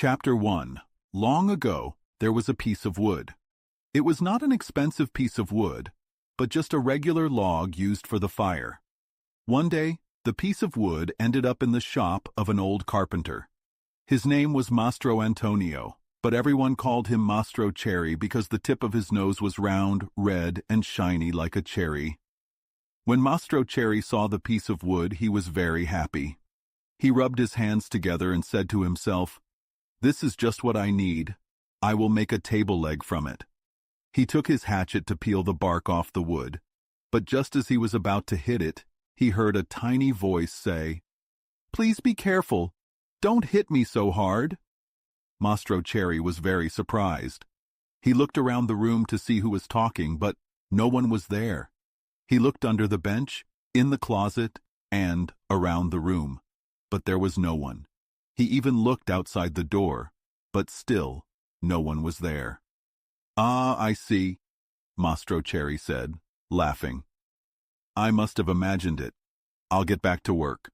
Chapter 1. Long ago, there was a piece of wood. It was not an expensive piece of wood, but just a regular log used for the fire. One day, the piece of wood ended up in the shop of an old carpenter. His name was Mastro Antonio, but everyone called him Mastro Cherry because the tip of his nose was round, red, and shiny like a cherry. When Mastro Cherry saw the piece of wood, he was very happy. He rubbed his hands together and said to himself, "This is just what I need. I will make a table leg from it." He took his hatchet to peel the bark off the wood, but just as he was about to hit it, he heard a tiny voice say, "Please be careful. Don't hit me so hard." Mastro Cherry was very surprised. He looked around the room to see who was talking, but no one was there. He looked under the bench, in the closet, and around the room, but there was no one. He even looked outside the door, but still no one was there. "Ah, I see," Mastro Cherry said, laughing. "I must have imagined it. I'll get back to work."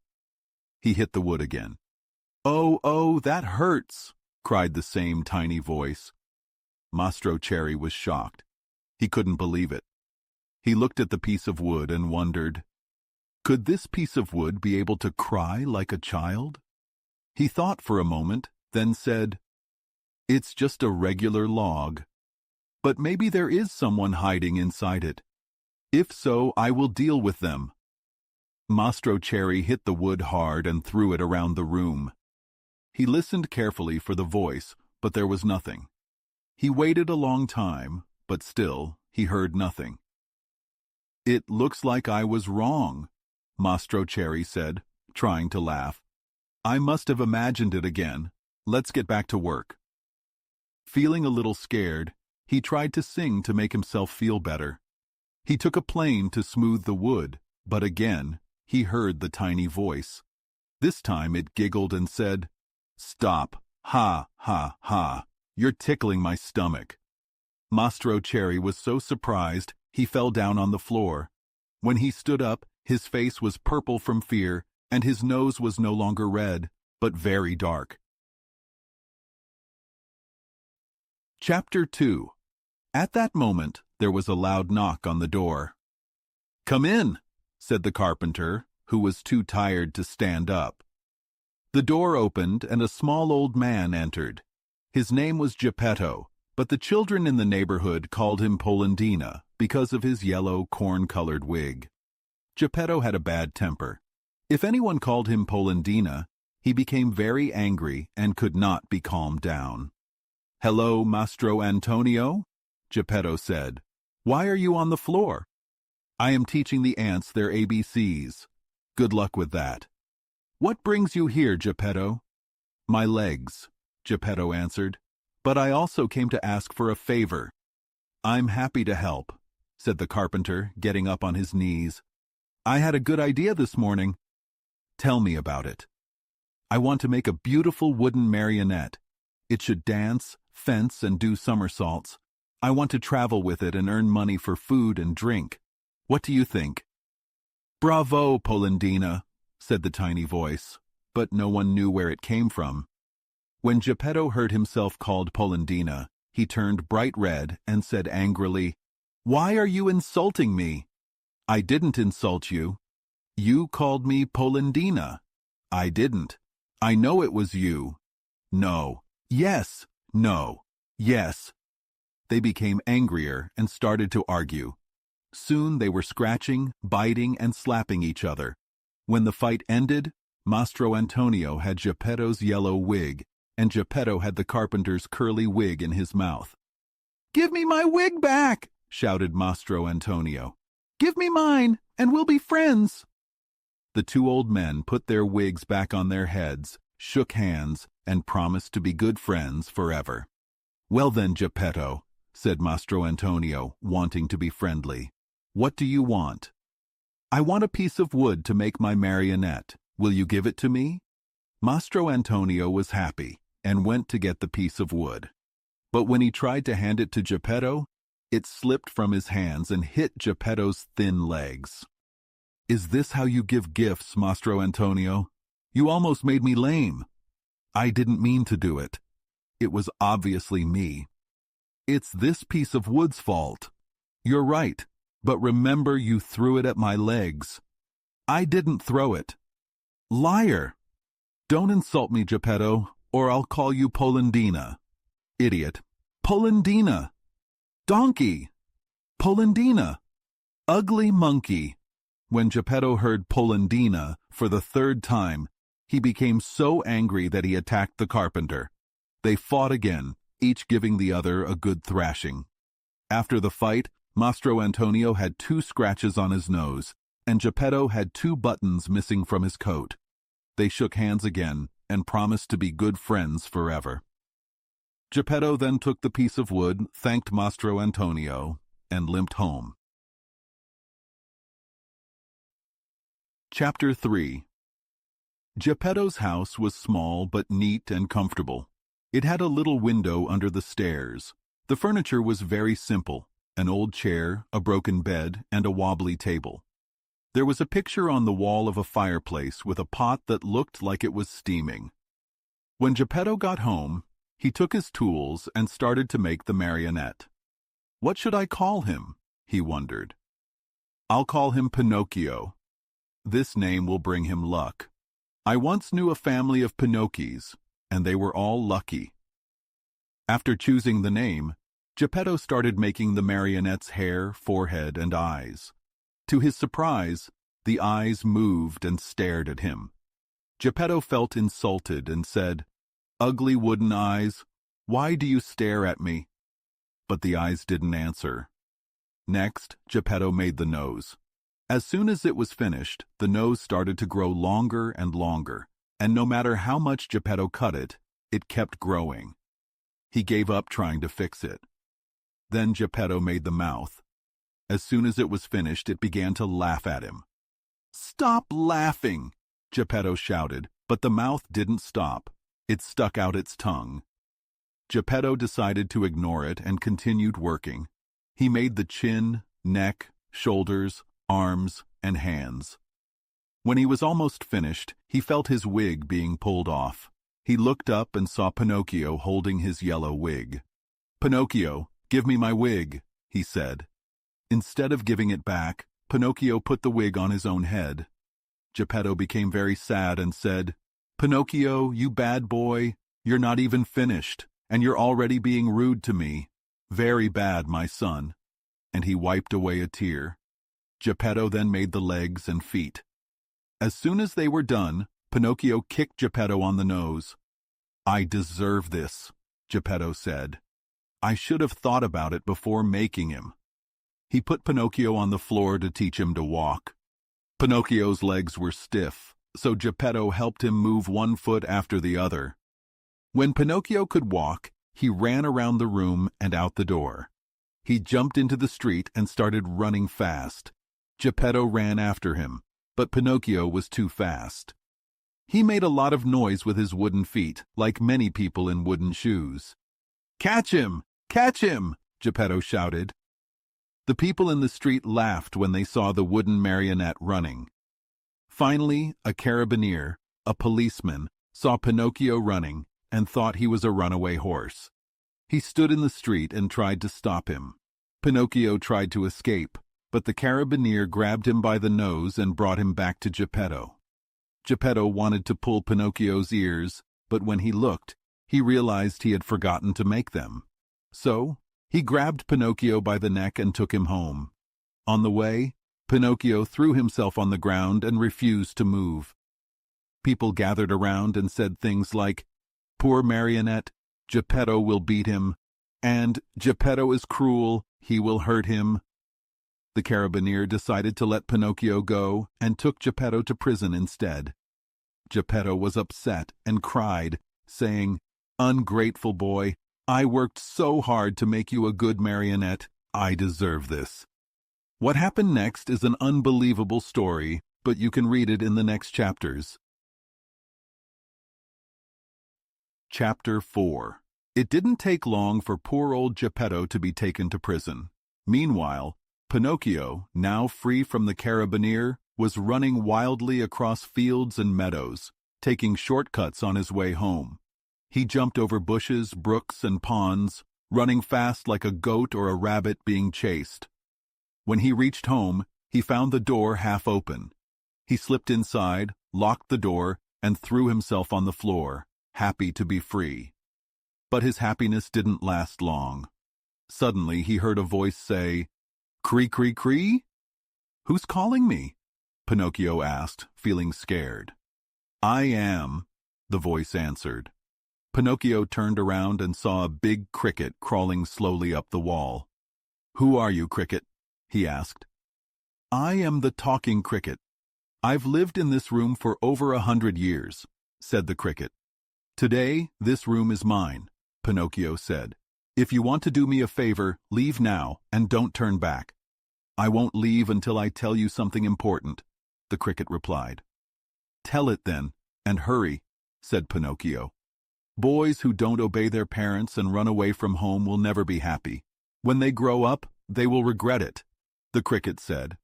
He hit the wood again. "Oh, that hurts," cried the same tiny voice. Mastro Cherry was shocked. He couldn't believe it. He looked at the piece of wood and wondered, could this piece of wood be able to cry like a child? He thought for a moment, then said, "It's just a regular log. But maybe there is someone hiding inside it. If so, I will deal with them." Mastro Cherry hit the wood hard and threw it around the room. He listened carefully for the voice, but there was nothing. He waited a long time, but still he heard nothing. "It looks like I was wrong," Mastro Cherry said, trying to laugh. "I must have imagined it again. Let's get back to work." Feeling a little scared, he tried to sing to make himself feel better. He took a plane to smooth the wood, but again he heard the tiny voice. This time it giggled and said, "Stop, ha, ha, ha, you're tickling my stomach." Mastro Cherry was so surprised he fell down on the floor. When he stood up, his face was purple from fear, and his nose was no longer red, but very dark. Chapter 2. At that moment, there was a loud knock on the door. "Come in," said the carpenter, who was too tired to stand up. The door opened and a small old man entered. His name was Geppetto, but the children in the neighborhood called him Polendina because of his yellow corn-colored wig. Geppetto had a bad temper. If anyone called him Polendina, he became very angry and could not be calmed down. "Hello, Mastro Antonio," Geppetto said. "Why are you on the floor?" "I am teaching the ants their ABCs. Good luck with that." "What brings you here, Geppetto?" "My legs," Geppetto answered. "But I also came to ask for a favor." "I'm happy to help," said the carpenter, getting up on his knees. "I had a good idea this morning." "Tell me about it." "I want to make a beautiful wooden marionette. It should dance, fence, and do somersaults. I want to travel with it and earn money for food and drink. What do you think?" "Bravo, Polendina," said the tiny voice, but no one knew where it came from. When Geppetto heard himself called Polendina, he turned bright red and said angrily, "Why are you insulting me?" "I didn't insult you. You called me Polendina." "I didn't. I know it was you." "No." "Yes." "No." "Yes." They became angrier and started to argue. Soon they were scratching, biting, and slapping each other. When the fight ended, Mastro Antonio had Geppetto's yellow wig, and Geppetto had the carpenter's curly wig in his mouth. "Give me my wig back!" shouted Mastro Antonio. "Give me mine, and we'll be friends." The two old men put their wigs back on their heads, shook hands, and promised to be good friends forever. "Well then, Geppetto," said Mastro Antonio, wanting to be friendly, "what do you want?" "I want a piece of wood to make my marionette. Will you give it to me?" Mastro Antonio was happy and went to get the piece of wood. But when he tried to hand it to Geppetto, it slipped from his hands and hit Geppetto's thin legs. "Is this how you give gifts, Mastro Antonio? You almost made me lame." "I didn't mean to do it," It was obviously me. It's this piece of wood's fault. You're right, but remember you threw it at my legs. I didn't throw it. Liar! Don't insult me, Geppetto, or I'll call you Polendina. Idiot. Polendina! Donkey! Polendina! Ugly monkey! When Geppetto heard Polendina for the third time, he became so angry that he attacked the carpenter. They fought again, each giving the other a good thrashing. After the fight, Mastro Antonio had 2 scratches on his nose, and Geppetto had 2 buttons missing from his coat. They shook hands again and promised to be good friends forever. Geppetto then took the piece of wood, thanked Mastro Antonio, and limped home. Chapter 3. Geppetto's house was small but neat and comfortable. It had a little window under the stairs. The furniture was very simple, an old chair, a broken bed, and a wobbly table. There was a picture on the wall of a fireplace with a pot that looked like it was steaming. When Geppetto got home, he took his tools and started to make the marionette. What should I call him? He wondered. I'll call him Pinocchio. This name will bring him luck. I once knew a family of Pinocchios, and they were all lucky. After choosing the name, Geppetto started making the marionette's hair, forehead, and eyes. To his surprise, the eyes moved and stared at him. Geppetto felt insulted and said, "Ugly wooden eyes, why do you stare at me?" But the eyes didn't answer. Next, Geppetto made the nose. As soon as it was finished, the nose started to grow longer and longer, and no matter how much Geppetto cut it, it kept growing. He gave up trying to fix it. Then Geppetto made the mouth. As soon as it was finished, it began to laugh at him. "Stop laughing!" Geppetto shouted, but the mouth didn't stop. It stuck out its tongue. Geppetto decided to ignore it and continued working. He made the chin, neck, shoulders, arms, and hands. When he was almost finished, he felt his wig being pulled off. He looked up and saw Pinocchio holding his yellow wig. "Pinocchio, give me my wig," he said. Instead of giving it back, Pinocchio put the wig on his own head. Geppetto became very sad and said, "Pinocchio, you bad boy, you're not even finished, and you're already being rude to me. Very bad, my son." And he wiped away a tear. Geppetto then made the legs and feet. As soon as they were done, Pinocchio kicked Geppetto on the nose. "I deserve this," Geppetto said. "I should have thought about it before making him." He put Pinocchio on the floor to teach him to walk. Pinocchio's legs were stiff, so Geppetto helped him move one foot after the other. When Pinocchio could walk, he ran around the room and out the door. He jumped into the street and started running fast. Geppetto ran after him, but Pinocchio was too fast. He made a lot of noise with his wooden feet, like many people in wooden shoes. "Catch him! Catch him!" Geppetto shouted. The people in the street laughed when they saw the wooden marionette running. Finally, a carabinier, a policeman, saw Pinocchio running and thought he was a runaway horse. He stood in the street and tried to stop him. Pinocchio tried to escape, but the carabinier grabbed him by the nose and brought him back to Geppetto. Geppetto wanted to pull Pinocchio's ears, but when he looked, he realized he had forgotten to make them. So, he grabbed Pinocchio by the neck and took him home. On the way, Pinocchio threw himself on the ground and refused to move. People gathered around and said things like, "Poor marionette, Geppetto will beat him," and "Geppetto is cruel, he will hurt him." The carabinier decided to let Pinocchio go and took Geppetto to prison instead. Geppetto was upset and cried, saying, "Ungrateful boy, I worked so hard to make you a good marionette. I deserve this." What happened next is an unbelievable story, but you can read it in the next chapters. Chapter 4. It didn't take long for poor old Geppetto to be taken to prison. Meanwhile, Pinocchio, now free from the carabinier, was running wildly across fields and meadows, taking shortcuts on his way home. He jumped over bushes, brooks, and ponds, running fast like a goat or a rabbit being chased. When he reached home, he found the door half open. He slipped inside, locked the door, and threw himself on the floor, happy to be free. But his happiness didn't last long. Suddenly he heard a voice say, "Cree, cree, cree?" "Who's calling me?" Pinocchio asked, feeling scared. "I am," the voice answered. Pinocchio turned around and saw a big cricket crawling slowly up the wall. "Who are you, cricket?" he asked. "I am the talking cricket. I've lived in this room for over 100 years, said the cricket. "Today, this room is mine," Pinocchio said. "If you want to do me a favor, leave now and don't turn back." "I won't leave until I tell you something important," the cricket replied. "Tell it then, and hurry," said Pinocchio. "Boys who don't obey their parents and run away from home will never be happy. When they grow up, they will regret it," the cricket said.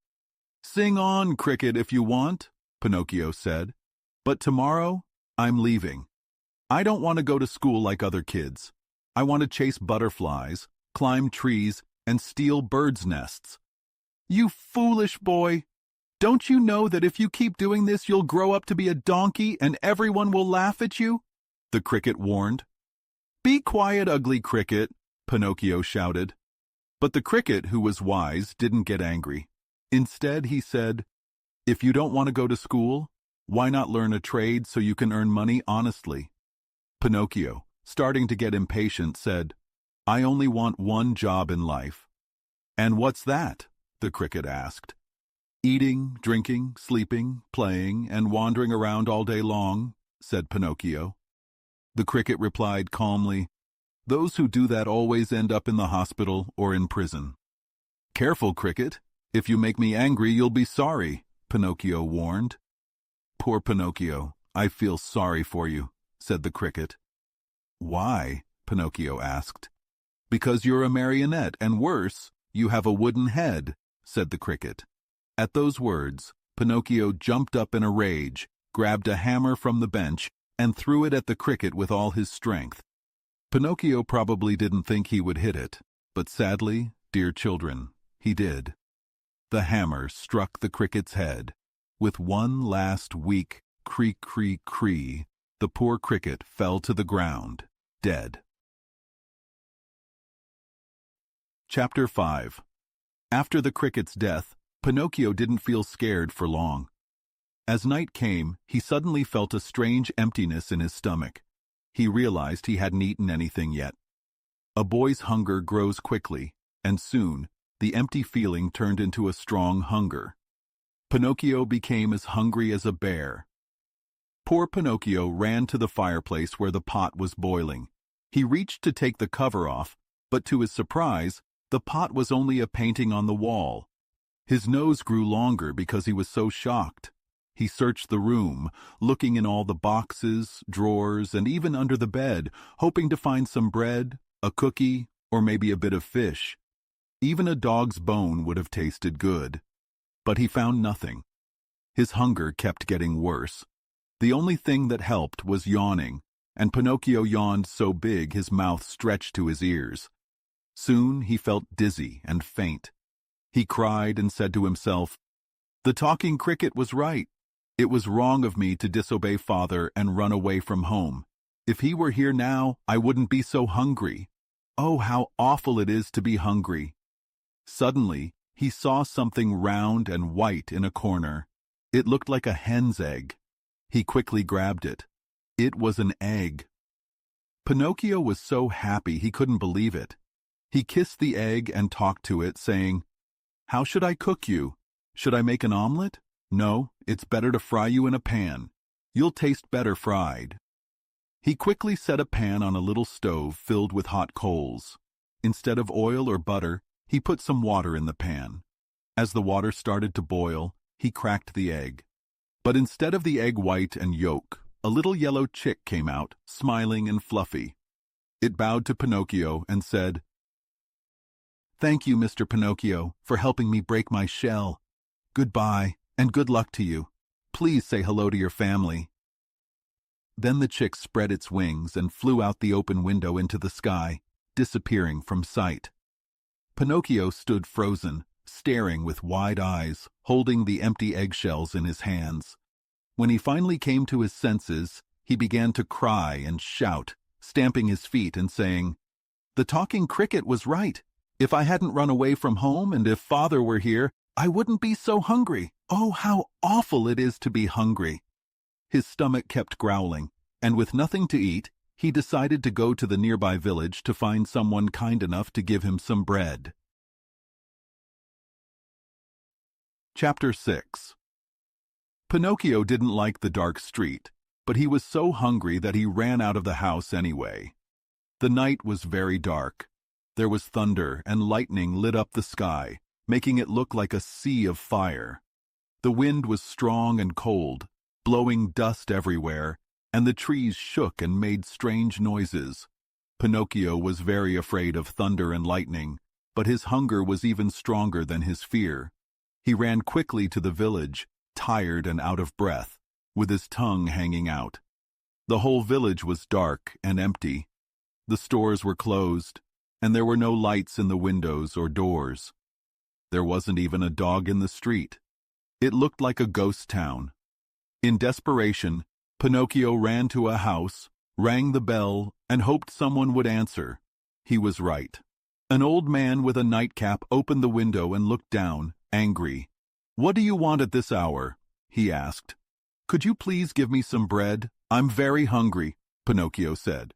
"Sing on, cricket, if you want," Pinocchio said. "But tomorrow, I'm leaving. I don't want to go to school like other kids. I want to chase butterflies, climb trees, and steal birds' nests." "You foolish boy! Don't you know that if you keep doing this, you'll grow up to be a donkey and everyone will laugh at you?" the cricket warned. "Be quiet, ugly cricket," Pinocchio shouted. But the cricket, who was wise, didn't get angry. Instead, he said, "If you don't want to go to school, why not learn a trade so you can earn money honestly?" Pinocchio, starting to get impatient, said, "I only want one job in life." "And what's that?" the cricket asked. "Eating, drinking, sleeping, playing, and wandering around all day long," said Pinocchio. The cricket replied calmly, "Those who do that always end up in the hospital or in prison." "Careful, cricket. If you make me angry, you'll be sorry," Pinocchio warned. "Poor Pinocchio, I feel sorry for you," said the cricket. "Why?" Pinocchio asked. "Because you're a marionette, and worse, you have a wooden head," said the cricket. At those words, Pinocchio jumped up in a rage, grabbed a hammer from the bench, and threw it at the cricket with all his strength. Pinocchio probably didn't think he would hit it, but sadly, dear children, he did. The hammer struck the cricket's head. With one last weak cree-cree-cree, the poor cricket fell to the ground, dead. Chapter 5. After the cricket's death, Pinocchio didn't feel scared for long. As night came, he suddenly felt a strange emptiness in his stomach. He realized he hadn't eaten anything yet. A boy's hunger grows quickly, and soon, the empty feeling turned into a strong hunger. Pinocchio became as hungry as a bear. Poor Pinocchio ran to the fireplace where the pot was boiling. He reached to take the cover off, but to his surprise, the pot was only a painting on the wall. His nose grew longer because he was so shocked. He searched the room, looking in all the boxes, drawers, and even under the bed, hoping to find some bread, a cookie, or maybe a bit of fish. Even a dog's bone would have tasted good. But he found nothing. His hunger kept getting worse. The only thing that helped was yawning, and Pinocchio yawned so big his mouth stretched to his ears. Soon he felt dizzy and faint. He cried and said to himself, "The talking cricket was right. It was wrong of me to disobey father and run away from home. If he were here now, I wouldn't be so hungry. Oh, how awful it is to be hungry." Suddenly, he saw something round and white in a corner. It looked like a hen's egg. He quickly grabbed it. It was an egg. Pinocchio was so happy he couldn't believe it. He kissed the egg and talked to it, saying, "How should I cook you? Should I make an omelet? No, it's better to fry you in a pan. You'll taste better fried." He quickly set a pan on a little stove filled with hot coals. Instead of oil or butter, he put some water in the pan. As the water started to boil, he cracked the egg. But instead of the egg white and yolk, a little yellow chick came out, smiling and fluffy. It bowed to Pinocchio and said, "Thank you, Mr. Pinocchio, for helping me break my shell. Goodbye, and good luck to you. Please say hello to your family." Then the chick spread its wings and flew out the open window into the sky, disappearing from sight. Pinocchio stood frozen, staring with wide eyes, holding the empty eggshells in his hands. When he finally came to his senses, he began to cry and shout, stamping his feet and saying, "The talking cricket was right. If I hadn't run away from home and if Father were here, I wouldn't be so hungry. Oh, how awful it is to be hungry." His stomach kept growling, and with nothing to eat, he decided to go to the nearby village to find someone kind enough to give him some bread. Chapter 6. Pinocchio didn't like the dark street, but he was so hungry that he ran out of the house anyway. The night was very dark. There was thunder and lightning lit up the sky, making it look like a sea of fire. The wind was strong and cold, blowing dust everywhere, and the trees shook and made strange noises. Pinocchio was very afraid of thunder and lightning, but his hunger was even stronger than his fear. He ran quickly to the village, tired and out of breath, with his tongue hanging out. The whole village was dark and empty. The stores were closed, and there were no lights in the windows or doors. There wasn't even a dog in the street. It looked like a ghost town. In desperation, Pinocchio ran to a house, rang the bell, and hoped someone would answer. He was right. An old man with a nightcap opened the window and looked down, angry. "What do you want at this hour?" he asked. "Could you please give me some bread? I'm very hungry," Pinocchio said.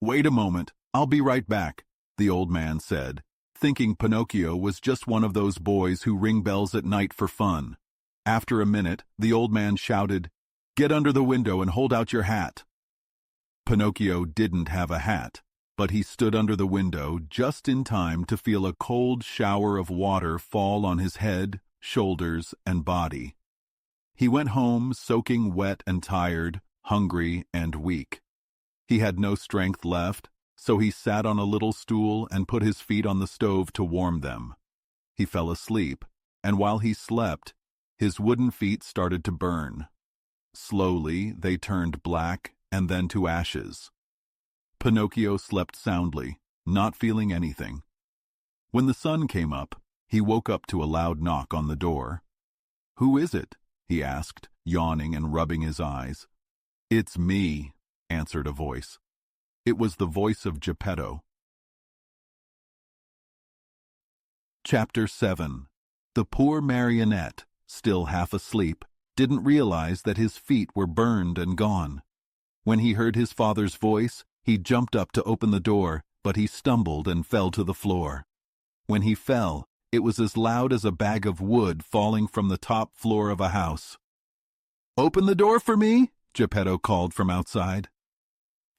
"Wait a moment, I'll be right back," the old man said, thinking Pinocchio was just one of those boys who ring bells at night for fun. After a minute, the old man shouted, "Get under the window and hold out your hat." Pinocchio didn't have a hat, but he stood under the window just in time to feel a cold shower of water fall on his head, shoulders, and body. He went home soaking wet and tired, hungry and weak. He had no strength left, so he sat on a little stool and put his feet on the stove to warm them. He fell asleep, and while he slept, his wooden feet started to burn. Slowly, they turned black and then to ashes. Pinocchio slept soundly, not feeling anything. When the sun came up, he woke up to a loud knock on the door. "Who is it?" he asked, yawning and rubbing his eyes. "It's me," answered a voice. It was the voice of Geppetto. Chapter 7. The poor marionette, still half asleep, didn't realize that his feet were burned and gone. When he heard his father's voice, he jumped up to open the door, but he stumbled and fell to the floor. When he fell, it was as loud as a bag of wood falling from the top floor of a house. "Open the door for me," Geppetto called from outside.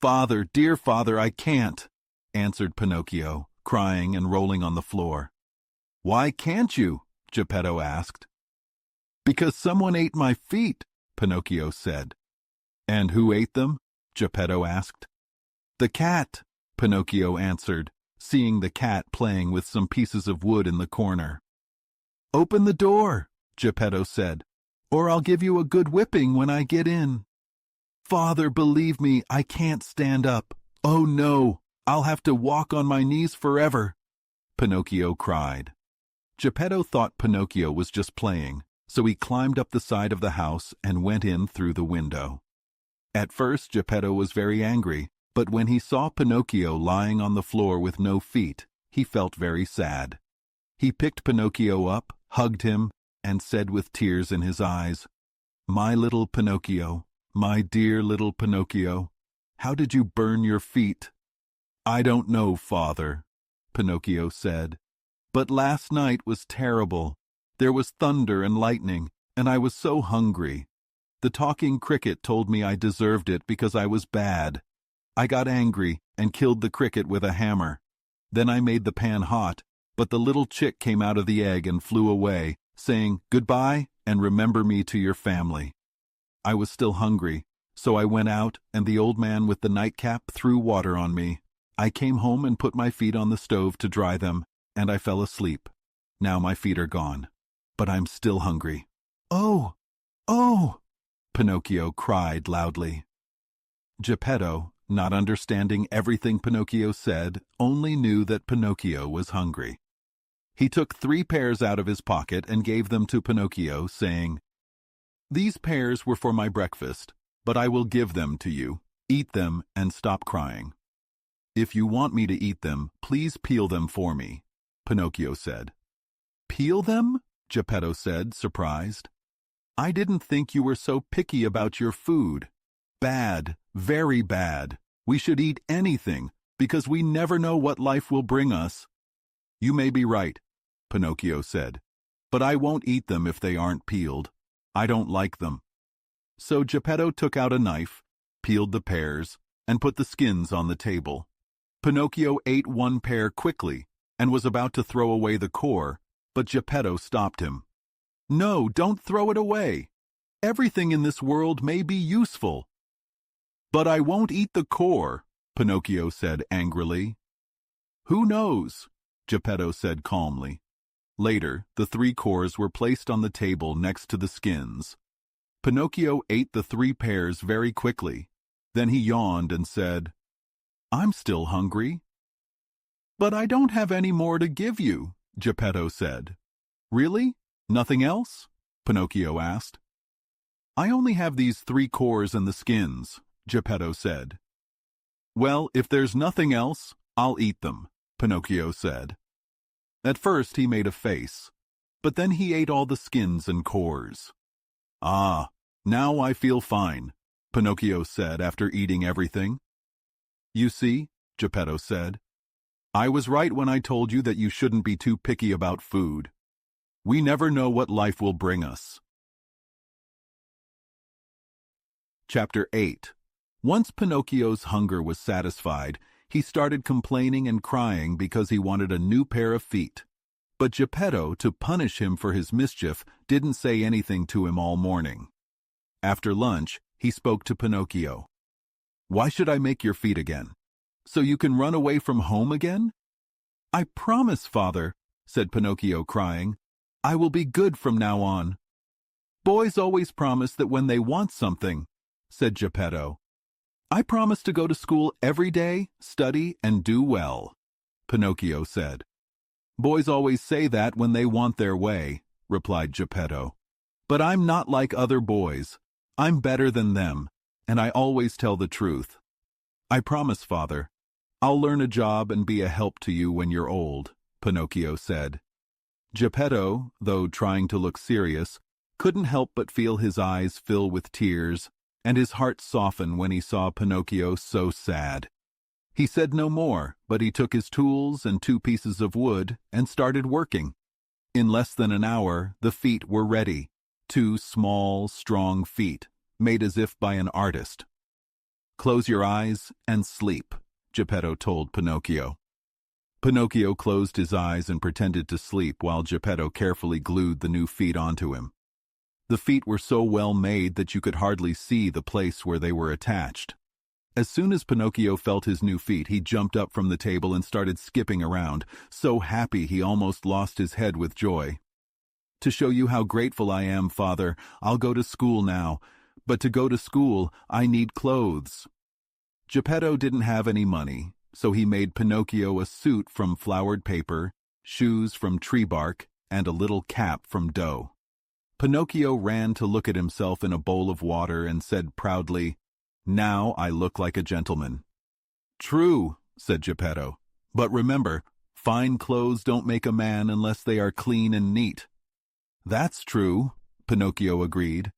"Father, dear father, I can't," answered Pinocchio, crying and rolling on the floor. "Why can't you?" Geppetto asked. "Because someone ate my feet," Pinocchio said. "And who ate them?" Geppetto asked. "The cat," Pinocchio answered, seeing the cat playing with some pieces of wood in the corner. "Open the door," Geppetto said, "or I'll give you a good whipping when I get in." "Father, believe me, I can't stand up. Oh no, I'll have to walk on my knees forever," Pinocchio cried. Geppetto thought Pinocchio was just playing, so he climbed up the side of the house and went in through the window. At first Geppetto was very angry, but when he saw Pinocchio lying on the floor with no feet, he felt very sad. He picked Pinocchio up, hugged him, and said with tears in his eyes, "My little Pinocchio, my dear little Pinocchio, how did you burn your feet?" "I don't know, father," Pinocchio said, "but last night was terrible. There was thunder and lightning, and I was so hungry. The talking cricket told me I deserved it because I was bad. I got angry and killed the cricket with a hammer. Then I made the pan hot, but the little chick came out of the egg and flew away, saying, 'Goodbye, and remember me to your family.' I was still hungry, so I went out, and the old man with the nightcap threw water on me. I came home and put my feet on the stove to dry them, and I fell asleep. Now my feet are gone, but I'm still hungry." "Oh! Oh!" Pinocchio cried loudly. Geppetto, not understanding everything Pinocchio said, only knew that Pinocchio was hungry. He took 3 pears out of his pocket and gave them to Pinocchio, saying, "These pears were for my breakfast, but I will give them to you. Eat them and stop crying." "If you want me to eat them, please peel them for me," Pinocchio said. "Peel them?" Geppetto said, surprised. "I didn't think you were so picky about your food. Bad, very bad. We should eat anything, because we never know what life will bring us." "You may be right," Pinocchio said, "but I won't eat them if they aren't peeled. I don't like them." So Geppetto took out a knife, peeled the pears, and put the skins on the table. Pinocchio ate 1 pear quickly and was about to throw away the core, but Geppetto stopped him. "No, don't throw it away. Everything in this world may be useful." "But I won't eat the core," Pinocchio said angrily. "Who knows?" Geppetto said calmly. Later, the 3 cores were placed on the table next to the skins. Pinocchio ate the 3 pears very quickly. Then he yawned and said, "I'm still hungry." "But I don't have any more to give you," Geppetto said. "Really? Nothing else?" Pinocchio asked. "I only have these 3 cores and the skins," Geppetto said. "Well, if there's nothing else, I'll eat them," Pinocchio said. At first he made a face, but then he ate all the skins and cores. "Ah, now I feel fine," Pinocchio said after eating everything. "You see," Geppetto said, "I was right when I told you that you shouldn't be too picky about food. We never know what life will bring us." Chapter 8. Once Pinocchio's hunger was satisfied, he started complaining and crying because he wanted a new pair of feet. But Geppetto, to punish him for his mischief, didn't say anything to him all morning. After lunch, he spoke to Pinocchio. "Why should I make your feet again? So you can run away from home again?" "I promise, father," said Pinocchio, crying. "I will be good from now on." "Boys always promise that when they want something," said Geppetto. "I promise to go to school every day, study, and do well," Pinocchio said. "Boys always say that when they want their way," replied Geppetto. "But I'm not like other boys. I'm better than them, and I always tell the truth. I promise, father. I'll learn a job and be a help to you when you're old," Pinocchio said. Geppetto, though trying to look serious, couldn't help but feel his eyes fill with tears and his heart soften when he saw Pinocchio so sad. He said no more, but he took his tools and 2 pieces of wood and started working. In less than an hour, the feet were ready. 2 small, strong feet, made as if by an artist. "Close your eyes and sleep," Geppetto told Pinocchio. Pinocchio closed his eyes and pretended to sleep while Geppetto carefully glued the new feet onto him. The feet were so well made that you could hardly see the place where they were attached. As soon as Pinocchio felt his new feet, he jumped up from the table and started skipping around, so happy he almost lost his head with joy. "To show you how grateful I am, father, I'll go to school now. But to go to school, I need clothes." Geppetto didn't have any money, so he made Pinocchio a suit from flowered paper, shoes from tree bark, and a little cap from dough. Pinocchio ran to look at himself in a bowl of water and said proudly, "Now I look like a gentleman." "True," said Geppetto, "but remember, fine clothes don't make a man unless they are clean and neat." "That's true," Pinocchio agreed.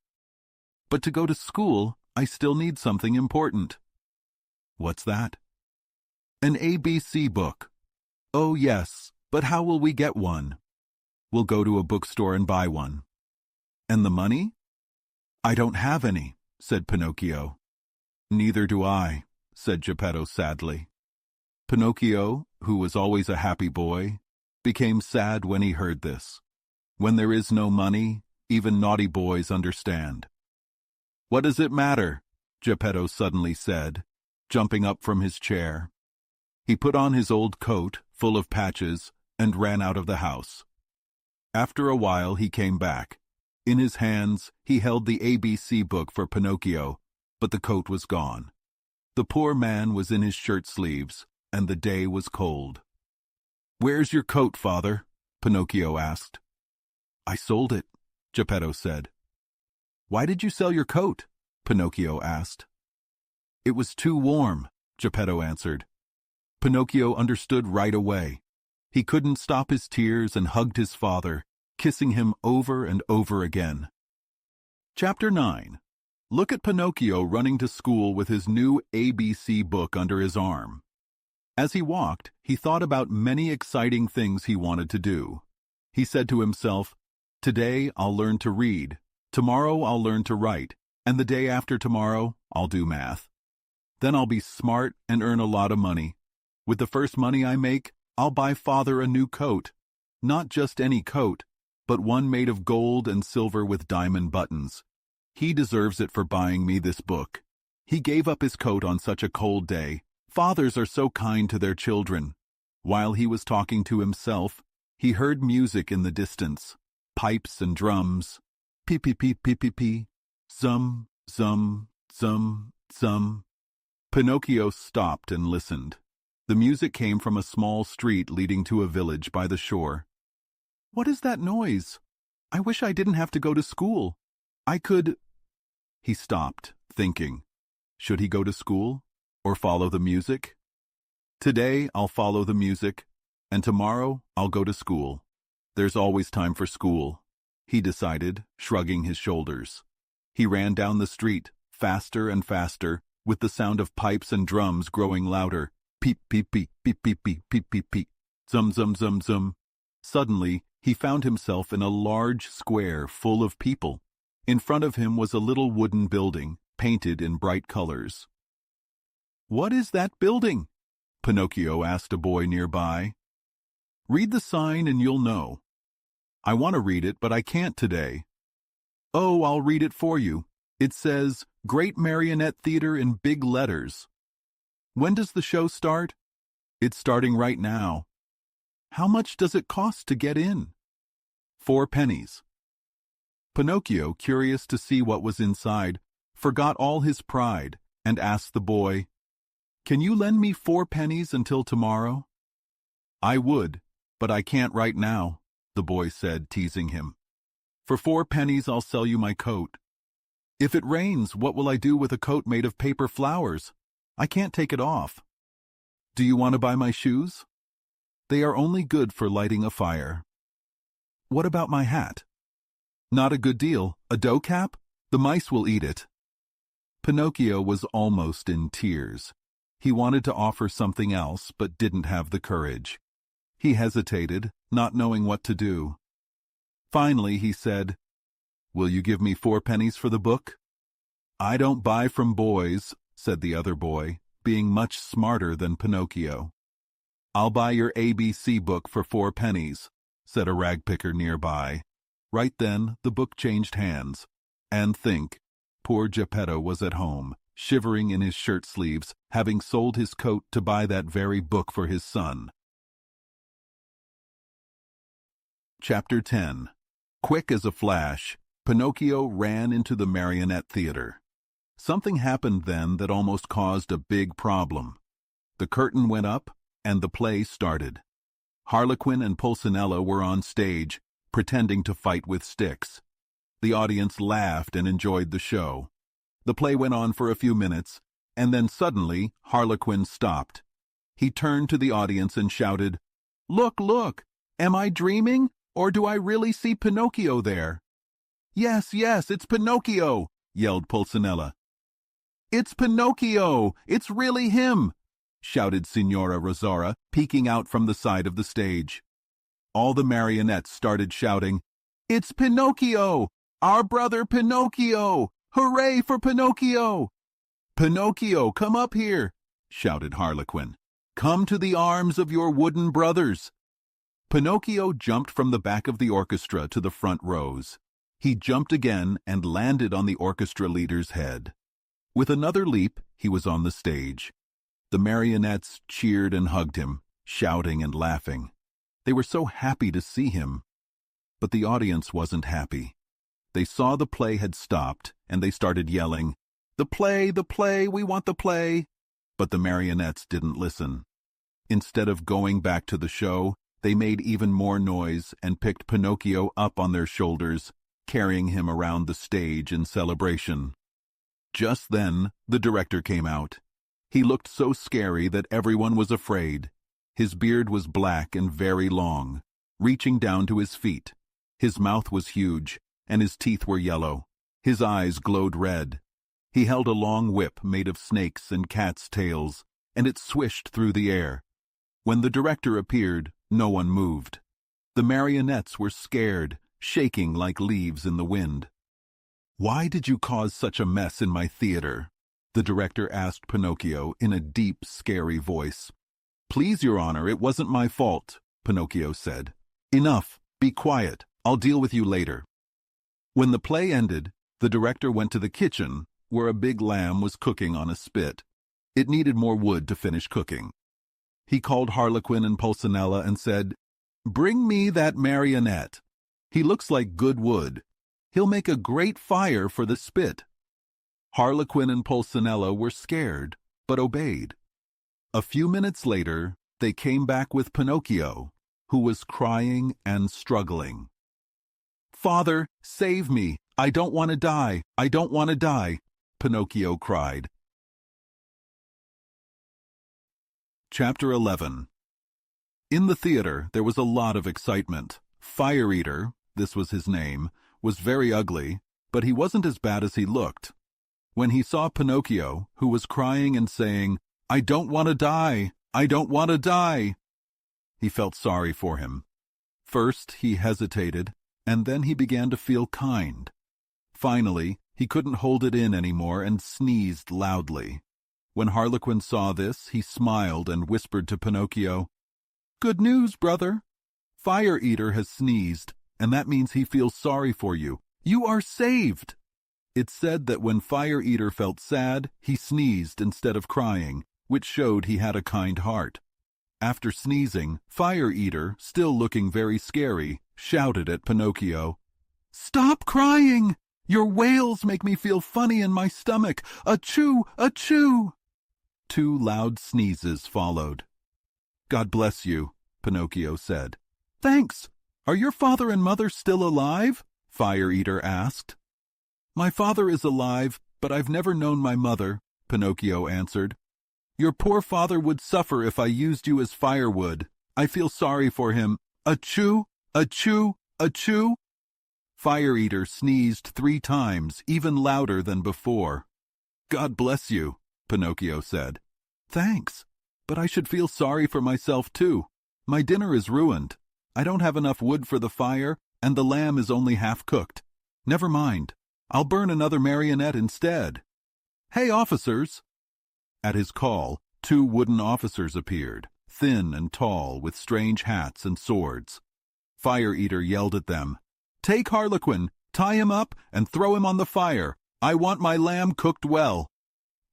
"But to go to school, I still need something important." "What's that?" "An ABC book." "Oh, yes, but how will we get one?" "We'll go to a bookstore and buy one." "And the money?" "I don't have any," said Pinocchio. "Neither do I," said Geppetto sadly. Pinocchio, who was always a happy boy, became sad when he heard this. When there is no money, even naughty boys understand. "What does it matter?" Geppetto suddenly said, jumping up from his chair. He put on his old coat, full of patches, and ran out of the house. After a while he came back. In his hands he held the ABC book for Pinocchio, but the coat was gone. The poor man was in his shirt sleeves, and the day was cold. "Where's your coat, father?" Pinocchio asked. "I sold it," Geppetto said. "Why did you sell your coat?" Pinocchio asked. "It was too warm," Geppetto answered. Pinocchio understood right away. He couldn't stop his tears and hugged his father, kissing him over and over again. Chapter 9. Look at Pinocchio running to school with his new ABC book under his arm. As he walked, he thought about many exciting things he wanted to do. He said to himself, "Today I'll learn to read, tomorrow I'll learn to write, and the day after tomorrow I'll do math. Then I'll be smart and earn a lot of money. With the first money I make, I'll buy father a new coat. Not just any coat, but one made of gold and silver with diamond buttons. He deserves it for buying me this book." He gave up his coat on such a cold day. Fathers are so kind to their children. While he was talking to himself, he heard music in the distance, pipes and drums. Pee-pee-pee-pee-pee-pee. Zum, zum, zum, zum. Pinocchio stopped and listened. The music came from a small street leading to a village by the shore. "What is that noise? I wish I didn't have to go to school. I could—" He stopped, thinking. Should he go to school or follow the music? "Today I'll follow the music, and tomorrow I'll go to school. There's always time for school," he decided, shrugging his shoulders. He ran down the street, faster and faster, with the sound of pipes and drums growing louder. Peep, peep, peep, peep, peep, peep, peep, peep, peep. Zum, zum, zum, zum. Suddenly, he found himself in a large square full of people. In front of him was a little wooden building, painted in bright colors. "What is that building?" Pinocchio asked a boy nearby. "Read the sign and you'll know." "I want to read it, but I can't today." "Oh, I'll read it for you. It says, 'Great Marionette Theater' in big letters." "When does the show start?" "It's starting right now." "How much does it cost to get in?" 4 pennies. Pinocchio, curious to see what was inside, forgot all his pride and asked the boy, "Can you lend me 4 pennies until tomorrow?" "I would, but I can't right now," the boy said, teasing him. "For 4 pennies I'll sell you my coat." "If it rains, what will I do with a coat made of paper flowers? I can't take it off." "Do you want to buy my shoes?" "They are only good for lighting a fire." "What about my hat?" "Not a good deal. A dough cap? The mice will eat it." Pinocchio was almost in tears. He wanted to offer something else, but didn't have the courage. He hesitated, not knowing what to do. Finally, he said, "Will you give me 4 pennies for the book?" "I don't buy from boys," said the other boy, being much smarter than Pinocchio. "I'll buy your ABC book for 4 pennies, said a ragpicker nearby. Right then, the book changed hands. And think, poor Geppetto was at home, shivering in his shirt sleeves, having sold his coat to buy that very book for his son. Chapter 10. Quick as a flash, Pinocchio ran into the marionette theater. Something happened then that almost caused a big problem. The curtain went up, and the play started. Harlequin and Pulcinella were on stage, pretending to fight with sticks. The audience laughed and enjoyed the show. The play went on for a few minutes, and then suddenly Harlequin stopped. He turned to the audience and shouted, "Look, look! Am I dreaming, or do I really see Pinocchio there?" "Yes, yes, it's Pinocchio!" yelled Pulcinella. "It's Pinocchio! It's really him!" shouted Signora Rosaura, peeking out from the side of the stage. All the marionettes started shouting, "It's Pinocchio! Our brother Pinocchio! Hooray for Pinocchio!" "Pinocchio, come up here!" shouted Harlequin. "Come to the arms of your wooden brothers!" Pinocchio jumped from the back of the orchestra to the front rows. He jumped again and landed on the orchestra leader's head. With another leap, he was on the stage. The marionettes cheered and hugged him, shouting and laughing. They were so happy to see him. But the audience wasn't happy. They saw the play had stopped, and they started yelling, the play, we want the play!" But the marionettes didn't listen. Instead of going back to the show, they made even more noise and picked Pinocchio up on their shoulders, carrying him around the stage in celebration. Just then, the director came out. He looked so scary that everyone was afraid. His beard was black and very long, reaching down to his feet. His mouth was huge, and his teeth were yellow. His eyes glowed red. He held a long whip made of snakes and cats' tails, and it swished through the air. When the director appeared, no one moved. The marionettes were scared, shaking like leaves in the wind. "Why did you cause such a mess in my theater?" the director asked Pinocchio in a deep, scary voice. "Please, Your Honor, it wasn't my fault," Pinocchio said. "Enough. Be quiet. I'll deal with you later." When the play ended, the director went to the kitchen, where a big lamb was cooking on a spit. It needed more wood to finish cooking. He called Harlequin and Pulcinella and said, "Bring me that marionette. He looks like good wood. He'll make a great fire for the spit." Harlequin and Pulcinella were scared, but obeyed. A few minutes later, they came back with Pinocchio, who was crying and struggling. "Father, save me! I don't want to die! I don't want to die!" Pinocchio cried. Chapter 11. In the theater, there was a lot of excitement. Fire Eater, this was his name, was very ugly, but he wasn't as bad as he looked. When he saw Pinocchio, who was crying and saying, "I don't want to die! I don't want to die!" he felt sorry for him. First, he hesitated, and then he began to feel kind. Finally, he couldn't hold it in anymore and sneezed loudly. When Harlequin saw this, he smiled and whispered to Pinocchio, "Good news, brother! Fire Eater has sneezed, and that means he feels sorry for you. You are saved!" It's said that when Fire Eater felt sad, he sneezed instead of crying, which showed he had a kind heart. After sneezing, Fire Eater, still looking very scary, shouted at Pinocchio, "Stop crying! Your wails make me feel funny in my stomach. Achoo! Achoo!" 2 loud sneezes followed. "God bless you," Pinocchio said. "Thanks. Are your father and mother still alive?" Fire Eater asked. "My father is alive, but I've never known my mother," Pinocchio answered. "Your poor father would suffer if I used you as firewood. I feel sorry for him. Achoo! Achoo! Achoo!" Fire Eater sneezed 3 times, even louder than before. "God bless you," Pinocchio said. "Thanks, but I should feel sorry for myself too. My dinner is ruined. I don't have enough wood for the fire, and the lamb is only half cooked. Never mind. I'll burn another marionette instead. Hey, officers!" At his call, 2 wooden officers appeared, thin and tall, with strange hats and swords. Fire Eater yelled at them, "Take Harlequin, tie him up, and throw him on the fire. I want my lamb cooked well."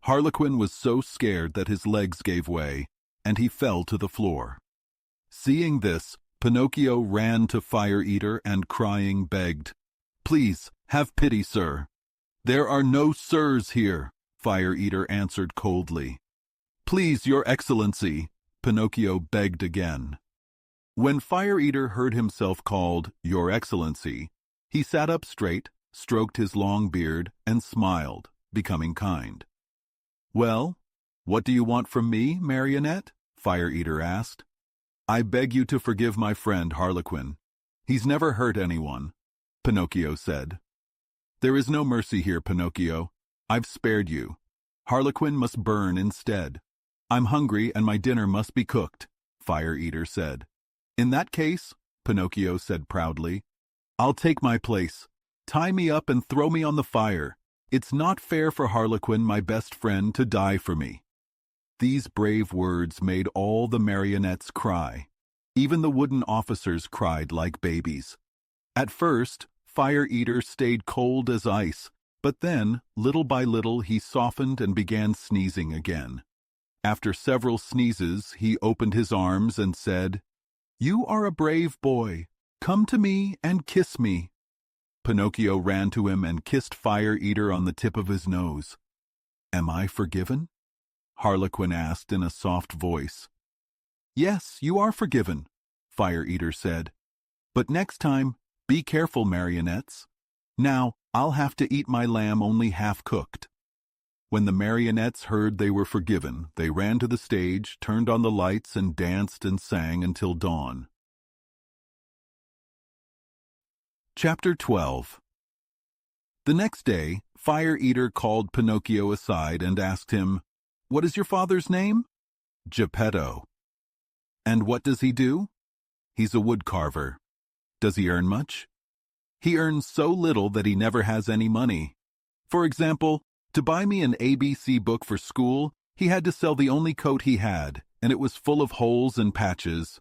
Harlequin was so scared that his legs gave way, and he fell to the floor. Seeing this, Pinocchio ran to Fire Eater and crying begged, "Please, have pity, sir." "There are no sirs here," Fire Eater answered coldly. "Please, Your Excellency," Pinocchio begged again. When Fire Eater heard himself called Your Excellency, he sat up straight, stroked his long beard, and smiled, becoming kind. "Well, what do you want from me, Marionette?" Fire Eater asked. "I beg you to forgive my friend Harlequin. He's never hurt anyone," Pinocchio said. "There is no mercy here, Pinocchio. I've spared you. Harlequin must burn instead. I'm hungry and my dinner must be cooked," Fire Eater said. "In that case," Pinocchio said proudly, "I'll take my place. Tie me up and throw me on the fire. It's not fair for Harlequin, my best friend, to die for me." These brave words made all the marionettes cry. Even the wooden officers cried like babies. At first, Fire Eater stayed cold as ice, but then, little by little, he softened and began sneezing again. After several sneezes, he opened his arms and said, "You are a brave boy. Come to me and kiss me." Pinocchio ran to him and kissed Fire Eater on the tip of his nose. "Am I forgiven?" Harlequin asked in a soft voice. Yes, you are forgiven, Fire Eater said. But next time, be careful, marionettes. Now, I'll have to eat my lamb only half-cooked. When the marionettes heard they were forgiven, they ran to the stage, turned on the lights, and danced and sang until dawn. Chapter 12. The next day, Fire Eater called Pinocchio aside and asked him, "What is your father's name?" "Geppetto." "And what does he do?" "He's a wood carver." "Does he earn much?" "He earns so little that he never has any money. For example, to buy me an ABC book for school, he had to sell the only coat he had, and it was full of holes and patches.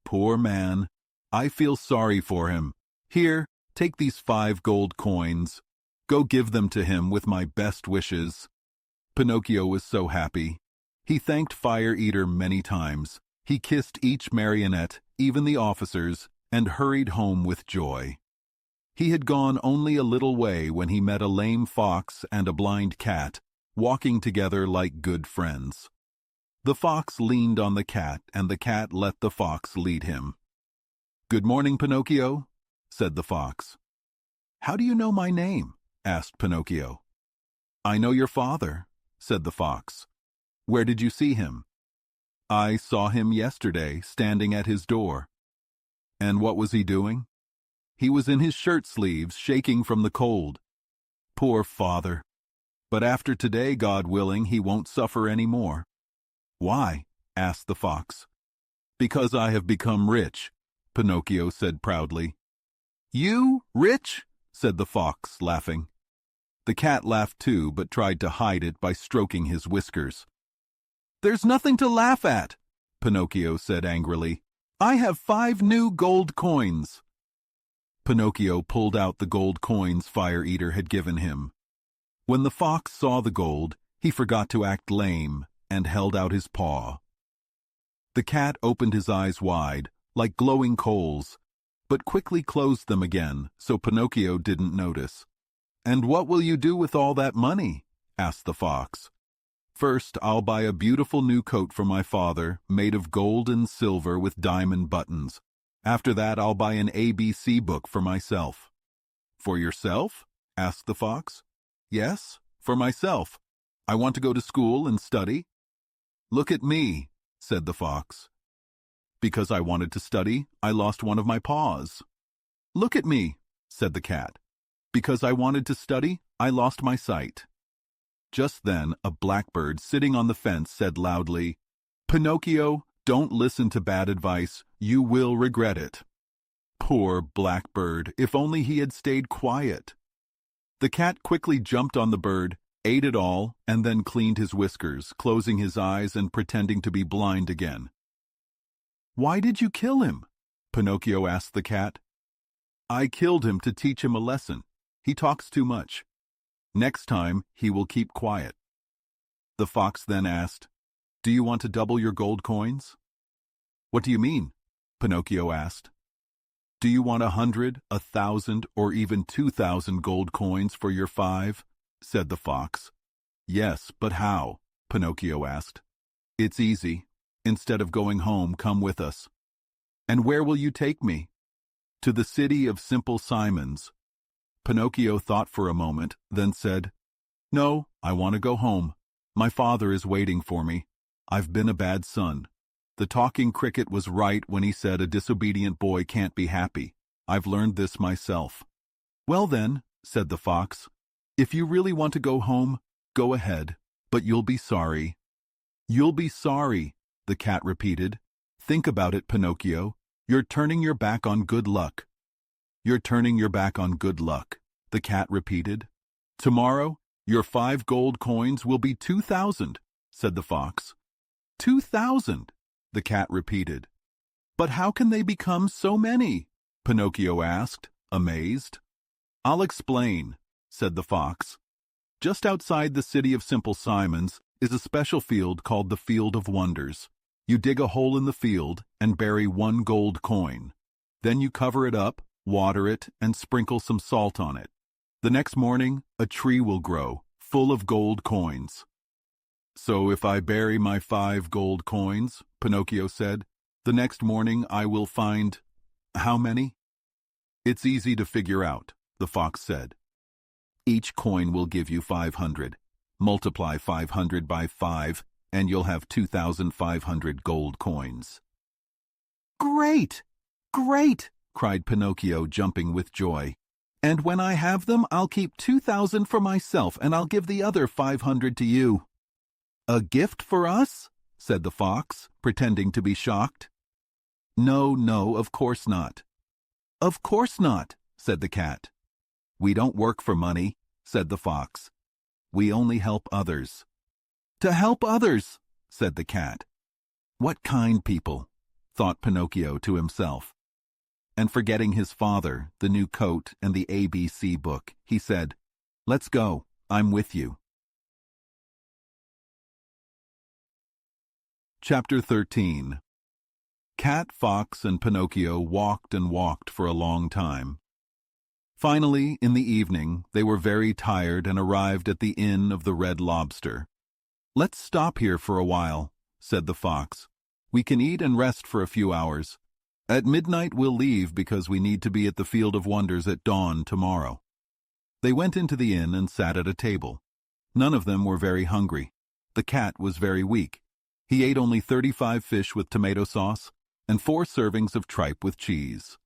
Poor man, I feel sorry for him. Here, take these 5 gold coins. Go give them to him with my best wishes." Pinocchio was so happy. He thanked Fire Eater many times. He kissed each marionette, even the officers, and hurried home with joy. He had gone only a little way when he met a lame fox and a blind cat, walking together like good friends. The fox leaned on the cat, and the cat let the fox lead him. "Good morning, Pinocchio," said the fox. "How do you know my name?" asked Pinocchio. "I know your father," said the fox. "Where did you see him?" "I saw him yesterday, standing at his door." "And what was he doing?" "He was in his shirt sleeves, shaking from the cold." "Poor father! But after today, God willing, he won't suffer any more." "Why?" asked the fox. "Because I have become rich," Pinocchio said proudly. "You rich?" said the fox, laughing. The cat laughed too, but tried to hide it by stroking his whiskers. "There's nothing to laugh at," Pinocchio said angrily. "I have 5 new gold coins." Pinocchio pulled out the gold coins Fire Eater had given him. When the fox saw the gold, he forgot to act lame and held out his paw. The cat opened his eyes wide, like glowing coals, but quickly closed them again so Pinocchio didn't notice. "And what will you do with all that money?" asked the fox. "First, I'll buy a beautiful new coat for my father, made of gold and silver with diamond buttons. After that, I'll buy an ABC book for myself." "For yourself?" asked the fox. "Yes, for myself. I want to go to school and study." "Look at me," said the fox. "Because I wanted to study, I lost one of my paws." "Look at me," said the cat. "Because I wanted to study, I lost my sight." Just then, a blackbird sitting on the fence said loudly, "Pinocchio, don't listen to bad advice. You will regret it." Poor blackbird, if only he had stayed quiet. The cat quickly jumped on the bird, ate it all, and then cleaned his whiskers, closing his eyes and pretending to be blind again. "Why did you kill him?" Pinocchio asked the cat. "I killed him to teach him a lesson. He talks too much. Next time, he will keep quiet." The fox then asked, "Do you want to double your gold coins?" "What do you mean?" Pinocchio asked. "Do you want 100, 1,000, or even 2,000 gold coins for your 5? said the fox. "Yes, but how?" Pinocchio asked. "It's easy. Instead of going home, come with us." "And where will you take me?" "To the city of Simple Simons." Pinocchio thought for a moment, then said, "No, I want to go home. My father is waiting for me. I've been a bad son. The talking cricket was right when he said a disobedient boy can't be happy. I've learned this myself." "Well then," said the fox, "if you really want to go home, go ahead, but you'll be sorry." "You'll be sorry," the cat repeated. "Think about it, Pinocchio. You're turning your back on good luck." "You're turning your back on good luck," the cat repeated. "Tomorrow, your 5 gold coins will be 2,000, said the fox. 2,000, the cat repeated. "But how can they become so many?" Pinocchio asked, amazed. "I'll explain," said the fox. "Just outside the city of Simple Simons is a special field called the Field of Wonders. You dig a hole in the field and bury 1 gold coin. Then you cover it up, water it, and sprinkle some salt on it. The next morning, a tree will grow, full of gold coins." So if I bury my 5 gold coins, Pinocchio said, the next morning I will find… how many? It's easy to figure out, the fox said. Each coin will give you 500. Multiply 500 by 5, and you'll have 2,500 gold coins. Great! Great! Cried Pinocchio, jumping with joy. And when I have them, I'll keep 2,000 for myself, and I'll give the other 500 to you. A gift for us? Said the fox, pretending to be shocked. No, no, of course not. Of course not, said the cat. We don't work for money, said the fox. We only help others. To help others, said the cat. What kind people, thought Pinocchio to himself. And forgetting his father, the new coat, and the ABC book, he said, Let's go, I'm with you. Chapter 13. Cat, Fox, and Pinocchio walked and walked for a long time. Finally, in the evening, they were very tired and arrived at the Inn of the Red Lobster. Let's stop here for a while, said the fox. We can eat and rest for a few hours. At midnight we'll leave because we need to be at the Field of Wonders at dawn tomorrow. They went into the inn and sat at a table. None of them were very hungry. The cat was very weak. He ate only 35 fish with tomato sauce and 4 servings of tripe with cheese.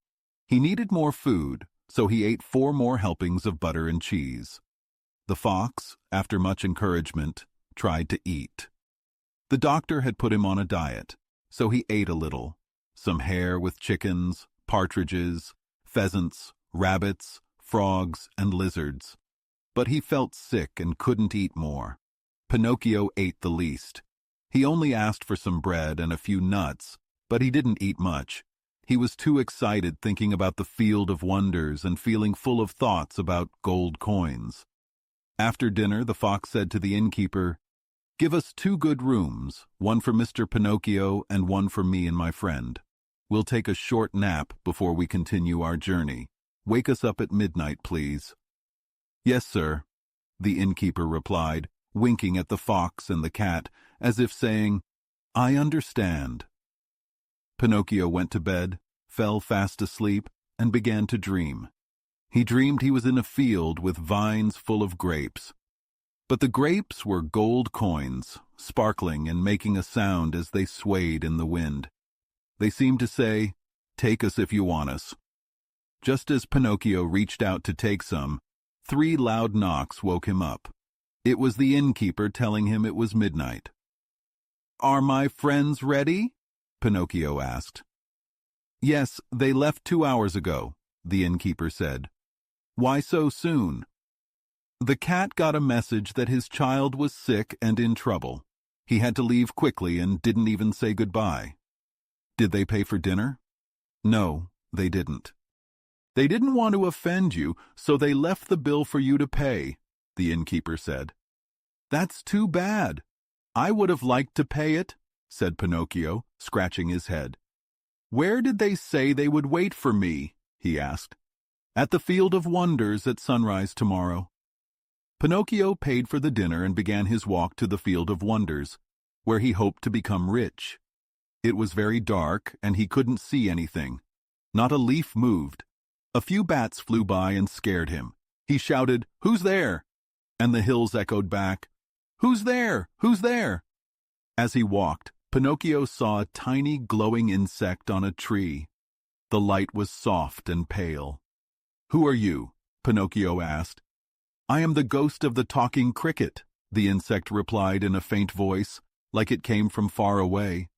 He needed more food, so he ate 4 more helpings of butter and cheese. The fox, after much encouragement, tried to eat. The doctor had put him on a diet, so he ate a little. Some hare with chickens, partridges, pheasants, rabbits, frogs, and lizards. But he felt sick and couldn't eat more. Pinocchio ate the least. He only asked for some bread and a few nuts, but he didn't eat much. He was too excited thinking about the Field of Wonders and feeling full of thoughts about gold coins. After dinner, the fox said to the innkeeper, Give us 2 good rooms, one for Mr. Pinocchio and one for me and my friend. We'll take a short nap before we continue our journey. Wake us up at midnight, please. Yes, sir, the innkeeper replied, winking at the fox and the cat, as if saying, I understand. Pinocchio went to bed, fell fast asleep, and began to dream. He dreamed he was in a field with vines full of grapes. But the grapes were gold coins, sparkling and making a sound as they swayed in the wind. They seemed to say, Take us if you want us. Just as Pinocchio reached out to take some, 3 loud knocks woke him up. It was the innkeeper telling him it was midnight. Are my friends ready? Pinocchio asked. Yes, they left 2 hours ago, the innkeeper said. Why so soon? The cat got a message that his child was sick and in trouble. He had to leave quickly and didn't even say goodbye. Did they pay for dinner? No, they didn't. They didn't want to offend you, so they left the bill for you to pay, the innkeeper said. That's too bad. I would have liked to pay it, said Pinocchio, scratching his head. Where did they say they would wait for me? He asked. At the Field of Wonders at sunrise tomorrow. Pinocchio paid for the dinner and began his walk to the Field of Wonders, where he hoped to become rich. It was very dark, and he couldn't see anything. Not a leaf moved. A few bats flew by and scared him. He shouted, Who's there? And the hills echoed back, Who's there? Who's there? As he walked, Pinocchio saw a tiny glowing insect on a tree. The light was soft and pale. Who are you? Pinocchio asked. I am the ghost of the talking cricket, the insect replied in a faint voice, like it came from far away.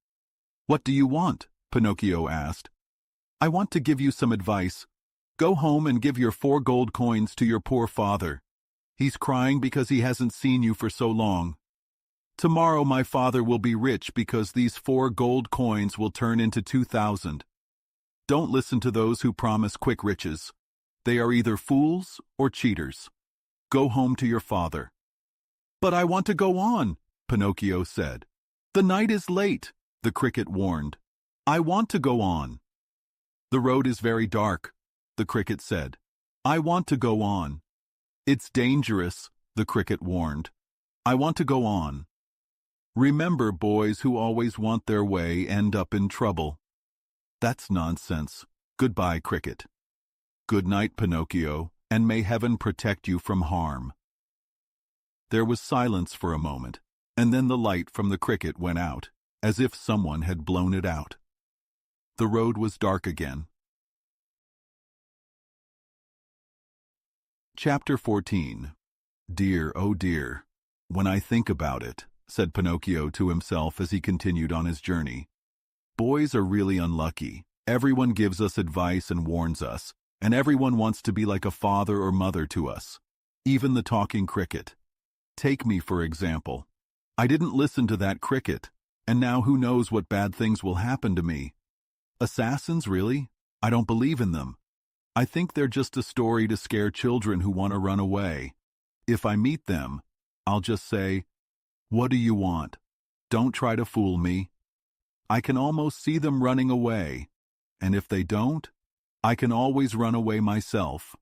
What do you want? Pinocchio asked. I want to give you some advice. Go home and give your 4 gold coins to your poor father. He's crying because he hasn't seen you for so long. Tomorrow my father will be rich because these 4 gold coins will turn into 2,000. Don't listen to those who promise quick riches. They are either fools or cheaters. Go home to your father. But I want to go on, Pinocchio said. The night is late, the cricket warned. I want to go on. The road is very dark, the cricket said. I want to go on. It's dangerous, the cricket warned. I want to go on. Remember, boys who always want their way end up in trouble. That's nonsense. Goodbye, Cricket. Good night, Pinocchio, and may heaven protect you from harm. There was silence for a moment, and then the light from the cricket went out, as if someone had blown it out. The road was dark again. Chapter 14. Dear, oh dear, when I think about it, said Pinocchio to himself as he continued on his journey. Boys are really unlucky. Everyone gives us advice and warns us, and everyone wants to be like a father or mother to us. Even the talking cricket. Take me, for example. I didn't listen to that cricket, and now who knows what bad things will happen to me. Assassins, really? I don't believe in them. I think they're just a story to scare children who want to run away. If I meet them, I'll just say, "What do you want? Don't try to fool me." I can almost see them running away, and if they don't, I can always run away myself.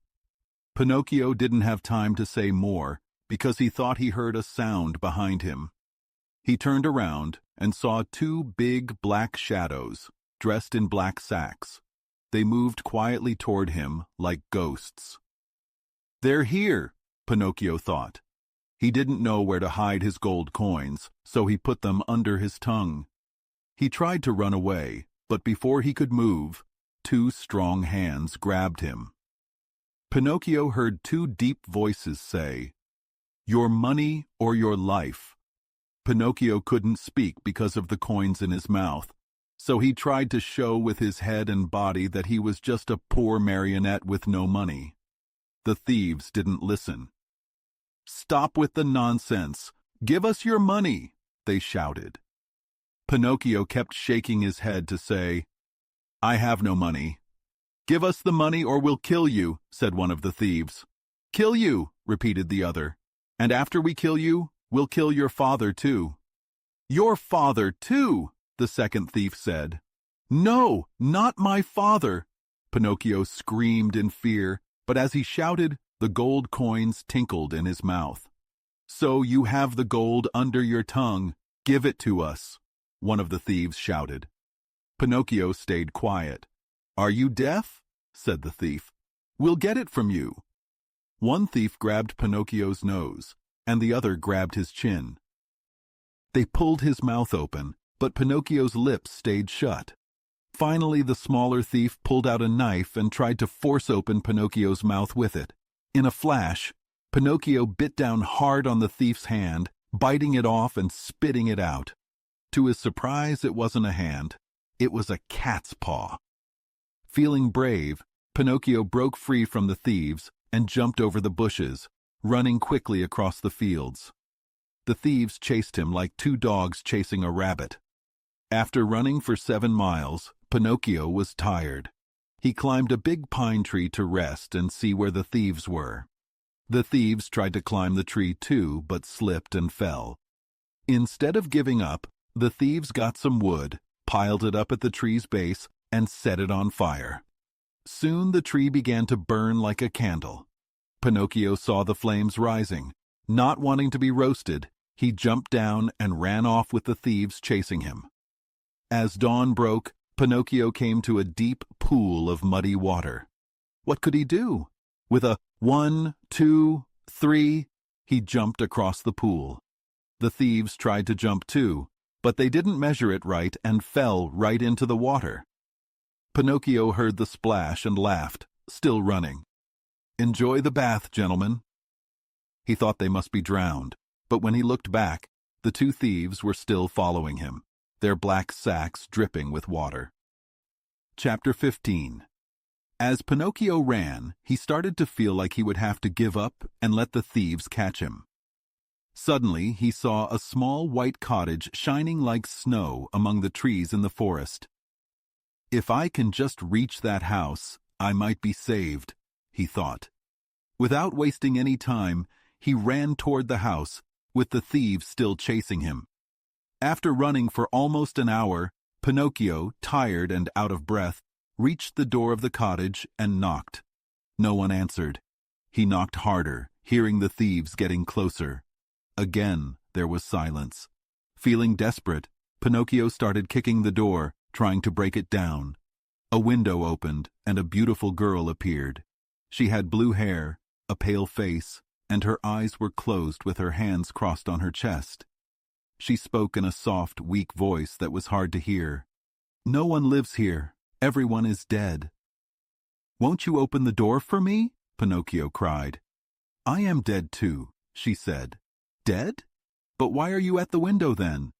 Pinocchio didn't have time to say more because he thought he heard a sound behind him. He turned around and saw two big black shadows dressed in black sacks. They moved quietly toward him like ghosts. They're here, Pinocchio thought. He didn't know where to hide his gold coins, so he put them under his tongue. He tried to run away, but before he could move, two strong hands grabbed him. Pinocchio heard two deep voices say, "Your money or your life." Pinocchio couldn't speak because of the coins in his mouth, so he tried to show with his head and body that he was just a poor marionette with no money. The thieves didn't listen. "Stop with the nonsense! Give us your money!" they shouted. Pinocchio kept shaking his head to say, "I have no money." "Give us the money or we'll kill you," said one of the thieves. "Kill you," repeated the other. "And after we kill you, we'll kill your father too." "Your father too," the second thief said. "No, not my father!" Pinocchio screamed in fear, but as he shouted, the gold coins tinkled in his mouth. "So you have the gold under your tongue. Give it to us," one of the thieves shouted. Pinocchio stayed quiet. "Are you deaf?" said the thief. "We'll get it from you." One thief grabbed Pinocchio's nose, and the other grabbed his chin. They pulled his mouth open, but Pinocchio's lips stayed shut. Finally, the smaller thief pulled out a knife and tried to force open Pinocchio's mouth with it. In a flash, Pinocchio bit down hard on the thief's hand, biting it off and spitting it out. To his surprise, it wasn't a hand. It was a cat's paw. Feeling brave, Pinocchio broke free from the thieves and jumped over the bushes, running quickly across the fields. The thieves chased him like two dogs chasing a rabbit. After running for 7 miles, Pinocchio was tired. He climbed a big pine tree to rest and see where the thieves were. The thieves tried to climb the tree too, but slipped and fell. Instead of giving up, the thieves got some wood, piled it up at the tree's base, and set it on fire. Soon the tree began to burn like a candle. Pinocchio saw the flames rising. Not wanting to be roasted, he jumped down and ran off with the thieves chasing him. As dawn broke, Pinocchio came to a deep pool of muddy water. What could he do? With a 1, 2, 3, he jumped across the pool. The thieves tried to jump too, but they didn't measure it right and fell right into the water. Pinocchio heard the splash and laughed, still running. "Enjoy the bath, gentlemen." He thought they must be drowned, but when he looked back, the two thieves were still following him, their black sacks dripping with water. Chapter 15. As Pinocchio ran, he started to feel like he would have to give up and let the thieves catch him. Suddenly, he saw a small white cottage shining like snow among the trees in the forest. "If I can just reach that house, I might be saved," he thought. Without wasting any time, he ran toward the house, with the thieves still chasing him. After running for almost an hour, Pinocchio, tired and out of breath, reached the door of the cottage and knocked. No one answered. He knocked harder, hearing the thieves getting closer. Again there was silence. Feeling desperate, Pinocchio started kicking the door, trying to break it down. A window opened, and a beautiful girl appeared. She had blue hair, a pale face, and her eyes were closed with her hands crossed on her chest. She spoke in a soft, weak voice that was hard to hear. "No one lives here. Everyone is dead." "Won't you open the door for me?" Pinocchio cried. "I am dead too," she said. "Dead? But why are you at the window then?"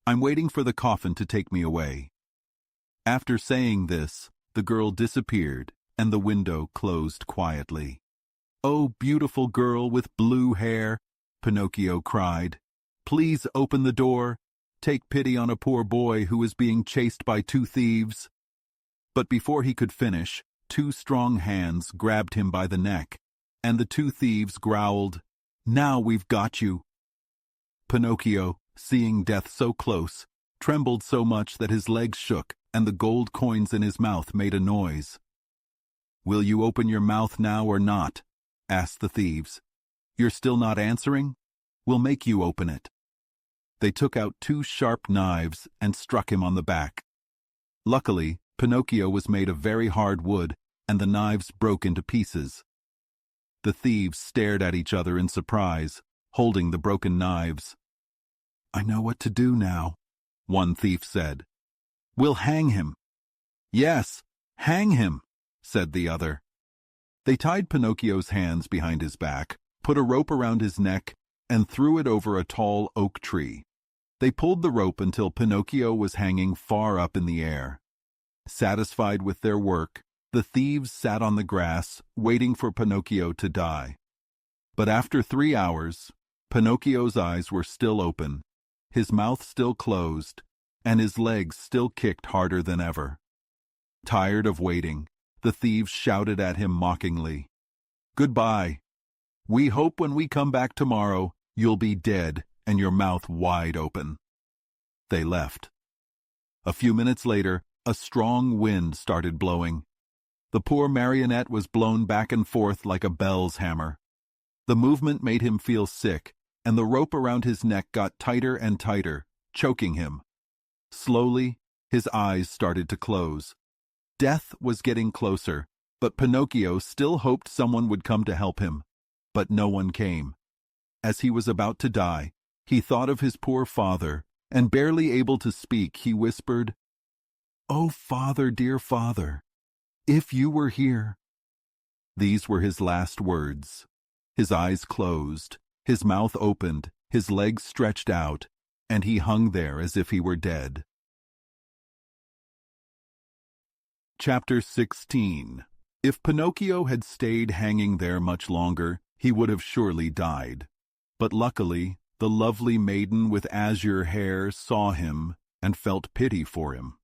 "I'm waiting for the coffin to take me away." After saying this, the girl disappeared, and the window closed quietly. "Oh, beautiful girl with blue hair," Pinocchio cried. "Please open the door. Take pity on a poor boy who is being chased by two thieves." But before he could finish, two strong hands grabbed him by the neck, and the two thieves growled, "Now we've got you." Pinocchio, seeing death so close, trembled so much that his legs shook and the gold coins in his mouth made a noise. "Will you open your mouth now or not?" asked the thieves. "You're still not answering? We'll make you open it." They took out two sharp knives and struck him on the back. Luckily, Pinocchio was made of very hard wood, and the knives broke into pieces. The thieves stared at each other in surprise, holding the broken knives. "I know what to do now," one thief said. "We'll hang him." "Yes, hang him," said the other. They tied Pinocchio's hands behind his back, put a rope around his neck, and threw it over a tall oak tree. They pulled the rope until Pinocchio was hanging far up in the air. Satisfied with their work, the thieves sat on the grass, waiting for Pinocchio to die. But after 3 hours, Pinocchio's eyes were still open, his mouth still closed, and his legs still kicked harder than ever. Tired of waiting, the thieves shouted at him mockingly, "Goodbye. We hope when we come back tomorrow, you'll be dead and your mouth wide open." They left. A few minutes later, a strong wind started blowing. The poor marionette was blown back and forth like a bell's hammer. The movement made him feel sick, and the rope around his neck got tighter and tighter, choking him. Slowly, his eyes started to close. Death was getting closer, but Pinocchio still hoped someone would come to help him. But no one came. As he was about to die, he thought of his poor father, and barely able to speak, he whispered, "Oh, Father, dear Father, if you were here." These were his last words. His eyes closed, his mouth opened, his legs stretched out, and he hung there as if he were dead. Chapter 16. If Pinocchio had stayed hanging there much longer, he would have surely died. But luckily, the lovely maiden with azure hair saw him and felt pity for him.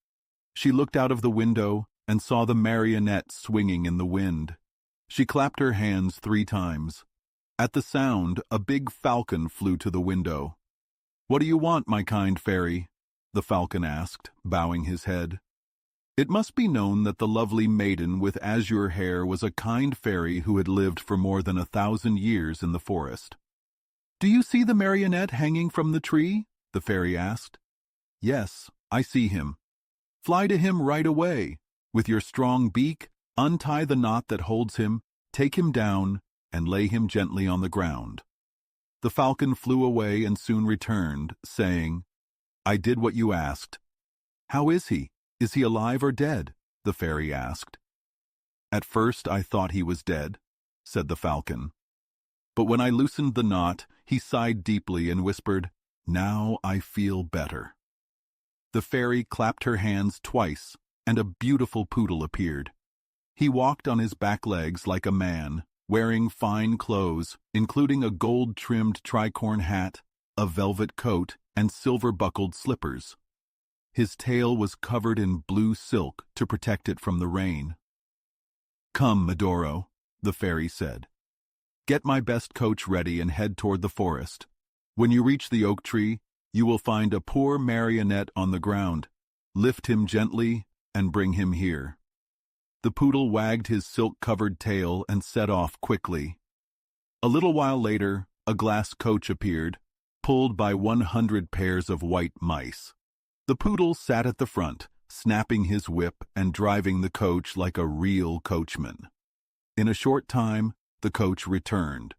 She looked out of the window and saw the marionette swinging in the wind. She clapped her hands 3 times. At the sound, a big falcon flew to the window. "What do you want, my kind fairy?" the falcon asked, bowing his head. It must be known that the lovely maiden with azure hair was a kind fairy who had lived for more than 1,000 years in the forest. "Do you see the marionette hanging from the tree?" the fairy asked. "Yes, I see him." "Fly to him right away. With your strong beak, untie the knot that holds him, take him down, and lay him gently on the ground." The falcon flew away and soon returned, saying, "I did what you asked." "How is he? Is he alive or dead?" the fairy asked. "At first I thought he was dead," said the falcon. "But when I loosened the knot, he sighed deeply and whispered, 'Now I feel better.'" The fairy clapped her hands twice, and a beautiful poodle appeared. He walked on his back legs like a man, wearing fine clothes, including a gold-trimmed tricorn hat, a velvet coat, and silver-buckled slippers. His tail was covered in blue silk to protect it from the rain. "Come, Medoro," the fairy said. "Get my best coach ready and head toward the forest. When you reach the oak tree, you will find a poor marionette on the ground. Lift him gently and bring him here." The poodle wagged his silk-covered tail and set off quickly. A little while later, a glass coach appeared, pulled by 100 pairs of white mice. The poodle sat at the front, snapping his whip and driving the coach like a real coachman. In a short time, the coach returned.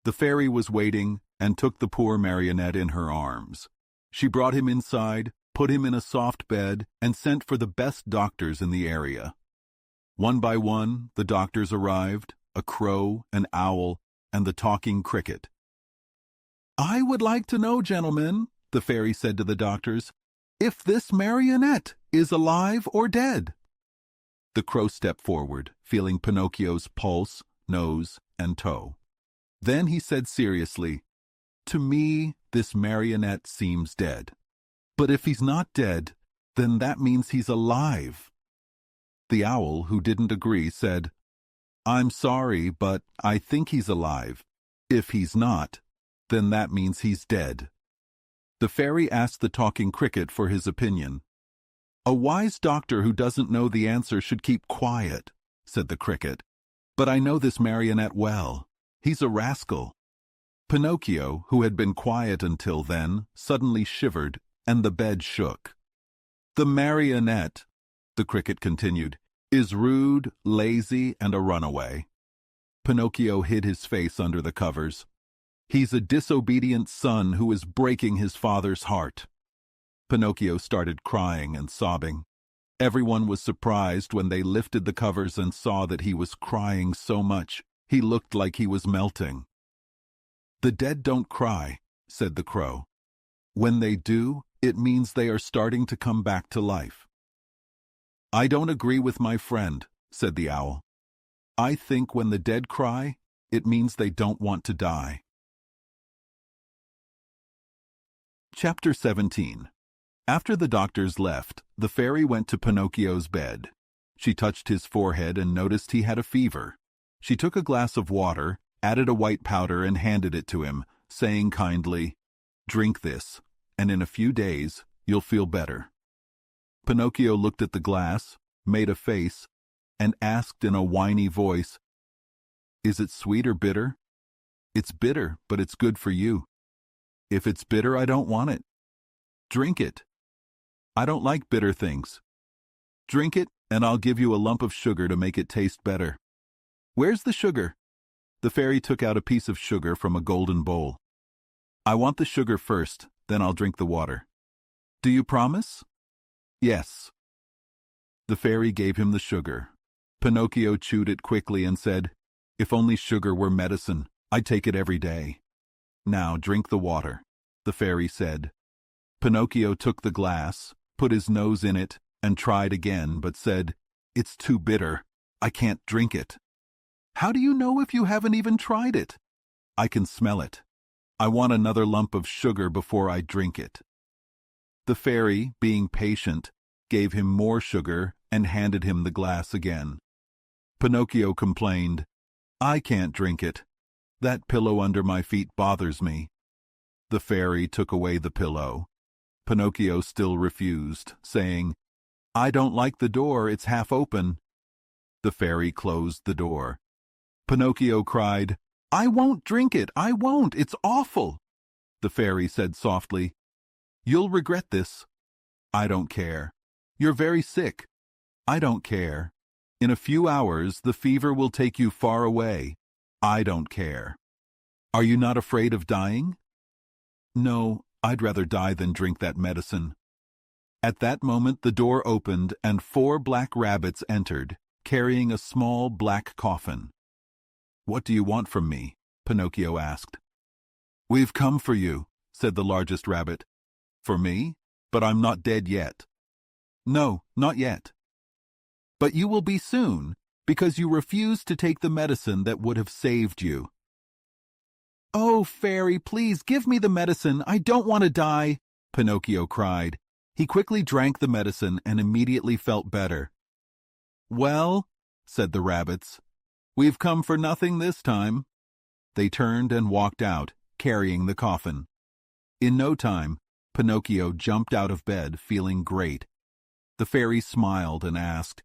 The fairy was waiting and took the poor marionette in her arms. She brought him inside, put him in a soft bed, and sent for the best doctors in the area. One by one, the doctors arrived, a crow, an owl, and the talking cricket. "I would like to know, gentlemen," the fairy said to the doctors, "if this marionette is alive or dead." The crow stepped forward, feeling Pinocchio's pulse, nose, and toe. Then he said seriously, "To me, this marionette seems dead. But if he's not dead, then that means he's alive." The owl, who didn't agree, said, "I'm sorry, but I think he's alive. If he's not, then that means he's dead." The fairy asked the talking cricket for his opinion. "A wise doctor who doesn't know the answer should keep quiet," said the cricket. "But I know this marionette well. He's a rascal." Pinocchio, who had been quiet until then, suddenly shivered, and the bed shook. "The marionette," the cricket continued, "is rude, lazy, and a runaway." Pinocchio hid his face under the covers. "He's a disobedient son who is breaking his father's heart." Pinocchio started crying and sobbing. Everyone was surprised when they lifted the covers and saw that he was crying so much he looked like he was melting. "The dead don't cry," said the crow. "When they do, it means they are starting to come back to life." "I don't agree with my friend," said the owl. "I think when the dead cry, it means they don't want to die." Chapter 17. After the doctors left, the fairy went to Pinocchio's bed. She touched his forehead and noticed he had a fever. She took a glass of water, added a white powder, and handed it to him, saying kindly, "Drink this, and in a few days you'll feel better." Pinocchio looked at the glass, made a face, and asked in a whiny voice, "Is it sweet or bitter?" "It's bitter, but it's good for you." "If it's bitter, I don't want it." "Drink it." "I don't like bitter things." "Drink it, and I'll give you a lump of sugar to make it taste better." "Where's the sugar?" The fairy took out a piece of sugar from a golden bowl. "I want the sugar first, then I'll drink the water." "Do you promise?" "Yes." The fairy gave him the sugar. Pinocchio chewed it quickly and said, "If only sugar were medicine, I'd take it every day." "Now drink the water," the fairy said. Pinocchio took the glass, put his nose in it, and tried again, but said, "It's too bitter. I can't drink it." "How do you know if you haven't even tried it?" "I can smell it. I want another lump of sugar before I drink it." The fairy, being patient, gave him more sugar and handed him the glass again. Pinocchio complained, "I can't drink it. That pillow under my feet bothers me." The fairy took away the pillow. Pinocchio still refused, saying, "I don't like the door, it's half open." The fairy closed the door. Pinocchio cried, "I won't drink it, I won't, it's awful." The fairy said softly, "You'll regret this." "I don't care." "You're very sick." "I don't care." "In a few hours, the fever will take you far away." "I don't care." "Are you not afraid of dying?" "No, I'd rather die than drink that medicine." At that moment the door opened and 4 black rabbits entered, carrying a small black coffin. "What do you want from me?" Pinocchio asked. "We've come for you," said the largest rabbit. "For me? But I'm not dead yet." "No, not yet." "But you will be soon, because you refused to take the medicine that would have saved you." "Oh, fairy, please give me the medicine. I don't want to die," Pinocchio cried. He quickly drank the medicine and immediately felt better. "Well," said the rabbits, "we've come for nothing this time." They turned and walked out, carrying the coffin. In no time, Pinocchio jumped out of bed, feeling great. The fairy smiled and asked,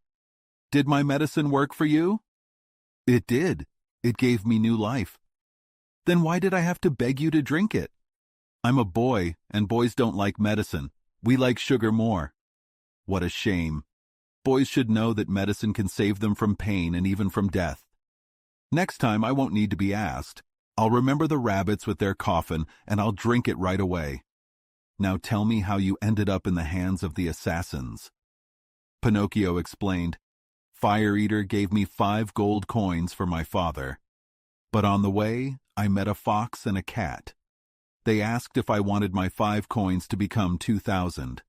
"Did my medicine work for you?" "It did. It gave me new life." "Then why did I have to beg you to drink it?" I'm a boy, and boys don't like medicine. We like sugar more. What a shame. Boys should know that medicine can save them from pain and even from death. Next time I won't need to be asked. I'll remember the rabbits with their coffin, and I'll drink it right away. Now tell me how you ended up in the hands of the assassins. Pinocchio explained, Fire Eater gave me 5 gold coins for my father. But on the way, I met a fox and a cat. They asked if I wanted my 5 coins to become 2,000.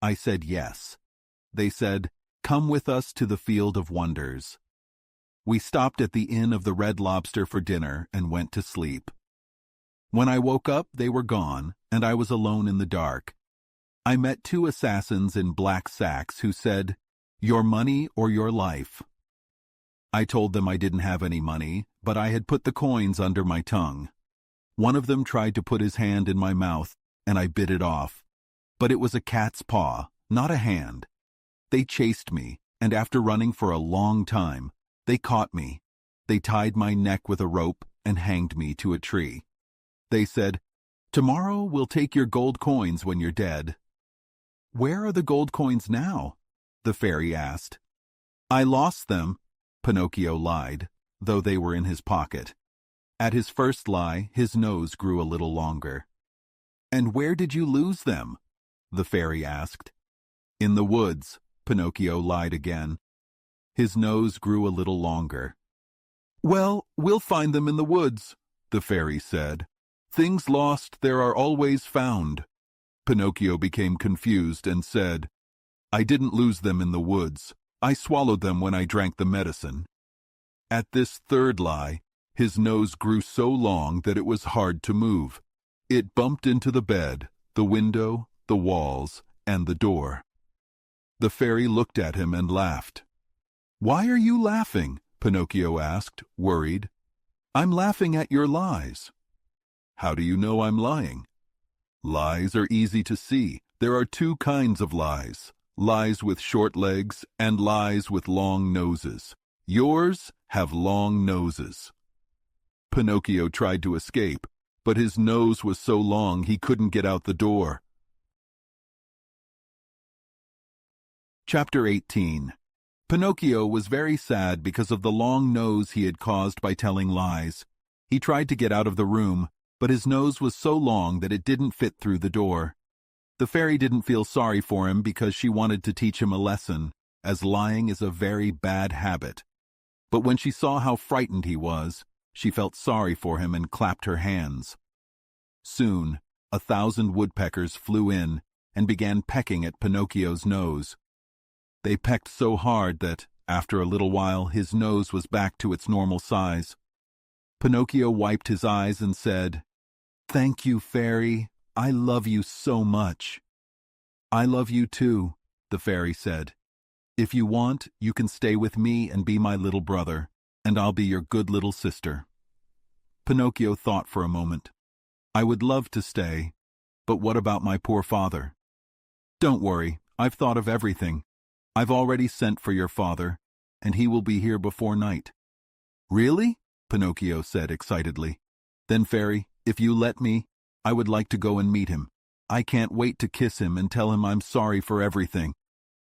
I said yes. They said, come with us to the Field of Wonders. We stopped at the Inn of the Red Lobster for dinner and went to sleep. When I woke up, they were gone, and I was alone in the dark. I met 2 assassins in black sacks who said, your money or your life. I told them I didn't have any money, but I had put the coins under my tongue. One of them tried to put his hand in my mouth, and I bit it off. But it was a cat's paw, not a hand. They chased me, and after running for a long time, they caught me. They tied my neck with a rope and hanged me to a tree. They said, tomorrow we'll take your gold coins when you're dead. Where are the gold coins now? The fairy asked. I lost them, Pinocchio lied, though they were in his pocket. At his first lie, his nose grew a little longer. And where did you lose them? The fairy asked. In the woods, Pinocchio lied again. His nose grew a little longer. Well, we'll find them in the woods, the fairy said. Things lost there are always found. Pinocchio became confused and said, I didn't lose them in the woods. I swallowed them when I drank the medicine. At this third lie, his nose grew so long that it was hard to move. It bumped into the bed, the window, the walls, and the door. The fairy looked at him and laughed. Why are you laughing? Pinocchio asked, worried. I'm laughing at your lies. How do you know I'm lying? Lies are easy to see. There are 2 kinds of lies. Lies with short legs and lies with long noses. Yours have long noses. Pinocchio tried to escape, but his nose was so long he couldn't get out the door. Chapter 18. Pinocchio was very sad because of the long nose he had caused by telling lies. He tried to get out of the room, but his nose was so long that it didn't fit through the door. The fairy didn't feel sorry for him because she wanted to teach him a lesson, as lying is a very bad habit. But when she saw how frightened he was, she felt sorry for him and clapped her hands. Soon, 1,000 woodpeckers flew in and began pecking at Pinocchio's nose. They pecked so hard that, after a little while, his nose was back to its normal size. Pinocchio wiped his eyes and said, Thank you, fairy. I love you so much. I love you too, the fairy said. If you want, you can stay with me and be my little brother, and I'll be your good little sister. Pinocchio thought for a moment. I would love to stay, but what about my poor father? Don't worry, I've thought of everything. I've already sent for your father, and he will be here before night. Really? Pinocchio said excitedly. Then, fairy, if you let me, I would like to go and meet him. I can't wait to kiss him and tell him I'm sorry for everything.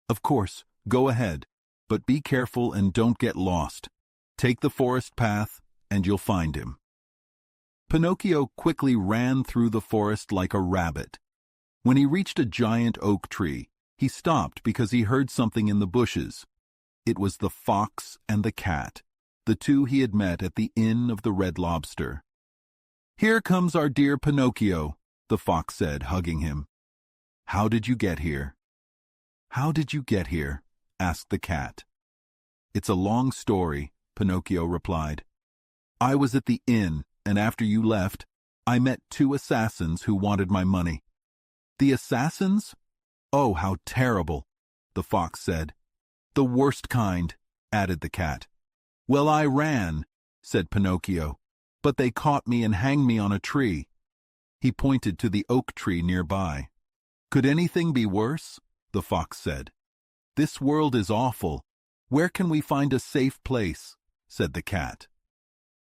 Of course, go ahead, but be careful and don't get lost. Take the forest path, and you'll find him. Pinocchio quickly ran through the forest like a rabbit. When he reached a giant oak tree, he stopped because he heard something in the bushes. It was the fox and the cat, the 2 he had met at the Inn of the Red Lobster. Here comes our dear Pinocchio, the fox said, hugging him. How did you get here? How did you get here? Asked the cat. It's a long story, Pinocchio replied. I was at the inn, and after you left, I met 2 assassins who wanted my money. The assassins? Oh, how terrible, the fox said. The worst kind, added the cat. Well, I ran, said Pinocchio, but they caught me and hanged me on a tree. He pointed to the oak tree nearby. Could anything be worse? The fox said. This world is awful. Where can we find a safe place? Said the cat.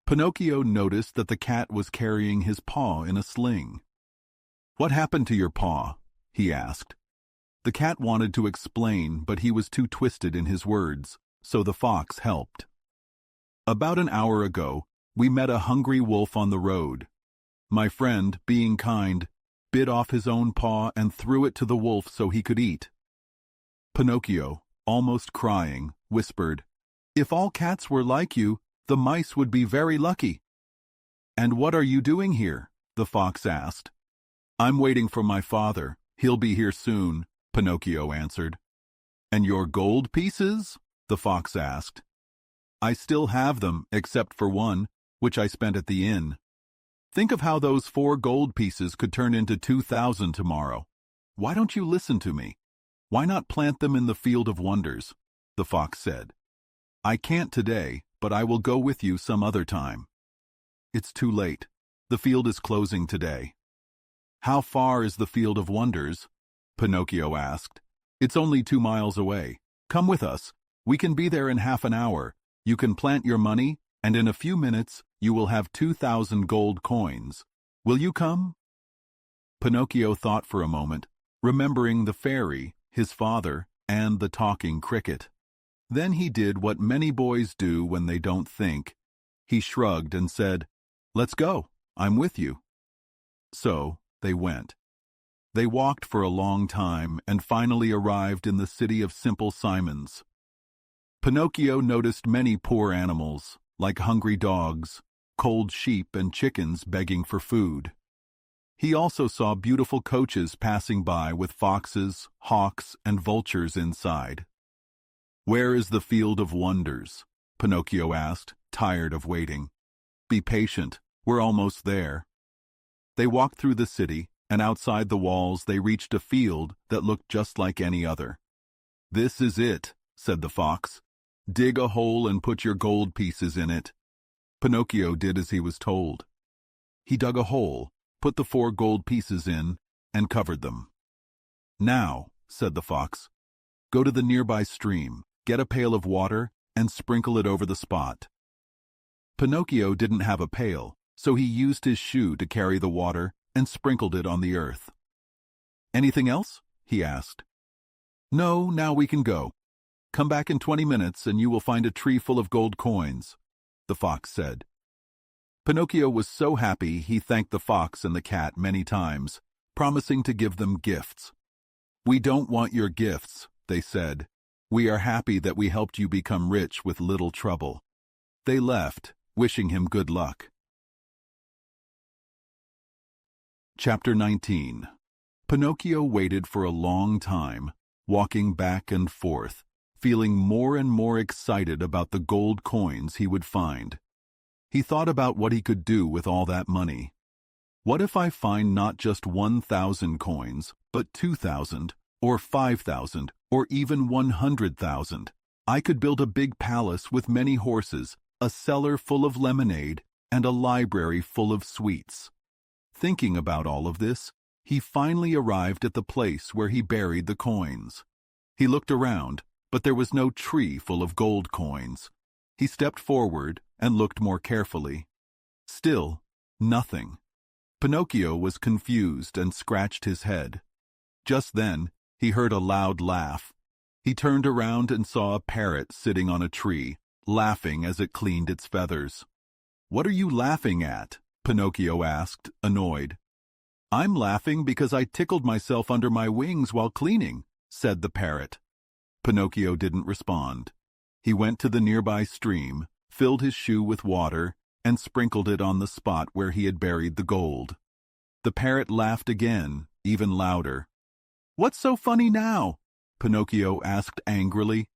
Pinocchio noticed that the cat was carrying his paw in a sling. "What happened to your paw?" he asked. The cat wanted to explain, but he was too twisted in his words, so the fox helped. "About an hour ago, we met a hungry wolf on the road. My friend, being kind, bit off his own paw and threw it to the wolf so he could eat." Pinocchio, almost crying, whispered, "If all cats were like you, the mice would be very lucky." "And what are you doing here?" the fox asked. "I'm waiting for my father. He'll be here soon," Pinocchio answered. "And your gold pieces?" the fox asked. "I still have them, except for one, which I spent at the inn. Think of how those 4 gold pieces could turn into 2,000 tomorrow. Why don't you listen to me? Why not plant them in the field of wonders?" the fox said. "I can't today, but I will go with you some other time." "It's too late. The field is closing today." "How far is the field of wonders?" Pinocchio asked. "It's only 2 miles away. Come with us. We can be there in half an hour. You can plant your money, and in a few minutes you will have 2,000 gold coins. Will you come?" Pinocchio thought for a moment, remembering the fairy, his father, and the talking cricket. Then he did what many boys do when they don't think. He shrugged and said, "Let's go. I'm with you." So they went. They walked for a long time and finally arrived in the city of Simple Simons. Pinocchio noticed many poor animals, like hungry dogs, cold sheep and chickens begging for food. He also saw beautiful coaches passing by with foxes, hawks, and vultures inside. "Where is the field of wonders?" Pinocchio asked, tired of waiting. "Be patient. We're almost there." They walked through the city, and outside the walls they reached a field that looked just like any other. "This is it," said the fox. "Dig a hole and put your gold pieces in it." Pinocchio did as he was told. He dug a hole, put the 4 gold pieces in, and covered them. "Now," said the fox, "go to the nearby stream, get a pail of water, and sprinkle it over the spot." Pinocchio didn't have a pail, so he used his shoe to carry the water and sprinkled it on the earth. "Anything else?" he asked. "No, now we can go. Come back in 20 minutes and you will find a tree full of gold coins," the fox said. Pinocchio was so happy he thanked the fox and the cat many times, promising to give them gifts. "We don't want your gifts," they said. "We are happy that we helped you become rich with little trouble." They left, wishing him good luck. Chapter 19. Pinocchio waited for a long time, walking back and forth, feeling more and more excited about the gold coins he would find. He thought about what he could do with all that money. What if I find not just 1,000 coins, but 2,000, or 5,000, or even 100,000? I could build a big palace with many horses, a cellar full of lemonade, and a library full of sweets. Thinking about all of this, he finally arrived at the place where he buried the coins. He looked around, but there was no tree full of gold coins. He stepped forward and looked more carefully. Still, nothing. Pinocchio was confused and scratched his head. Just then, he heard a loud laugh. He turned around and saw a parrot sitting on a tree, laughing as it cleaned its feathers. "What are you laughing at?" Pinocchio asked, annoyed. "I'm laughing because I tickled myself under my wings while cleaning," said the parrot. Pinocchio didn't respond. He went to the nearby stream, filled his shoe with water, and sprinkled it on the spot where he had buried the gold. The parrot laughed again, even louder. "What's so funny now?" Pinocchio asked angrily.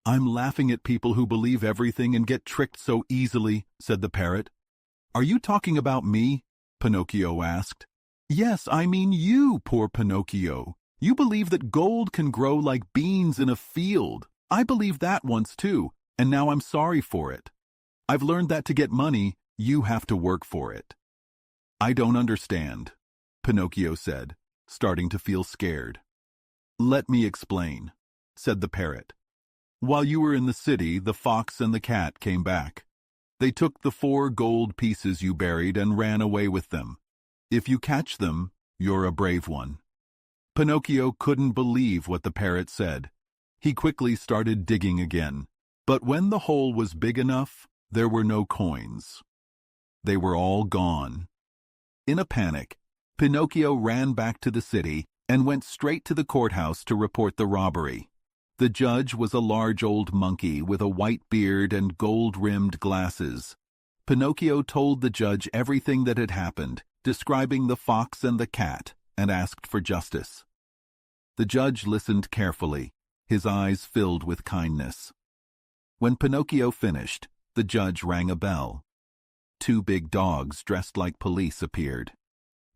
"I'm laughing at people who believe everything and get tricked so easily," said the parrot. "Are you talking about me?" Pinocchio asked. "Yes, I mean you, poor Pinocchio. You believe that gold can grow like beans in a field. I believed that once too, and now I'm sorry for it. I've learned that to get money, you have to work for it." "I don't understand," Pinocchio said, starting to feel scared. "Let me explain," said the parrot. "While you were in the city, the fox and the cat came back. They took the 4 gold pieces you buried and ran away with them. If you catch them, You're a brave one." Pinocchio couldn't believe what the parrot said. He quickly started digging again. But when the hole was big enough, there were no coins. They were all gone. In a panic, Pinocchio ran back to the city and went straight to the courthouse to report the robbery. The judge was a large old monkey with a white beard and gold-rimmed glasses. Pinocchio told the judge everything that had happened, describing the fox and the cat, and asked for justice. The judge listened carefully, his eyes filled with kindness. When Pinocchio finished, the judge rang a bell. 2 big dogs dressed like police appeared.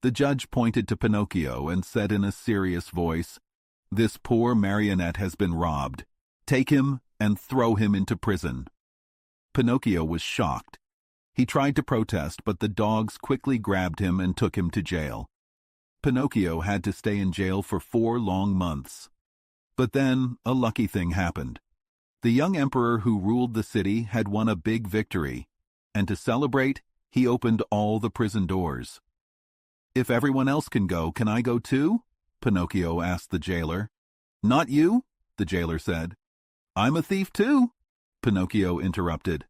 The judge pointed to Pinocchio and said in a serious voice, "This poor marionette has been robbed. Take him and throw him into prison." Pinocchio was shocked. He tried to protest, but the dogs quickly grabbed him and took him to jail. Pinocchio had to stay in jail for 4 long months. But then a lucky thing happened. The young emperor who ruled the city had won a big victory, and to celebrate, he opened all the prison doors. "If everyone else can go, can I go too?" Pinocchio asked the jailer. "Not you," the jailer said. "I'm a thief too," Pinocchio interrupted.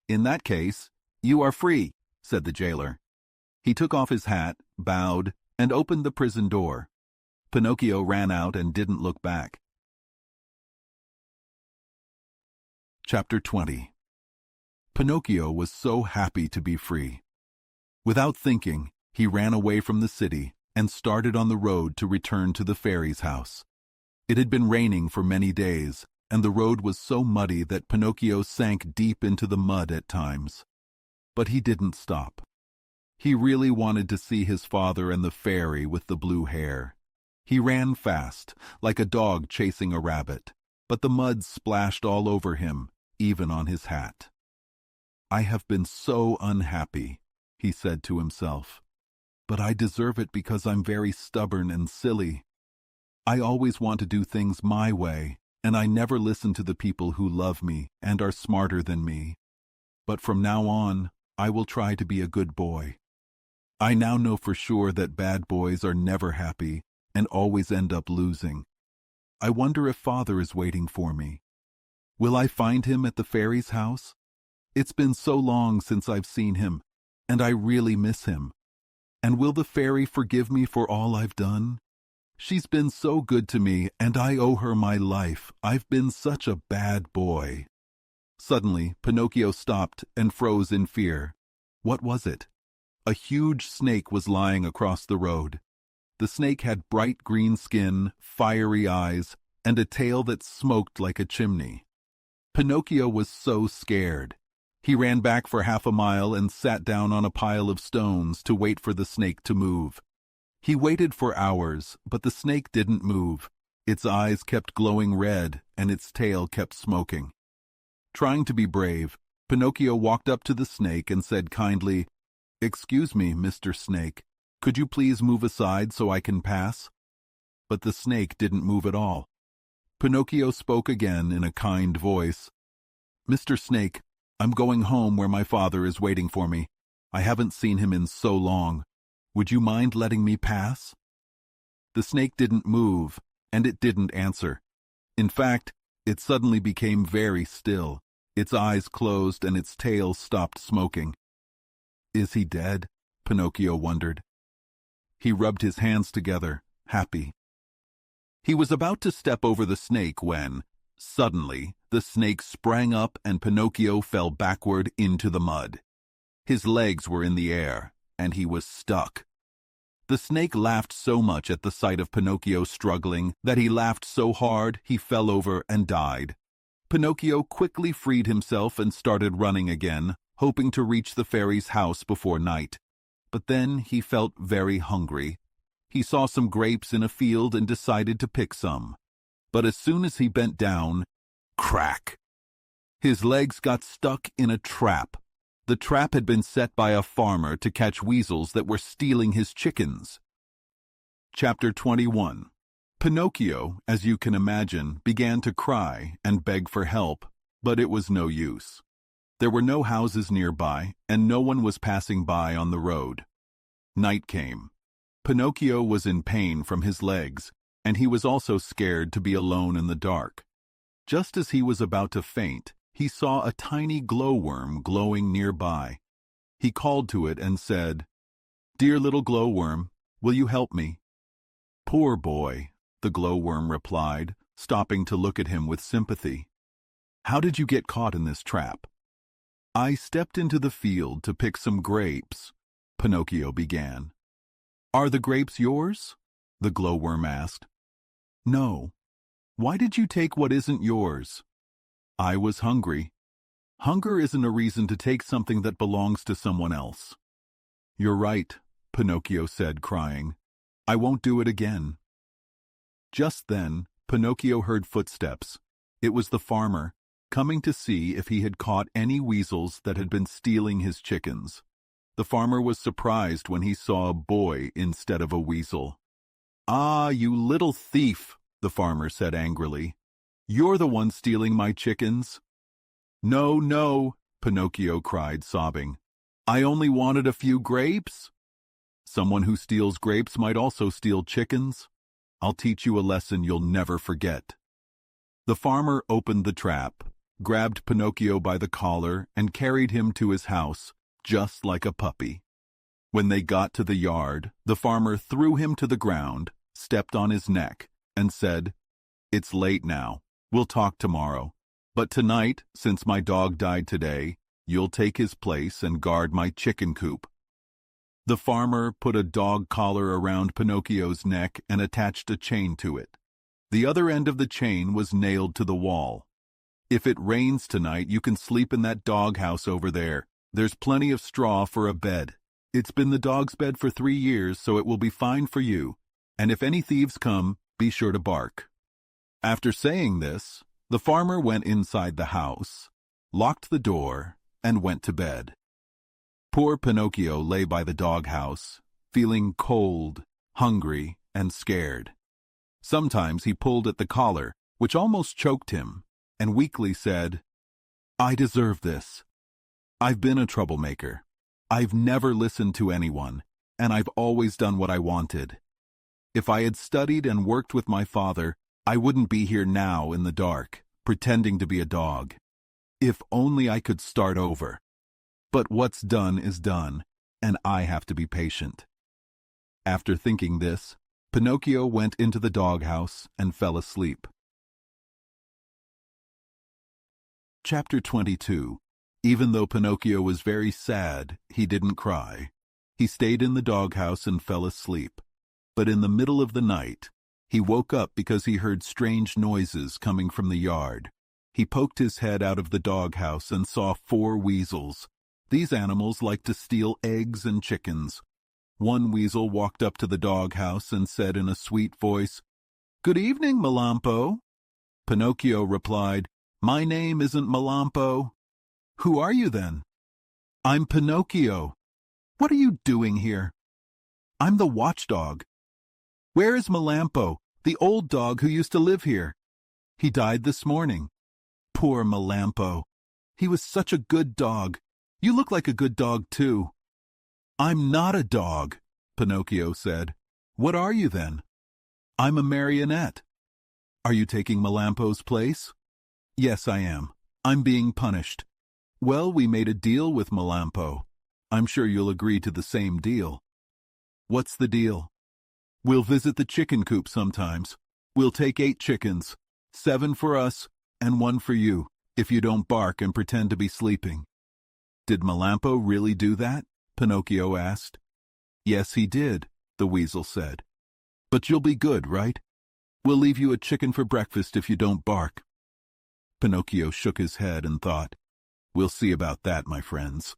"In that case, you are free," said the jailer. He took off his hat, bowed, and opened the prison door. Pinocchio ran out and didn't look back. Chapter 20. Pinocchio was so happy to be free. Without thinking, he ran away from the city and started on the road to return to the fairy's house. It had been raining for many days, and the road was so muddy that Pinocchio sank deep into the mud at times. But he didn't stop. He really wanted to see his father and the fairy with the blue hair. He ran fast, like a dog chasing a rabbit, but the mud splashed all over him, even on his hat. "I have been so unhappy," he said to himself. "But I deserve it because I'm very stubborn and silly. I always want to do things my way, and I never listen to the people who love me and are smarter than me. But from now on, I will try to be a good boy. I now know for sure that bad boys are never happy and always end up losing. I wonder if Father is waiting for me. Will I find him at the fairy's house? It's been so long since I've seen him, and I really miss him. And will the fairy forgive me for all I've done? She's been so good to me, and I owe her my life. I've been such a bad boy." Suddenly, Pinocchio stopped and froze in fear. What was it? A huge snake was lying across the road. The snake had bright green skin, fiery eyes, and a tail that smoked like a chimney. Pinocchio was so scared. He ran back for half a mile and sat down on a pile of stones to wait for the snake to move. He waited for hours, but the snake didn't move. Its eyes kept glowing red, and its tail kept smoking. Trying to be brave, Pinocchio walked up to the snake and said kindly, "Excuse me, Mr. Snake. Could you please move aside so I can pass?" But the snake didn't move at all. Pinocchio spoke again in a kind voice. "Mr. Snake, I'm going home where my father is waiting for me. I haven't seen him in so long. Would you mind letting me pass?" The snake didn't move, and it didn't answer. In fact, it suddenly became very still. Its eyes closed and its tail stopped smoking. "Is he dead?" Pinocchio wondered. He rubbed his hands together, happy. He was about to step over the snake when, suddenly, the snake sprang up and Pinocchio fell backward into the mud. His legs were in the air, and he was stuck. The snake laughed so much at the sight of Pinocchio struggling that he laughed so hard he fell over and died. Pinocchio quickly freed himself and started running again, hoping to reach the fairy's house before night. But then he felt very hungry. He saw some grapes in a field and decided to pick some. But as soon as he bent down, crack! His legs got stuck in a trap. The trap had been set by a farmer to catch weasels that were stealing his chickens. Chapter 21. Pinocchio, as you can imagine, began to cry and beg for help, but it was no use. There were no houses nearby, and no one was passing by on the road. Night came. Pinocchio was in pain from his legs, and he was also scared to be alone in the dark. Just as he was about to faint, he saw a tiny glowworm glowing nearby. He called to it and said, "Dear little glowworm, will you help me?" "Poor boy," the glowworm replied, stopping to look at him with sympathy. "How did you get caught in this trap?" "I stepped into the field to pick some grapes," Pinocchio began. "Are the grapes yours?" the glowworm asked. "No." "Why did you take what isn't yours?" "I was hungry." "Hunger isn't a reason to take something that belongs to someone else." "You're right," Pinocchio said, crying. "I won't do it again." Just then, Pinocchio heard footsteps. It was the farmer, coming to see if he had caught any weasels that had been stealing his chickens. The farmer was surprised when he saw a boy instead of a weasel. "Ah, you little thief," the farmer said angrily. "You're the one stealing my chickens." "No, no," Pinocchio cried, sobbing. "I only wanted a few grapes." "Someone who steals grapes might also steal chickens. I'll teach you a lesson you'll never forget." The farmer opened the trap, grabbed Pinocchio by the collar, and carried him to his house, just like a puppy. When they got to the yard, the farmer threw him to the ground, stepped on his neck, and said, "It's late now. We'll talk tomorrow. But tonight, since my dog died today, you'll take his place and guard my chicken coop." The farmer put a dog collar around Pinocchio's neck and attached a chain to it. The other end of the chain was nailed to the wall. "If it rains tonight, you can sleep in that doghouse over there. There's plenty of straw for a bed. It's been the dog's bed for 3 years, so it will be fine for you. And if any thieves come, be sure to bark." After saying this, the farmer went inside the house, locked the door, and went to bed. Poor Pinocchio lay by the doghouse, feeling cold, hungry, and scared. Sometimes he pulled at the collar, which almost choked him, and weakly said, "I deserve this. I've been a troublemaker. I've never listened to anyone, and I've always done what I wanted. If I had studied and worked with my father, I wouldn't be here now in the dark, pretending to be a dog. If only I could start over. But what's done is done, and I have to be patient." After thinking this, Pinocchio went into the doghouse and fell asleep. Chapter 22. Even though Pinocchio was very sad, he didn't cry. He stayed in the doghouse and fell asleep. But in the middle of the night, he woke up because he heard strange noises coming from the yard. He poked his head out of the doghouse and saw 4 weasels. These animals like to steal eggs and chickens. One weasel walked up to the doghouse and said in a sweet voice, "Good evening, Melampo." Pinocchio replied, "My name isn't Melampo." "Who are you then?" "I'm Pinocchio." "What are you doing here?" "I'm the watchdog." "Where is Melampo, the old dog who used to live here?" "He died this morning." "Poor Melampo. He was such a good dog. You look like a good dog, too." "I'm not a dog," Pinocchio said. "What are you then?" "I'm a marionette." "Are you taking Melampo's place?" "Yes, I am. I'm being punished." "Well, we made a deal with Melampo. I'm sure you'll agree to the same deal." "What's the deal?" "We'll visit the chicken coop sometimes. We'll take 8 chickens, 7 for us and 1 for you, if you don't bark and pretend to be sleeping." "Did Melampo really do that?" Pinocchio asked. "Yes, he did," the weasel said. "But you'll be good, right? We'll leave you a chicken for breakfast if you don't bark." Pinocchio shook his head and thought, "We'll see about that, my friends."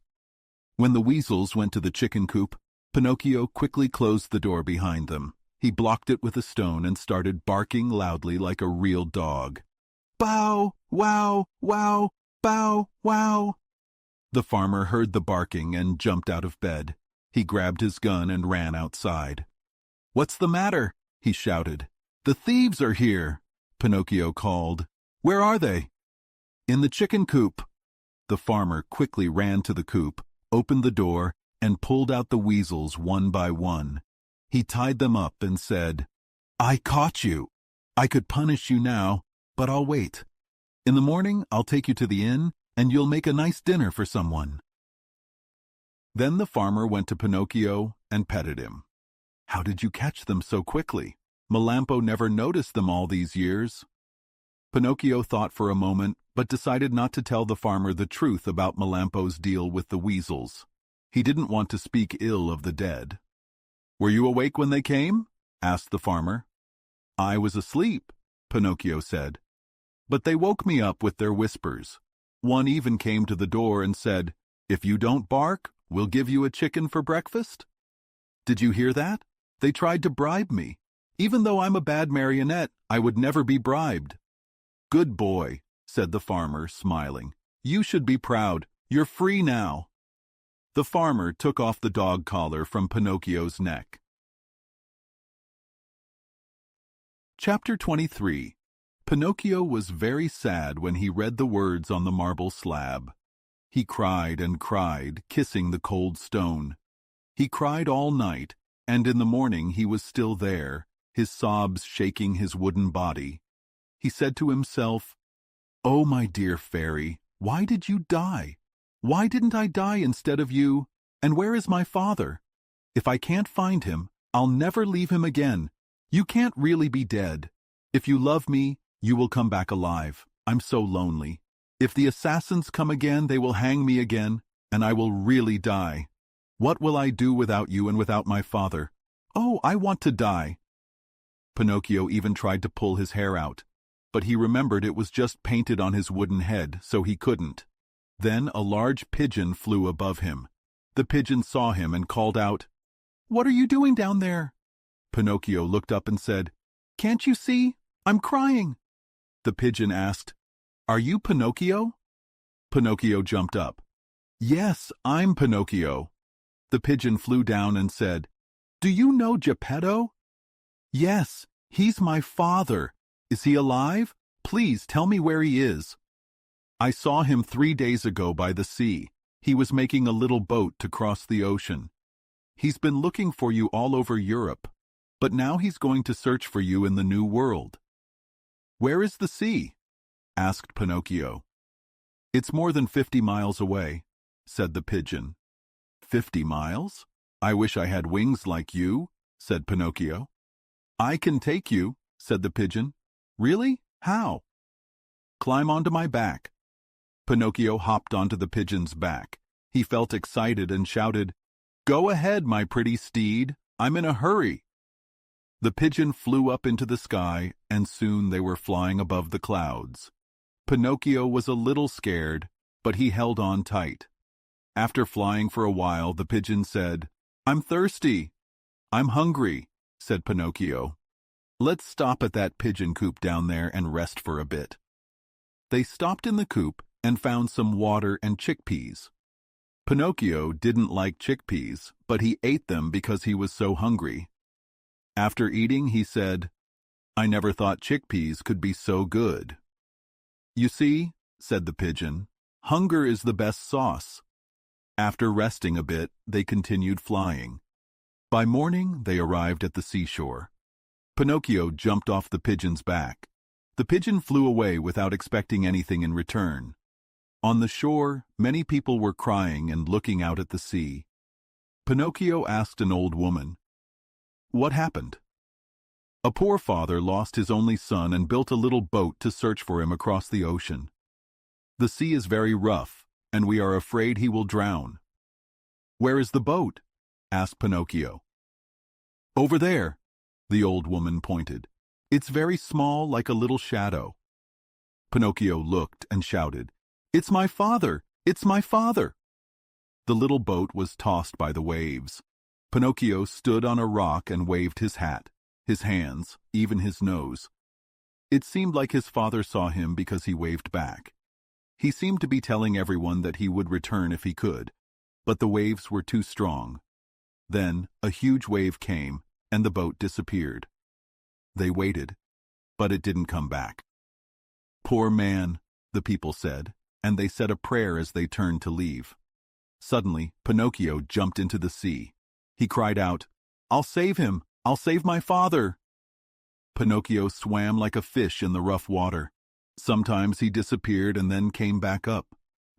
When the weasels went to the chicken coop, Pinocchio quickly closed the door behind them. He blocked it with a stone and started barking loudly like a real dog. "Bow, wow, wow, bow, wow." The farmer heard the barking and jumped out of bed. He grabbed his gun and ran outside. "What's the matter?" he shouted. "The thieves are here," Pinocchio called. "Where are they?" "In the chicken coop." The farmer quickly ran to the coop, opened the door, and pulled out the weasels one by one. He tied them up and said, "I caught you. I could punish you now, but I'll wait. In the morning, I'll take you to the inn, and you'll make a nice dinner for someone." Then the farmer went to Pinocchio and petted him. "How did you catch them so quickly? Melampo never noticed them all these years." Pinocchio thought for a moment, but decided not to tell the farmer the truth about Melampo's deal with the weasels. He didn't want to speak ill of the dead. "Were you awake when they came?" asked the farmer. "I was asleep," Pinocchio said. "But they woke me up with their whispers. One even came to the door and said, 'If you don't bark, we'll give you a chicken for breakfast.' Did you hear that? They tried to bribe me. Even though I'm a bad marionette, I would never be bribed." "Good boy," said the farmer, smiling. "You should be proud. You're free now." The farmer took off the dog collar from Pinocchio's neck. Chapter 23. Pinocchio was very sad when he read the words on the marble slab. He cried and cried, kissing the cold stone. He cried all night, and in the morning he was still there, his sobs shaking his wooden body. He said to himself, "Oh, my dear fairy, why did you die? Why didn't I die instead of you? And where is my father? If I can't find him, I'll never leave him again. You can't really be dead. If you love me, you will come back alive. I'm so lonely. If the assassins come again, they will hang me again, and I will really die. What will I do without you and without my father? Oh, I want to die." Pinocchio even tried to pull his hair out, but he remembered it was just painted on his wooden head, so he couldn't. Then a large pigeon flew above him. The pigeon saw him and called out, "What are you doing down there?" Pinocchio looked up and said, "Can't you see? I'm crying." The pigeon asked, "Are you Pinocchio?" Pinocchio jumped up. "Yes, I'm Pinocchio." The pigeon flew down and said, "Do you know Geppetto?" "Yes, he's my father. Is he alive? Please tell me where he is." "I saw him 3 days ago by the sea. He was making a little boat to cross the ocean. He's been looking for you all over Europe, but now he's going to search for you in the New World." "Where is the sea?" asked Pinocchio. "It's more than 50 miles away," said the pigeon. "50 miles? I wish I had wings like you," said Pinocchio. "I can take you," said the pigeon. "Really? How?" "Climb onto my back." Pinocchio hopped onto the pigeon's back. He felt excited and shouted, "Go ahead, my pretty steed. I'm in a hurry." The pigeon flew up into the sky, and soon they were flying above the clouds. Pinocchio was a little scared, but he held on tight. After flying for a while, the pigeon said, "I'm thirsty." "I'm hungry," said Pinocchio. "Let's stop at that pigeon coop down there and rest for a bit." They stopped in the coop and found some water and chickpeas. Pinocchio didn't like chickpeas, but he ate them because he was so hungry. After eating, he said, "I never thought chickpeas could be so good." "You see," said the pigeon, "hunger is the best sauce." After resting a bit, they continued flying. By morning, they arrived at the seashore. Pinocchio jumped off the pigeon's back. The pigeon flew away without expecting anything in return. On the shore, many people were crying and looking out at the sea. Pinocchio asked an old woman, "What happened?" "A poor father lost his only son and built a little boat to search for him across the ocean. The sea is very rough, and we are afraid he will drown." "Where is the boat?" asked Pinocchio. "Over there," the old woman pointed. "It's very small, like a little shadow." Pinocchio looked and shouted, "It's my father! It's my father!" The little boat was tossed by the waves. Pinocchio stood on a rock and waved his hat, his hands, even his nose. It seemed like his father saw him because he waved back. He seemed to be telling everyone that he would return if he could, but the waves were too strong. Then a huge wave came, and the boat disappeared. They waited, but it didn't come back. "Poor man," the people said, and they said a prayer as they turned to leave. Suddenly, Pinocchio jumped into the sea. He cried out, I'll save him! I'll save my father! Pinocchio swam like a fish in the rough water. Sometimes he disappeared and then came back up.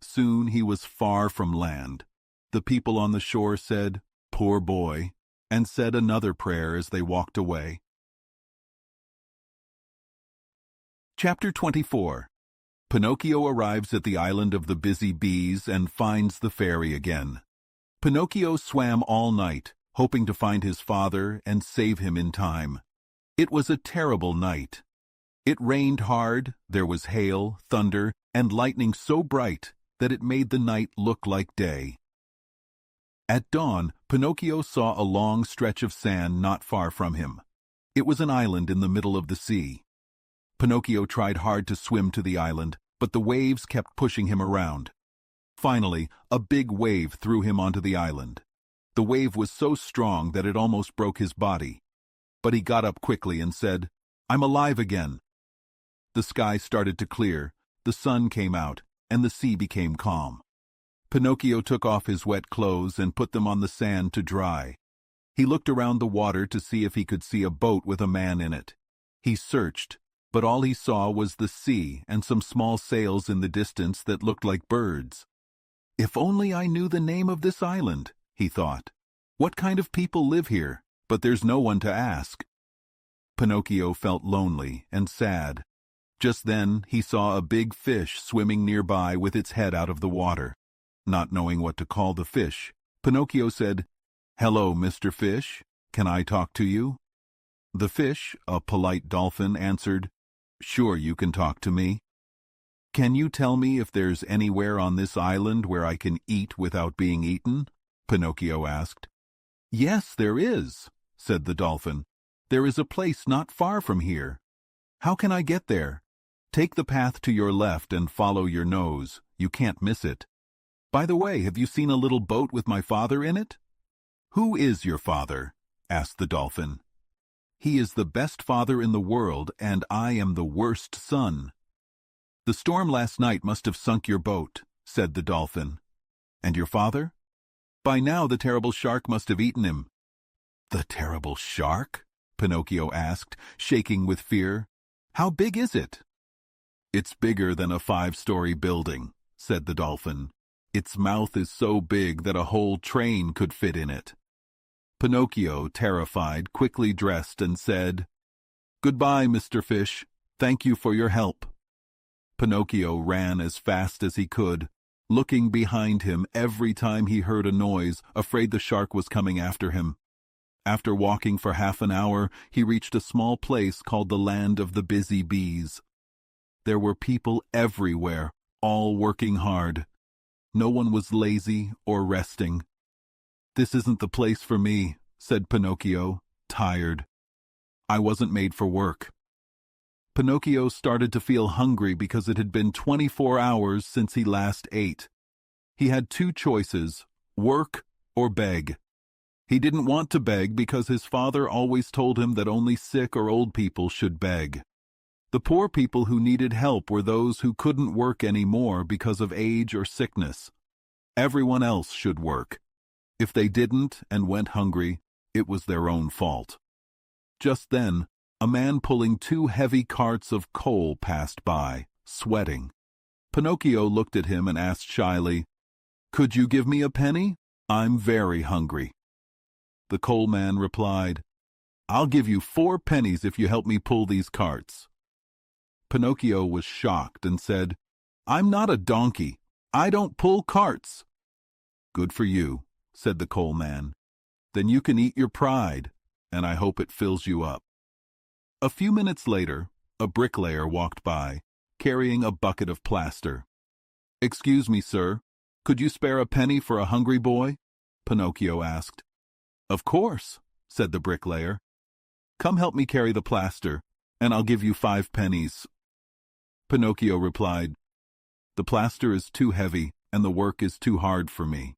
Soon he was far from land. The people on the shore said, "Poor boy," and said another prayer as they walked away. Chapter 24. Pinocchio arrives at the island of the busy bees and finds the fairy again. Pinocchio swam all night, hoping to find his father and save him in time. It was a terrible night. It rained hard, there was hail, thunder, and lightning so bright that it made the night look like day. At dawn, Pinocchio saw a long stretch of sand not far from him. It was an island in the middle of the sea. Pinocchio tried hard to swim to the island, but the waves kept pushing him around. Finally, a big wave threw him onto the island. The wave was so strong that it almost broke his body. But he got up quickly and said, "I'm alive again." The sky started to clear, the sun came out, and the sea became calm. Pinocchio took off his wet clothes and put them on the sand to dry. He looked around the water to see if he could see a boat with a man in it. He searched, but all he saw was the sea and some small sails in the distance that looked like birds. "If only I knew the name of this island," he thought. "What kind of people live here? But there's no one to ask." Pinocchio felt lonely and sad. Just then he saw a big fish swimming nearby with its head out of the water. Not knowing what to call the fish, Pinocchio said, "Hello, Mr. Fish. Can I talk to you?" The fish, a polite dolphin, answered, "Sure, you can talk to me." "Can you tell me if there's anywhere on this island where I can eat without being eaten?" Pinocchio asked. "Yes, there is," said the dolphin. "There is a place not far from here." "How can I get there?" "Take the path to your left and follow your nose. You can't miss it. By the way, have you seen a little boat with my father in it?" "Who is your father?" asked the dolphin. "He is the best father in the world, and I am the worst son." "The storm last night must have sunk your boat," said the dolphin. "And your father?" "By now the terrible shark must have eaten him." "The terrible shark?" Pinocchio asked, shaking with fear. "How big is it?" "It's bigger than a 5-story building," said the dolphin. "Its mouth is so big that a whole train could fit in it." Pinocchio, terrified, quickly dressed and said, "Goodbye, Mr. Fish. Thank you for your help." Pinocchio ran as fast as he could, looking behind him every time he heard a noise, afraid the shark was coming after him. After walking for half an hour, he reached a small place called the Land of the Busy Bees. There were people everywhere, all working hard. No one was lazy or resting. "This isn't the place for me," said Pinocchio, tired. "I wasn't made for work." Pinocchio started to feel hungry because it had been 24 hours since he last ate. He had two choices, work or beg. He didn't want to beg because his father always told him that only sick or old people should beg. The poor people who needed help were those who couldn't work anymore because of age or sickness. Everyone else should work. If they didn't and went hungry, it was their own fault. Just then, a man pulling 2 heavy carts of coal passed by, sweating. Pinocchio looked at him and asked shyly, "Could you give me a penny? I'm very hungry." The coal man replied, "I'll give you 4 pennies if you help me pull these carts." Pinocchio was shocked and said, "I'm not a donkey. I don't pull carts." "Good for you," said the coal man. "Then you can eat your pride, and I hope it fills you up." A few minutes later, a bricklayer walked by, carrying a bucket of plaster. "Excuse me, sir, could you spare a penny for a hungry boy?" Pinocchio asked. "Of course," said the bricklayer. "Come help me carry the plaster, and I'll give you 5 pennies. Pinocchio replied, "The plaster is too heavy, and the work is too hard for me."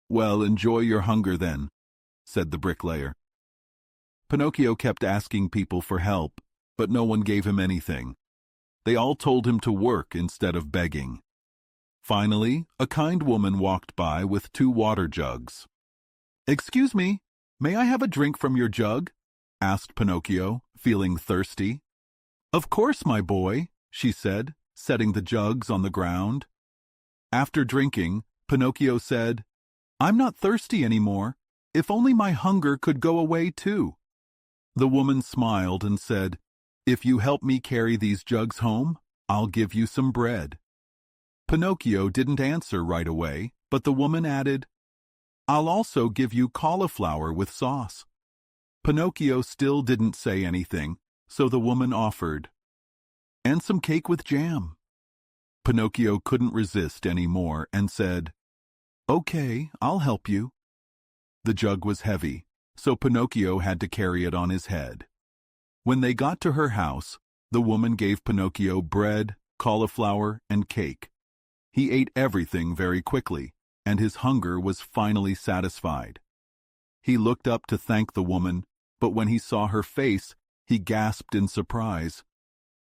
"Well, enjoy your hunger then," said the bricklayer. Pinocchio kept asking people for help, but no one gave him anything. They all told him to work instead of begging. Finally, a kind woman walked by with 2 water jugs. "Excuse me," May I have a drink from your jug? Asked Pinocchio, feeling thirsty. Of course, my boy, she said, setting the jugs on the ground. After drinking, Pinocchio said, I'm not thirsty anymore. If only my hunger could go away too. The woman smiled and said, If you help me carry these jugs home, I'll give you some bread. Pinocchio didn't answer right away, but the woman added, I'll also give you cauliflower with sauce. Pinocchio still didn't say anything, so the woman offered, and some cake with jam. Pinocchio couldn't resist any more and said, Okay, I'll help you. The jug was heavy, so Pinocchio had to carry it on his head. When they got to her house, the woman gave Pinocchio bread, cauliflower, and cake. He ate everything very quickly, and his hunger was finally satisfied. He looked up to thank the woman, but when he saw her face, he gasped in surprise.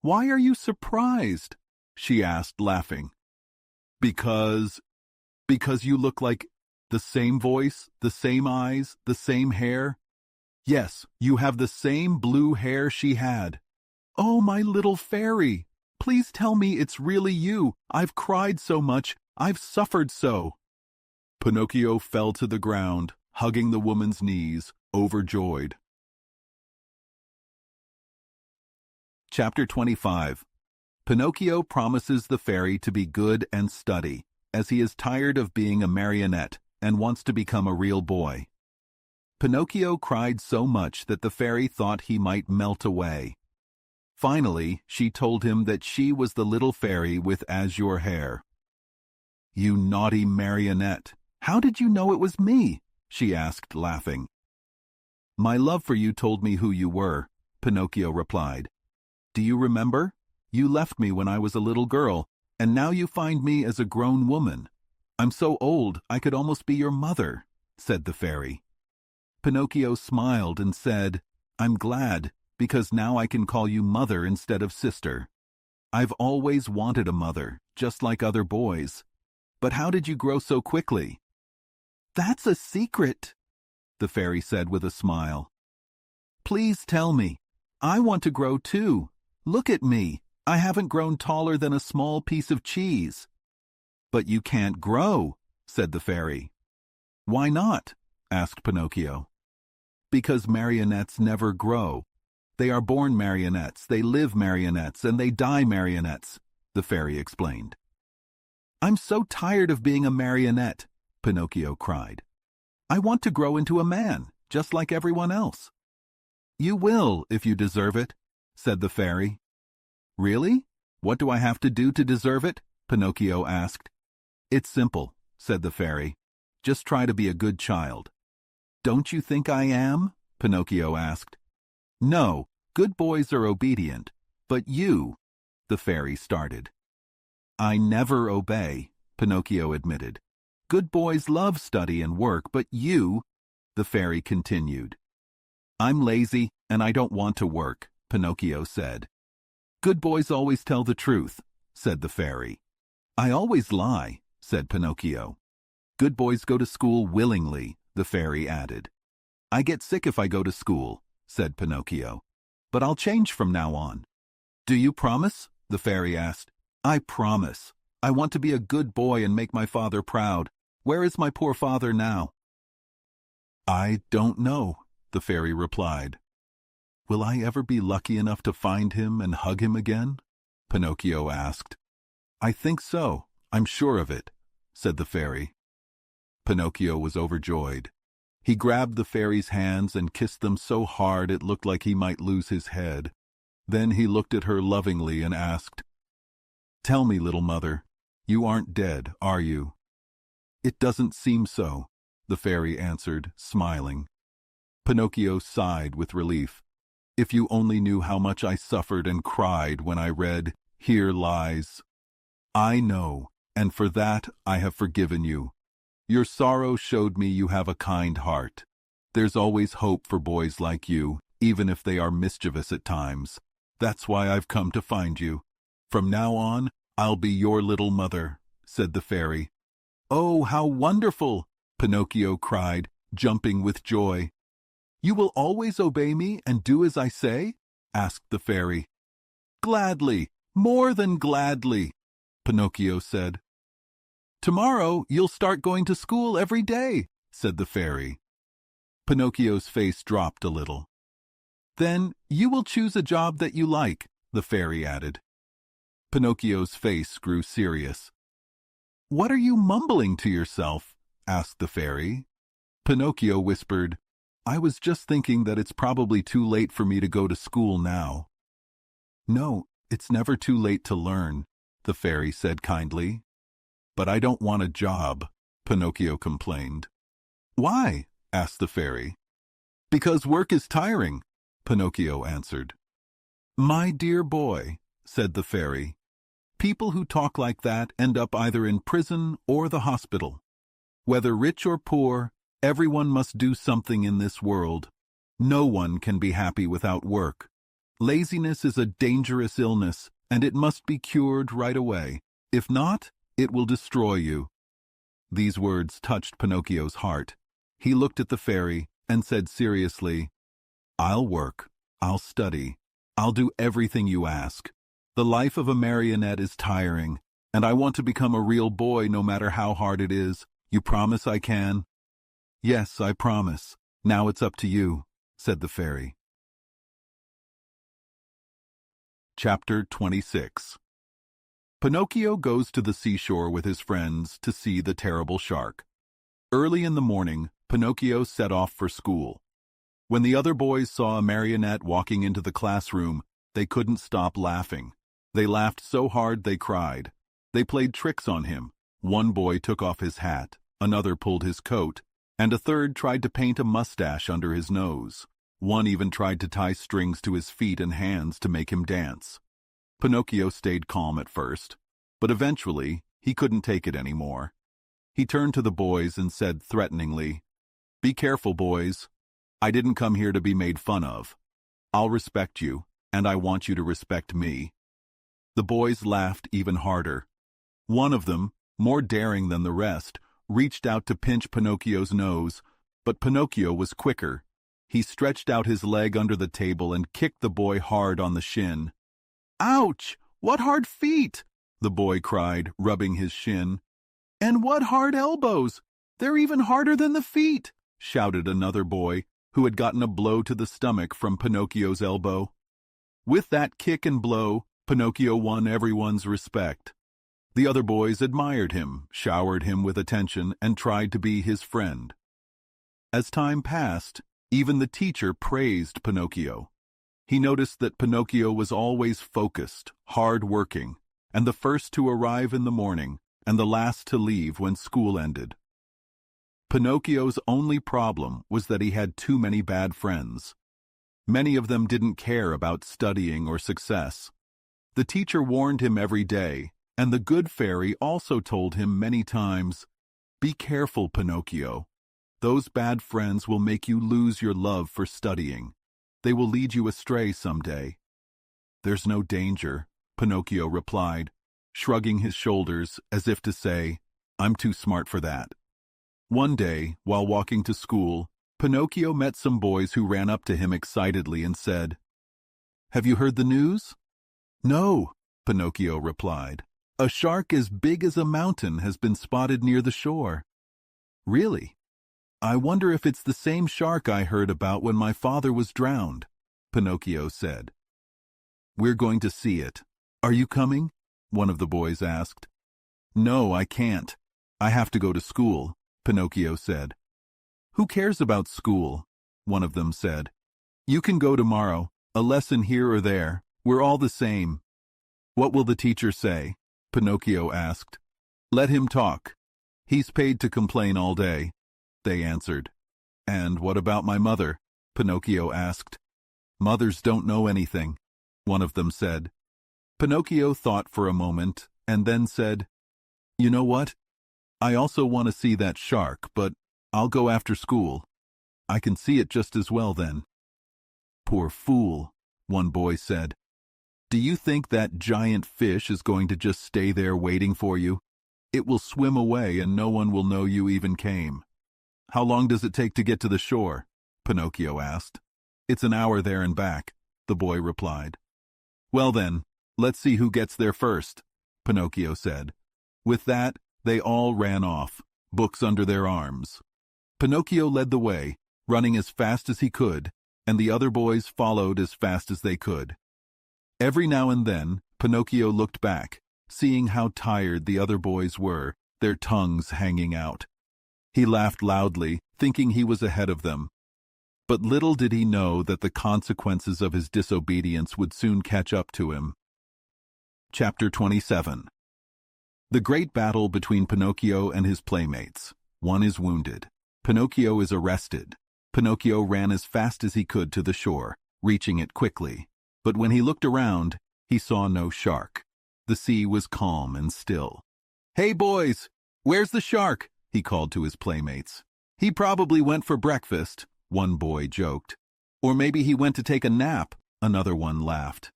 Why are you surprised? She asked, laughing. Because you look like the same voice, the same eyes, the same hair. Yes, you have the same blue hair she had. Oh, my little fairy, please tell me it's really you. I've cried so much, I've suffered so. Pinocchio fell to the ground, hugging the woman's knees, overjoyed. Chapter 25. Pinocchio promises the fairy to be good and study, as he is tired of being a marionette and wants to become a real boy. Pinocchio cried so much that the fairy thought he might melt away. Finally, she told him that she was the little fairy with azure hair. You naughty marionette, how did you know it was me? She asked, laughing. My love for you told me who you were, Pinocchio replied. Do you remember? You left me when I was a little girl, and now you find me as a grown woman. I'm so old I could almost be your mother, said the fairy. Pinocchio smiled and said, I'm glad, because now I can call you mother instead of sister. I've always wanted a mother, just like other boys. But how did you grow so quickly? That's a secret, the fairy said with a smile. Please tell me. I want to grow too. Look at me. I haven't grown taller than a small piece of cheese. But you can't grow, said the fairy. Why not? Asked Pinocchio. Because marionettes never grow. They are born marionettes, they live marionettes, and they die marionettes, the fairy explained. I'm so tired of being a marionette, Pinocchio cried. I want to grow into a man, just like everyone else. You will, if you deserve it, said the fairy. Really? What do I have to do to deserve it? Pinocchio asked. It's simple, said the fairy. Just try to be a good child. Don't you think I am? Pinocchio asked. No, good boys are obedient, but you, the fairy started. I never obey, Pinocchio admitted. Good boys love study and work, but you, the fairy continued. I'm lazy and I don't want to work, Pinocchio said. Good boys always tell the truth, said the fairy. I always lie, said Pinocchio. Good boys go to school willingly, the fairy added. I get sick if I go to school, said Pinocchio. But I'll change from now on. Do you promise? The fairy asked. I promise. I want to be a good boy and make my father proud. Where is my poor father now? I don't know, the fairy replied. Will I ever be lucky enough to find him and hug him again? Pinocchio asked. I think so. I'm sure of it, said the fairy. Pinocchio was overjoyed. He grabbed the fairy's hands and kissed them so hard it looked like he might lose his head. Then he looked at her lovingly and asked, Tell me, little mother, you aren't dead, are you? It doesn't seem so, the fairy answered, smiling. Pinocchio sighed with relief. If you only knew how much I suffered and cried when I read, Here lies. I know, and for that I have forgiven you. Your sorrow showed me you have a kind heart. There's always hope for boys like you, even if they are mischievous at times. That's why I've come to find you. From now on, I'll be your little mother, said the fairy. Oh, how wonderful! Pinocchio cried, jumping with joy. You will always obey me and do as I say? Asked the fairy. Gladly, more than gladly, Pinocchio said. Tomorrow you'll start going to school every day, said the fairy. Pinocchio's face dropped a little. Then you will choose a job that you like, the fairy added. Pinocchio's face grew serious. What are you mumbling to yourself? Asked the fairy. Pinocchio whispered, I was just thinking that it's probably too late for me to go to school now. No, it's never too late to learn, the fairy said kindly. But I don't want a job, Pinocchio complained. Why? Asked the fairy. Because work is tiring, Pinocchio answered. My dear boy, said the fairy, people who talk like that end up either in prison or the hospital. Whether rich or poor, everyone must do something in this world. No one can be happy without work. Laziness is a dangerous illness, and it must be cured right away. If not, it will destroy you. These words touched Pinocchio's heart. He looked at the fairy and said seriously, I'll work, I'll study, I'll do everything you ask. The life of a marionette is tiring, and I want to become a real boy no matter how hard it is. You promise I can? Yes, I promise. Now it's up to you, said the fairy. Chapter 26. Pinocchio goes to the seashore with his friends to see the terrible shark. Early in the morning, Pinocchio set off for school. When the other boys saw a marionette walking into the classroom, they couldn't stop laughing. They laughed so hard they cried. They played tricks on him. One boy took off his hat, another pulled his coat, and a third tried to paint a mustache under his nose. One even tried to tie strings to his feet and hands to make him dance. Pinocchio stayed calm at first, but eventually he couldn't take it anymore. He turned to the boys and said threateningly, Be careful, boys. I didn't come here to be made fun of. I'll respect you, and I want you to respect me. The boys laughed even harder. One of them, more daring than the rest, reached out to pinch Pinocchio's nose, but Pinocchio was quicker. He stretched out his leg under the table and kicked the boy hard on the shin. Ouch! What hard feet! The boy cried, rubbing his shin. And what hard elbows! They're even harder than the feet! Shouted another boy, who had gotten a blow to the stomach from Pinocchio's elbow. With that kick and blow, Pinocchio won everyone's respect. The other boys admired him, showered him with attention, and tried to be his friend. As time passed, even the teacher praised Pinocchio. He noticed that Pinocchio was always focused, hard-working, and the first to arrive in the morning, and the last to leave when school ended. Pinocchio's only problem was that he had too many bad friends. Many of them didn't care about studying or success. The teacher warned him every day, and the good fairy also told him many times, Be careful, Pinocchio. Those bad friends will make you lose your love for studying. They will lead you astray someday. There's no danger, Pinocchio replied, shrugging his shoulders as if to say, I'm too smart for that. One day, while walking to school, Pinocchio met some boys who ran up to him excitedly and said, Have you heard the news? No, Pinocchio replied. A shark as big as a mountain has been spotted near the shore. Really? I wonder if it's the same shark I heard about when my father was drowned, Pinocchio said. We're going to see it. Are you coming? One of the boys asked. No, I can't. I have to go to school, Pinocchio said. Who cares about school? One of them said. You can go tomorrow, a lesson here or there. We're all the same. What will the teacher say? Pinocchio asked. Let him talk. He's paid to complain all day, they answered. And what about my mother? Pinocchio asked. Mothers don't know anything, one of them said. Pinocchio thought for a moment and then said, You know what? I also want to see that shark, but I'll go after school. I can see it just as well then. Poor fool, one boy said. Do you think that giant fish is going to just stay there waiting for you? It will swim away and no one will know you even came. How long does it take to get to the shore? Pinocchio asked. "It's an hour there and back," the boy replied. "Well then, let's see who gets there first," Pinocchio said. With that, they all ran off, books under their arms. Pinocchio led the way, running as fast as he could, and the other boys followed as fast as they could. Every now and then, Pinocchio looked back, seeing how tired the other boys were, their tongues hanging out. He laughed loudly, thinking he was ahead of them. But little did he know that the consequences of his disobedience would soon catch up to him. Chapter 27. The great battle between Pinocchio and his playmates. One is wounded. Pinocchio is arrested. Pinocchio ran as fast as he could to the shore, reaching it quickly. But when he looked around, he saw no shark. The sea was calm and still. "Hey, boys, where's the shark?" he called to his playmates. "He probably went for breakfast," one boy joked. "Or maybe he went to take a nap," another one laughed.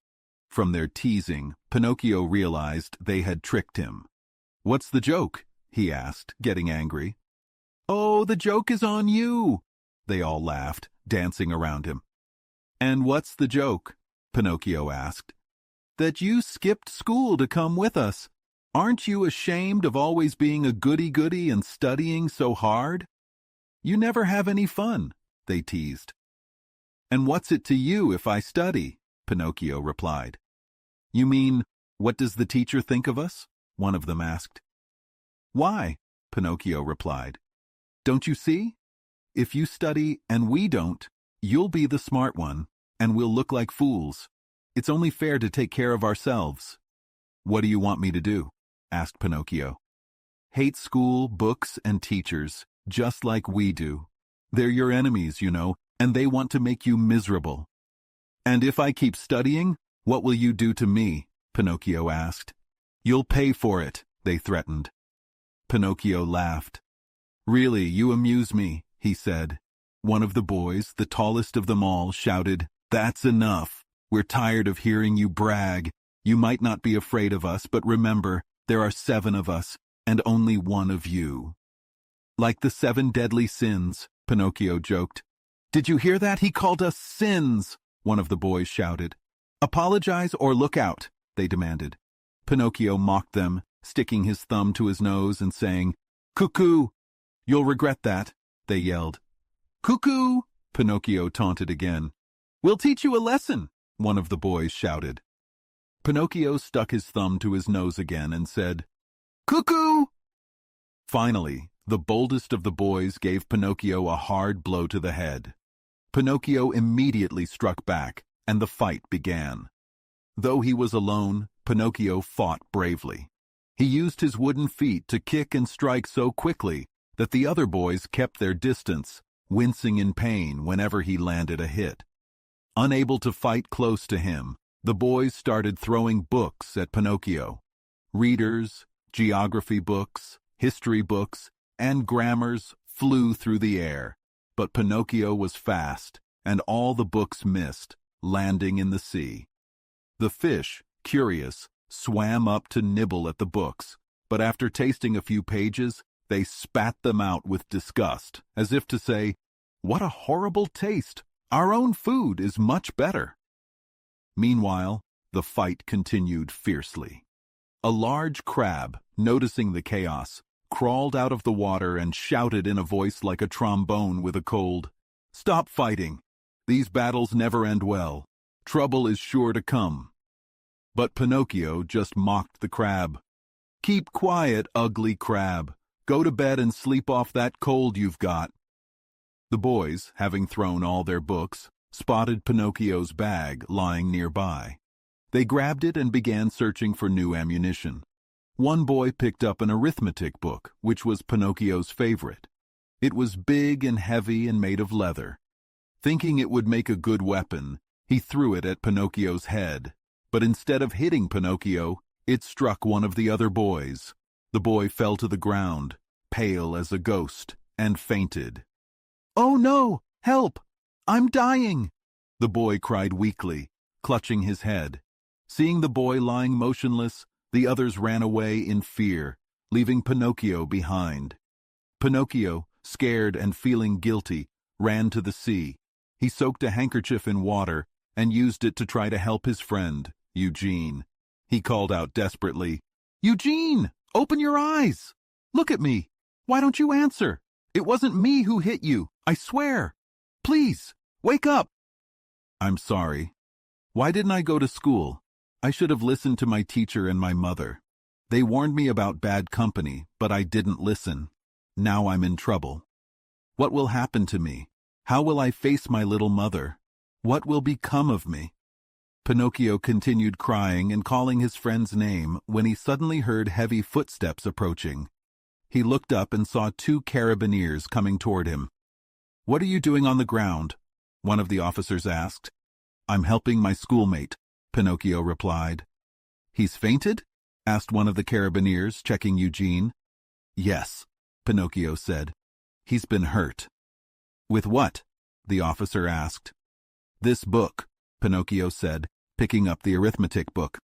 From their teasing, Pinocchio realized they had tricked him. "What's the joke?" he asked, getting angry. "Oh, the joke is on you!" They all laughed, dancing around him. "And what's the joke?" Pinocchio asked. "That you skipped school to come with us. Aren't you ashamed of always being a goody-goody and studying so hard? You never have any fun," they teased. "And what's it to you if I study?" Pinocchio replied. "You mean, what does the teacher think of us?" one of them asked. "Why?" Pinocchio replied. "Don't you see? If you study and we don't, you'll be the smart one, and we'll look like fools. It's only fair to take care of ourselves." "What do you want me to do?" asked Pinocchio. "Hate school, books, and teachers, just like we do. They're your enemies, you know, and they want to make you miserable." "And if I keep studying, what will you do to me?" Pinocchio asked. "You'll pay for it," they threatened. Pinocchio laughed. "Really, you amuse me," he said. One of the boys, the tallest of them all, shouted, "That's enough. We're tired of hearing you brag. You might not be afraid of us, but remember, there are 7 of us, and only 1 of you." "Like the 7 deadly sins," Pinocchio joked. "Did you hear that? He called us sins," one of the boys shouted. "Apologize or look out," they demanded. Pinocchio mocked them, sticking his thumb to his nose and saying, "Cuckoo! You'll regret that," they yelled. "Cuckoo!" Pinocchio taunted again. "We'll teach you a lesson," one of the boys shouted. Pinocchio stuck his thumb to his nose again and said, "Cuckoo!" Finally, the boldest of the boys gave Pinocchio a hard blow to the head. Pinocchio immediately struck back, and the fight began. Though he was alone, Pinocchio fought bravely. He used his wooden feet to kick and strike so quickly that the other boys kept their distance, wincing in pain whenever he landed a hit. Unable to fight close to him, the boys started throwing books at Pinocchio. Readers, geography books, history books, and grammars flew through the air, but Pinocchio was fast, and all the books missed, landing in the sea. The fish, curious, swam up to nibble at the books, but after tasting a few pages, they spat them out with disgust, as if to say, "What a horrible taste! Our own food is much better." Meanwhile, the fight continued fiercely. A large crab, noticing the chaos, crawled out of the water and shouted in a voice like a trombone with a cold, "Stop fighting! These battles never end well. Trouble is sure to come." But Pinocchio just mocked the crab. "Keep quiet, ugly crab. Go to bed and sleep off that cold you've got." The boys, having thrown all their books, spotted Pinocchio's bag lying nearby. They grabbed it and began searching for new ammunition. One boy picked up an arithmetic book, which was Pinocchio's favorite. It was big and heavy and made of leather. Thinking it would make a good weapon, he threw it at Pinocchio's head. But instead of hitting Pinocchio, it struck one of the other boys. The boy fell to the ground, pale as a ghost, and fainted. "Oh no! Help! I'm dying!" the boy cried weakly, clutching his head. Seeing the boy lying motionless, the others ran away in fear, leaving Pinocchio behind. Pinocchio, scared and feeling guilty, ran to the sea, He soaked a handkerchief in water and used it to try to help his friend, Eugene. He called out desperately, "Eugene, open your eyes! Look at me! Why don't you answer? It wasn't me who hit you, I swear! Please, wake up!" "I'm sorry. Why didn't I go to school? I should have listened to my teacher and my mother. They warned me about bad company, but I didn't listen. Now I'm in trouble. What will happen to me? How will I face my little mother? What will become of me?" Pinocchio continued crying and calling his friend's name when he suddenly heard heavy footsteps approaching. He looked up and saw 2 carabineers coming toward him. "What are you doing on the ground?" one of the officers asked. "I'm helping my schoolmate," Pinocchio replied. "He's fainted?" asked one of the carabineers, checking Eugene. "Yes," Pinocchio said. "He's been hurt." "With what?" the officer asked. "This book," Pinocchio said, picking up the arithmetic book.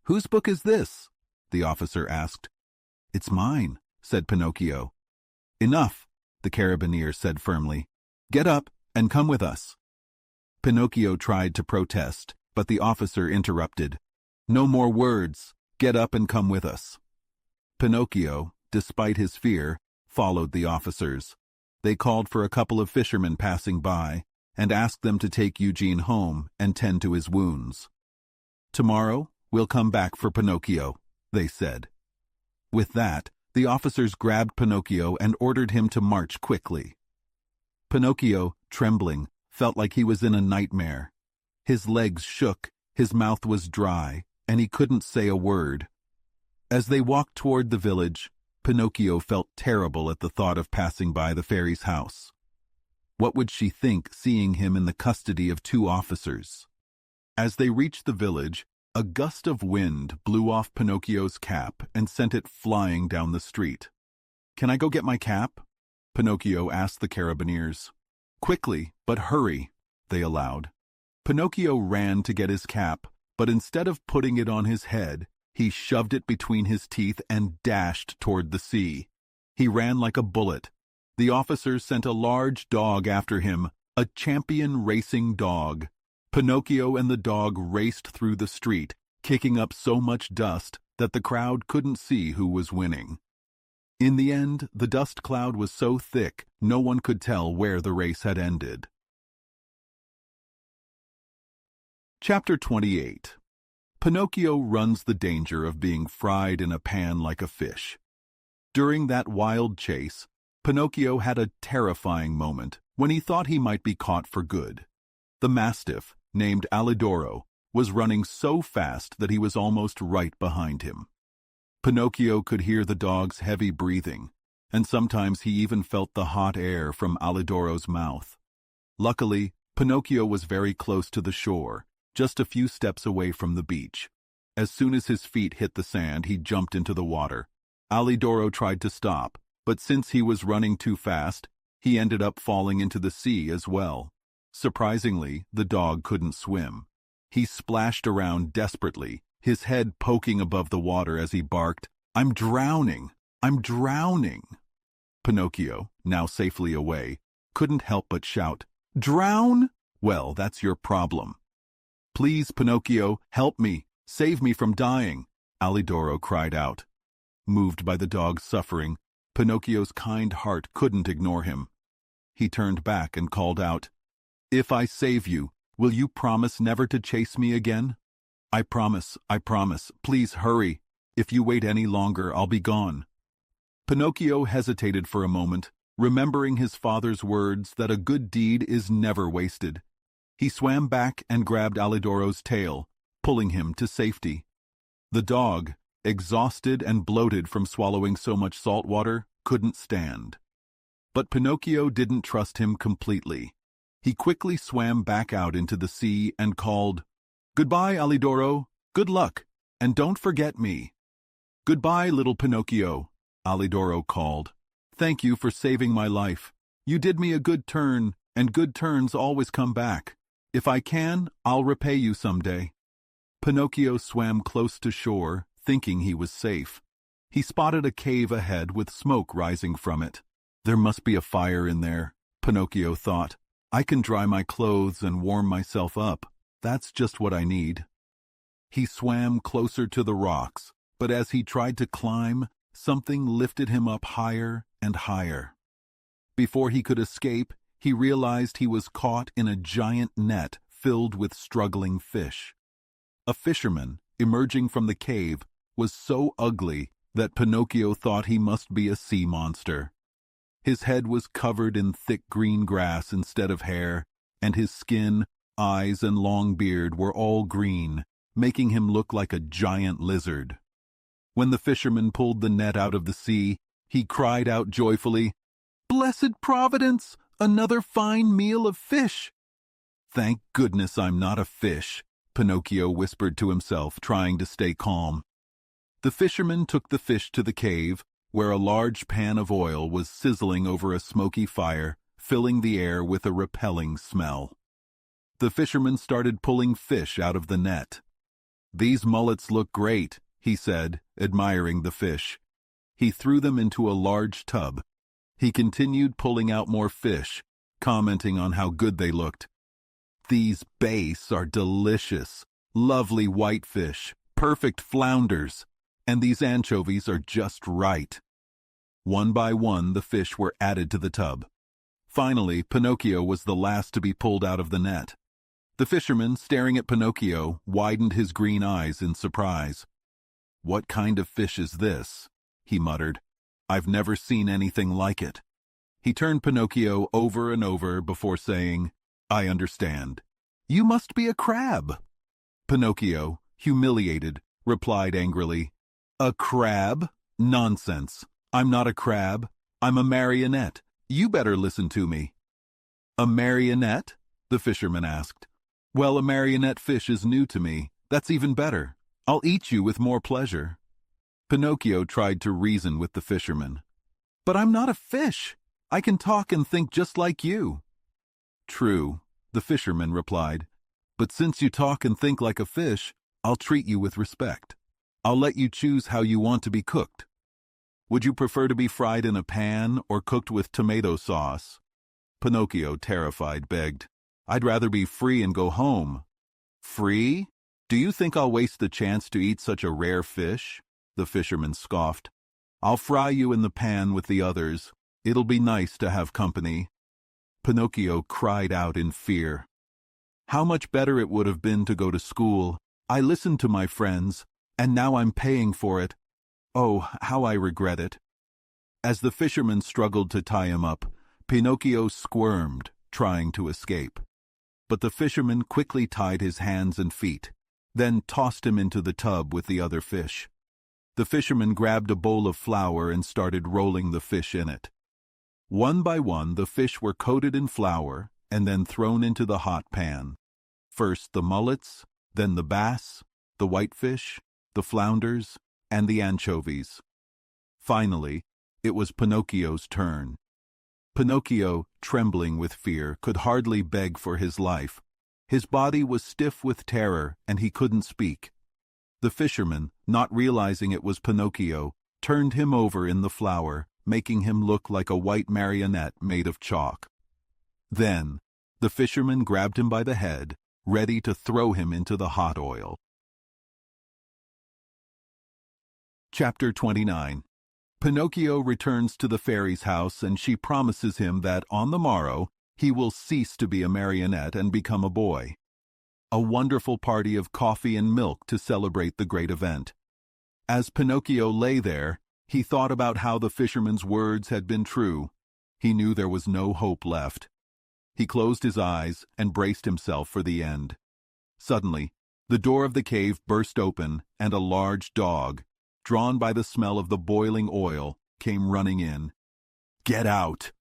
"Whose book is this?" the officer asked. "It's mine," said Pinocchio. "Enough," the carabineer said firmly. "Get up and come with us." Pinocchio tried to protest, but the officer interrupted. "No more words. Get up and come with us." Pinocchio, despite his fear, followed the officers. They called for a couple of fishermen passing by and asked them to take Eugene home and tend to his wounds. "Tomorrow, we'll come back for Pinocchio," they said. With that, the officers grabbed Pinocchio and ordered him to march quickly. Pinocchio, trembling, felt like he was in a nightmare. His legs shook, his mouth was dry, and he couldn't say a word. As they walked toward the village, Pinocchio felt terrible at the thought of passing by the fairy's house. What would she think seeing him in the custody of 2 officers? As they reached the village, a gust of wind blew off Pinocchio's cap and sent it flying down the street. "Can I go get my cap?" Pinocchio asked the carabineers. "Quickly, but hurry," they allowed. Pinocchio ran to get his cap, but instead of putting it on his head, he shoved it between his teeth and dashed toward the sea. He ran like a bullet. The officers sent a large dog after him, a champion racing dog. Pinocchio and the dog raced through the street, kicking up so much dust that the crowd couldn't see who was winning. In the end, the dust cloud was so thick, no one could tell where the race had ended. Chapter 28. Pinocchio runs the danger of being fried in a pan like a fish. During that wild chase, Pinocchio had a terrifying moment when he thought he might be caught for good. The mastiff, named Alidoro, was running so fast that he was almost right behind him. Pinocchio could hear the dog's heavy breathing, and sometimes he even felt the hot air from Alidoro's mouth. Luckily, Pinocchio was very close to the shore, just a few steps away from the beach. As soon as his feet hit the sand, he jumped into the water. Alidoro tried to stop, but since he was running too fast, he ended up falling into the sea as well. Surprisingly, the dog couldn't swim. He splashed around desperately, his head poking above the water as he barked, "I'm drowning! I'm drowning!" Pinocchio, now safely away, couldn't help but shout, "Drown? Well, that's your problem." "Please, Pinocchio, help me! Save me from dying!" Alidoro cried out. Moved by the dog's suffering, Pinocchio's kind heart couldn't ignore him. He turned back and called out, "If I save you, will you promise never to chase me again?" I promise, please hurry. If you wait any longer, I'll be gone." Pinocchio hesitated for a moment, remembering his father's words that a good deed is never wasted. He swam back and grabbed Alidoro's tail, pulling him to safety. The dog, exhausted and bloated from swallowing so much salt water, couldn't stand. But Pinocchio didn't trust him completely. He quickly swam back out into the sea and called, "Goodbye, Alidoro. Good luck, and don't forget me." "Goodbye, little Pinocchio," Alidoro called. "Thank you for saving my life. You did me a good turn, and good turns always come back. If I can, I'll repay you someday." Pinocchio swam close to shore, thinking he was safe. He spotted a cave ahead with smoke rising from it. There must be a fire in there, Pinocchio thought. I can dry my clothes and warm myself up. That's just what I need." He swam closer to the rocks, but as he tried to climb, something lifted him up higher and higher. Before he could escape, he realized he was caught in a giant net filled with struggling fish. A fisherman, emerging from the cave, was so ugly that Pinocchio thought he must be a sea monster. His head was covered in thick green grass instead of hair, and his skin, eyes, and long beard were all green, making him look like a giant lizard. When the fisherman pulled the net out of the sea, he cried out joyfully, "Blessed Providence! Another fine meal of fish!" "Thank goodness I'm not a fish," Pinocchio whispered to himself, trying to stay calm. The fisherman took the fish to the cave, where a large pan of oil was sizzling over a smoky fire, filling the air with a repelling smell. The fisherman started pulling fish out of the net. "These mullets look great," he said, admiring the fish. He threw them into a large tub. He continued pulling out more fish, commenting on how good they looked. "These bass are delicious, lovely white fish, perfect flounders, and these anchovies are just right." One by one, the fish were added to the tub. Finally, Pinocchio was the last to be pulled out of the net. The fisherman, staring at Pinocchio, widened his green eyes in surprise. "What kind of fish is this?" he muttered. "I've never seen anything like it." He turned Pinocchio over and over before saying, "I understand. You must be a crab." Pinocchio, humiliated, replied angrily, "A crab? Nonsense. I'm not a crab. I'm a marionette. You better listen to me." "A marionette?" the fisherman asked. "Well, a marionette fish is new to me. That's even better. I'll eat you with more pleasure." Pinocchio tried to reason with the fisherman. "But I'm not a fish. I can talk and think just like you." "True," the fisherman replied. "But since you talk and think like a fish, I'll treat you with respect. I'll let you choose how you want to be cooked. Would you prefer to be fried in a pan or cooked with tomato sauce?" Pinocchio, terrified, begged, "I'd rather be free and go home." "Free? Do you think I'll waste the chance to eat such a rare fish?" the fisherman scoffed. "I'll fry you in the pan with the others. It'll be nice to have company." Pinocchio cried out in fear. "How much better it would have been to go to school. I listened to my friends, and now I'm paying for it. Oh, how I regret it." As the fisherman struggled to tie him up, Pinocchio squirmed, trying to escape. But the fisherman quickly tied his hands and feet, then tossed him into the tub with the other fish. The fisherman grabbed a bowl of flour and started rolling the fish in it. One by one, the fish were coated in flour and then thrown into the hot pan. First the mullets, then the bass, the whitefish, the flounders, and the anchovies. Finally, it was Pinocchio's turn. Pinocchio, trembling with fear, could hardly beg for his life. His body was stiff with terror, and he couldn't speak. The fisherman, not realizing it was Pinocchio, turned him over in the flour, making him look like a white marionette made of chalk. Then, the fisherman grabbed him by the head, ready to throw him into the hot oil. Chapter 29. Pinocchio returns to the fairy's house, and she promises him that on the morrow he will cease to be a marionette and become a boy. A wonderful party of coffee and milk to celebrate the great event. As Pinocchio lay there, he thought about how the fisherman's words had been true. He knew there was no hope left. He closed his eyes and braced himself for the end. Suddenly, the door of the cave burst open, and a large dog, drawn by the smell of the boiling oil, came running in. "Get out!"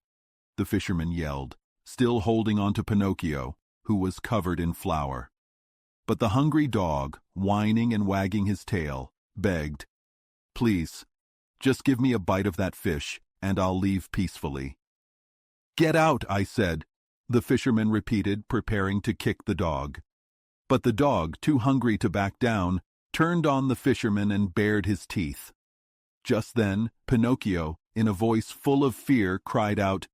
the fisherman yelled, still holding on to Pinocchio, who was covered in flour. But the hungry dog, whining and wagging his tail, begged, "Please, just give me a bite of that fish, and I'll leave peacefully." "Get out, I said," the fisherman repeated, preparing to kick the dog. But the dog, too hungry to back down, turned on the fisherman and bared his teeth. Just then, Pinocchio, in a voice full of fear, cried out,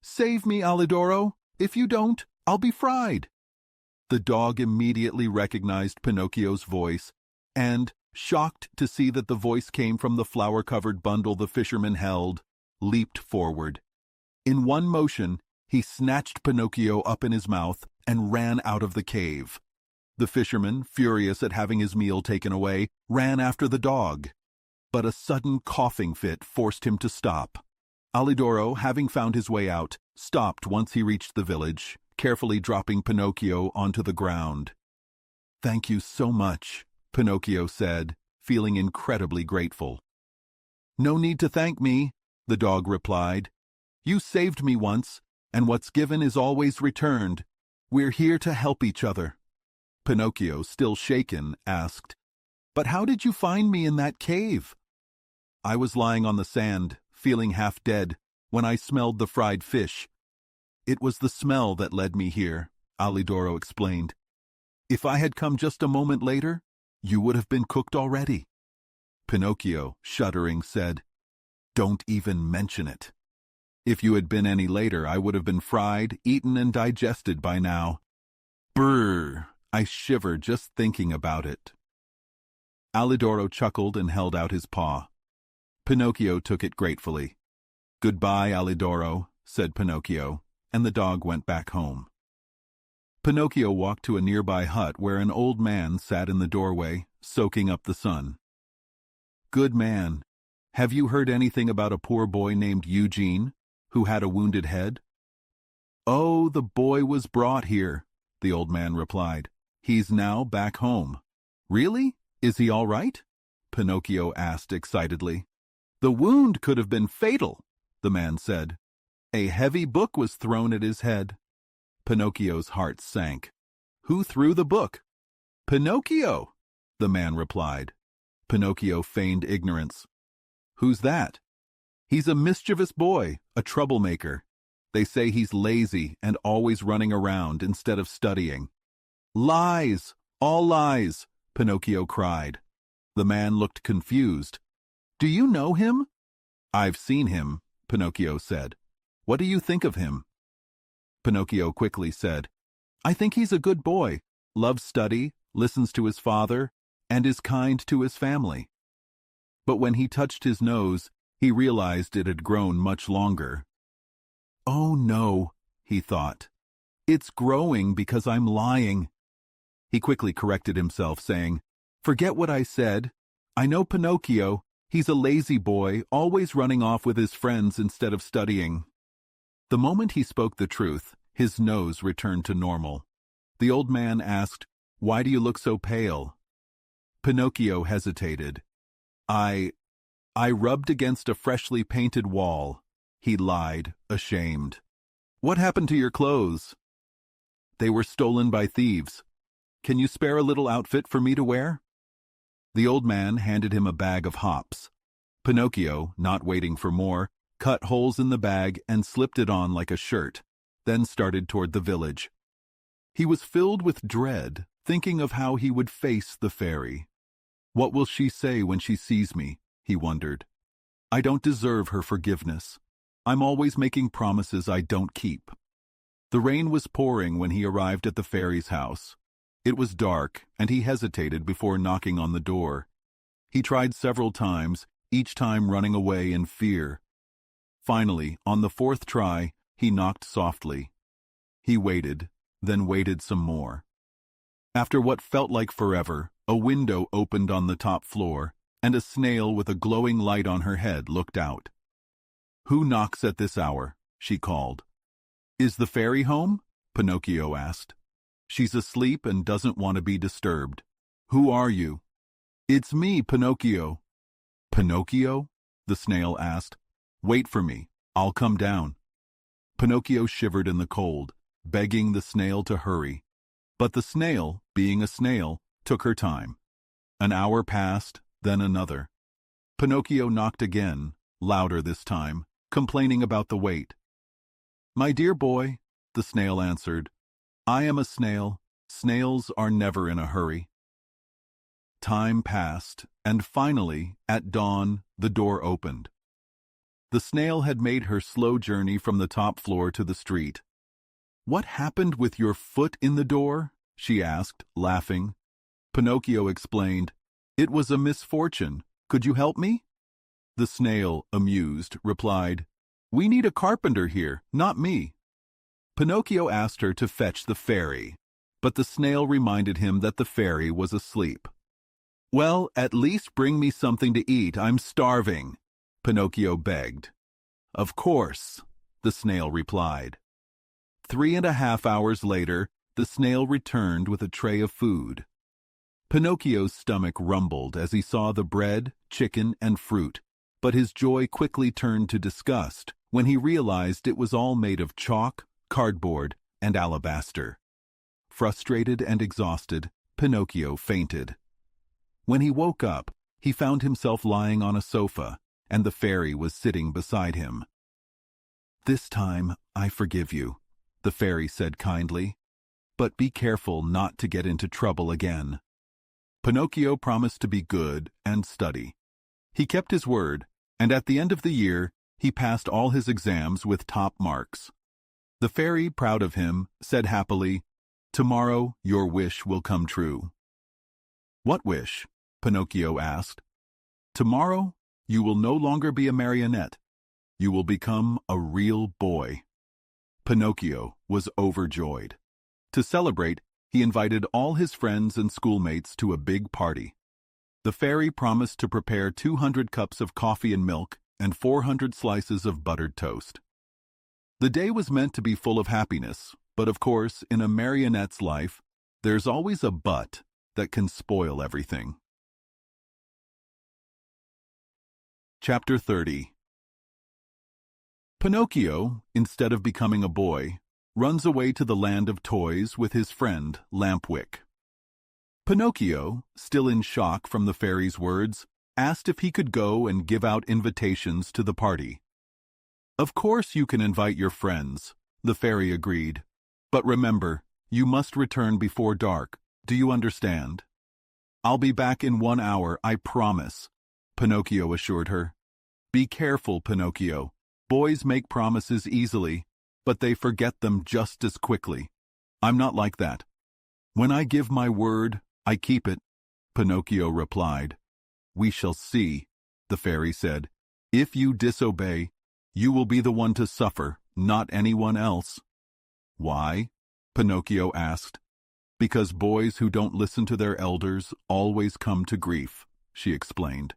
"Save me, Alidoro! If you don't, I'll be fried." The dog immediately recognized Pinocchio's voice, and, shocked to see that the voice came from the flour-covered bundle the fisherman held, leaped forward. In one motion, he snatched Pinocchio up in his mouth and ran out of the cave. The fisherman, furious at having his meal taken away, ran after the dog. But a sudden coughing fit forced him to stop. Alidoro, having found his way out, stopped once he reached the village, carefully dropping Pinocchio onto the ground. "Thank you so much," Pinocchio said, feeling incredibly grateful. "No need to thank me," the dog replied. "You saved me once, and what's given is always returned. We're here to help each other." Pinocchio, still shaken, asked, "But how did you find me in that cave?" "I was lying on the sand, feeling half dead, when I smelled the fried fish. It was the smell that led me here," Alidoro explained. "If I had come just a moment later, you would have been cooked already." Pinocchio, shuddering, said, "Don't even mention it. If you had been any later, I would have been fried, eaten, and digested by now. Brrr! I shiver just thinking about it." Alidoro chuckled and held out his paw. Pinocchio took it gratefully. "Goodbye, Alidoro," said Pinocchio, and the dog went back home. Pinocchio walked to a nearby hut where an old man sat in the doorway, soaking up the sun. "Good man, have you heard anything about a poor boy named Eugene, who had a wounded head?" "Oh, the boy was brought here," the old man replied. "He's now back home." "Really? Is he all right?" Pinocchio asked excitedly. "The wound could have been fatal," the man said. "A heavy book was thrown at his head." Pinocchio's heart sank. "Who threw the book?" "Pinocchio," the man replied. Pinocchio feigned ignorance. "Who's that?" "He's a mischievous boy, a troublemaker. They say he's lazy and always running around instead of studying." "Lies! All lies!" Pinocchio cried. The man looked confused. "Do you know him?" "I've seen him," Pinocchio said. "What do you think of him?" Pinocchio quickly said, "I think he's a good boy, loves study, listens to his father, and is kind to his family." But when he touched his nose, he realized it had grown much longer. "Oh no," he thought. "It's growing because I'm lying." He quickly corrected himself, saying, "Forget what I said. I know Pinocchio. He's a lazy boy, always running off with his friends instead of studying." The moment he spoke the truth, his nose returned to normal. The old man asked, "Why do you look so pale?" Pinocchio hesitated. I rubbed against a freshly painted wall," he lied, ashamed. "What happened to your clothes?" "They were stolen by thieves. Can you spare a little outfit for me to wear?" The old man handed him a bag of hops. Pinocchio, not waiting for more, cut holes in the bag and slipped it on like a shirt, then started toward the village. He was filled with dread, thinking of how he would face the fairy. "What will she say when she sees me?" he wondered. "I don't deserve her forgiveness. I'm always making promises I don't keep." The rain was pouring when he arrived at the fairy's house. It was dark, and he hesitated before knocking on the door. He tried several times, each time running away in fear. Finally, on the fourth try, he knocked softly. He waited, then waited some more. After what felt like forever, a window opened on the top floor, and a snail with a glowing light on her head looked out. "Who knocks at this hour?" she called. "Is the fairy home?" Pinocchio asked. "She's asleep and doesn't want to be disturbed." "Who are you?" "It's me, Pinocchio." "Pinocchio?" the snail asked. "Wait for me. I'll come down." Pinocchio shivered in the cold, begging the snail to hurry. But the snail, being a snail, took her time. An hour passed, then another. Pinocchio knocked again, louder this time, complaining about the wait. "My dear boy," the snail answered, "I am a snail. Snails are never in a hurry." Time passed, and finally, at dawn, the door opened. The snail had made her slow journey from the top floor to the street. "What happened with your foot in the door?" she asked, laughing. Pinocchio explained, "It was a misfortune. Could you help me?" The snail, amused, replied, "We need a carpenter here, not me." Pinocchio asked her to fetch the fairy, but the snail reminded him that the fairy was asleep. "Well, at least bring me something to eat. I'm starving," Pinocchio begged. "Of course," the snail replied. 3.5 hours later, the snail returned with a tray of food. Pinocchio's stomach rumbled as he saw the bread, chicken, and fruit, but his joy quickly turned to disgust when he realized it was all made of chalk, cardboard, and alabaster. Frustrated and exhausted, Pinocchio fainted. When he woke up, he found himself lying on a sofa, and the fairy was sitting beside him. "This time, I forgive you," the fairy said kindly, "but be careful not to get into trouble again." Pinocchio promised to be good and study. He kept his word, and at the end of the year, he passed all his exams with top marks. The fairy, proud of him, said happily, "Tomorrow your wish will come true." "What wish?" Pinocchio asked. "Tomorrow you will no longer be a marionette. You will become a real boy." Pinocchio was overjoyed. To celebrate, he invited all his friends and schoolmates to a big party. The fairy promised to prepare 200 cups of coffee and milk and 400 slices of buttered toast. The day was meant to be full of happiness, but of course, in a marionette's life, there's always a but that can spoil everything. Chapter 30. Pinocchio, instead of becoming a boy, runs away to the land of toys with his friend Lampwick. Pinocchio, still in shock from the fairy's words, asked if he could go and give out invitations to the party. "Of course you can invite your friends," the fairy agreed. "But remember, you must return before dark. Do you understand?" "I'll be back in 1 hour, I promise," Pinocchio assured her. "Be careful, Pinocchio. Boys make promises easily, but they forget them just as quickly. I'm not like that. When I give my word, I keep it," Pinocchio replied. "We shall see," the fairy said. "If you disobey, you will be the one to suffer, not anyone else." "Why?" Pinocchio asked. "Because boys who don't listen to their elders always come to grief," she explained.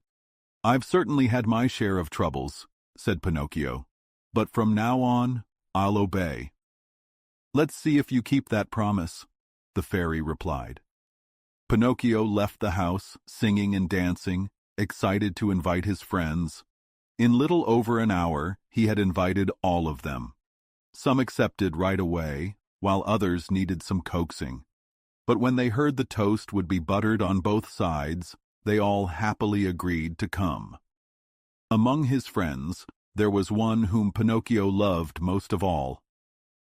"I've certainly had my share of troubles," said Pinocchio, "but from now on, I'll obey." "Let's see if you keep that promise," the fairy replied. Pinocchio left the house, singing and dancing, excited to invite his friends. In little over an hour, he had invited all of them. Some accepted right away, while others needed some coaxing. But when they heard the toast would be buttered on both sides, they all happily agreed to come. Among his friends, there was one whom Pinocchio loved most of all.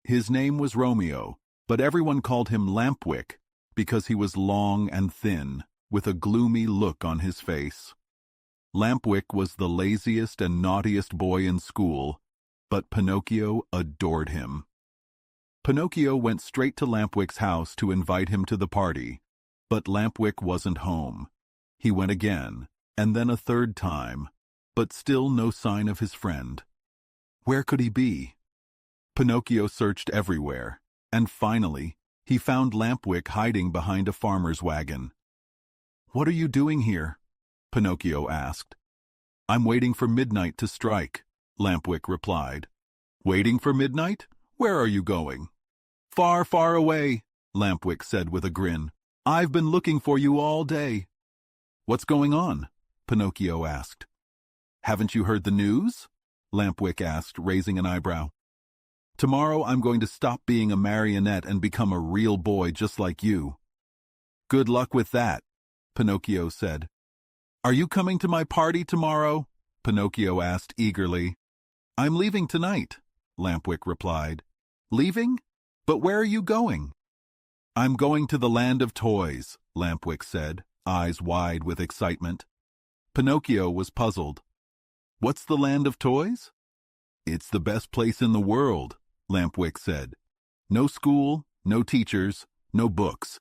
His name was Romeo, but everyone called him Lampwick because he was long and thin, with a gloomy look on his face. Lampwick was the laziest and naughtiest boy in school, but Pinocchio adored him. Pinocchio went straight to Lampwick's house to invite him to the party, but Lampwick wasn't home. He went again, and then a third time, but still no sign of his friend. Where could he be? Pinocchio searched everywhere, and finally, he found Lampwick hiding behind a farmer's wagon. "What are you doing here?" Pinocchio asked. "I'm waiting for midnight to strike," Lampwick replied. "Waiting for midnight? Where are you going?" "Far, far away," Lampwick said with a grin. "I've been looking for you all day." "What's going on?" Pinocchio asked. "Haven't you heard the news?" Lampwick asked, raising an eyebrow. "Tomorrow I'm going to stop being a marionette and become a real boy just like you." "Good luck with that," Pinocchio said. "Are you coming to my party tomorrow?" Pinocchio asked eagerly. "I'm leaving tonight," Lampwick replied. "Leaving? But where are you going?" "I'm going to the land of toys," Lampwick said, eyes wide with excitement. Pinocchio was puzzled. "What's the land of toys?" "It's the best place in the world," Lampwick said. No school, no teachers, no books.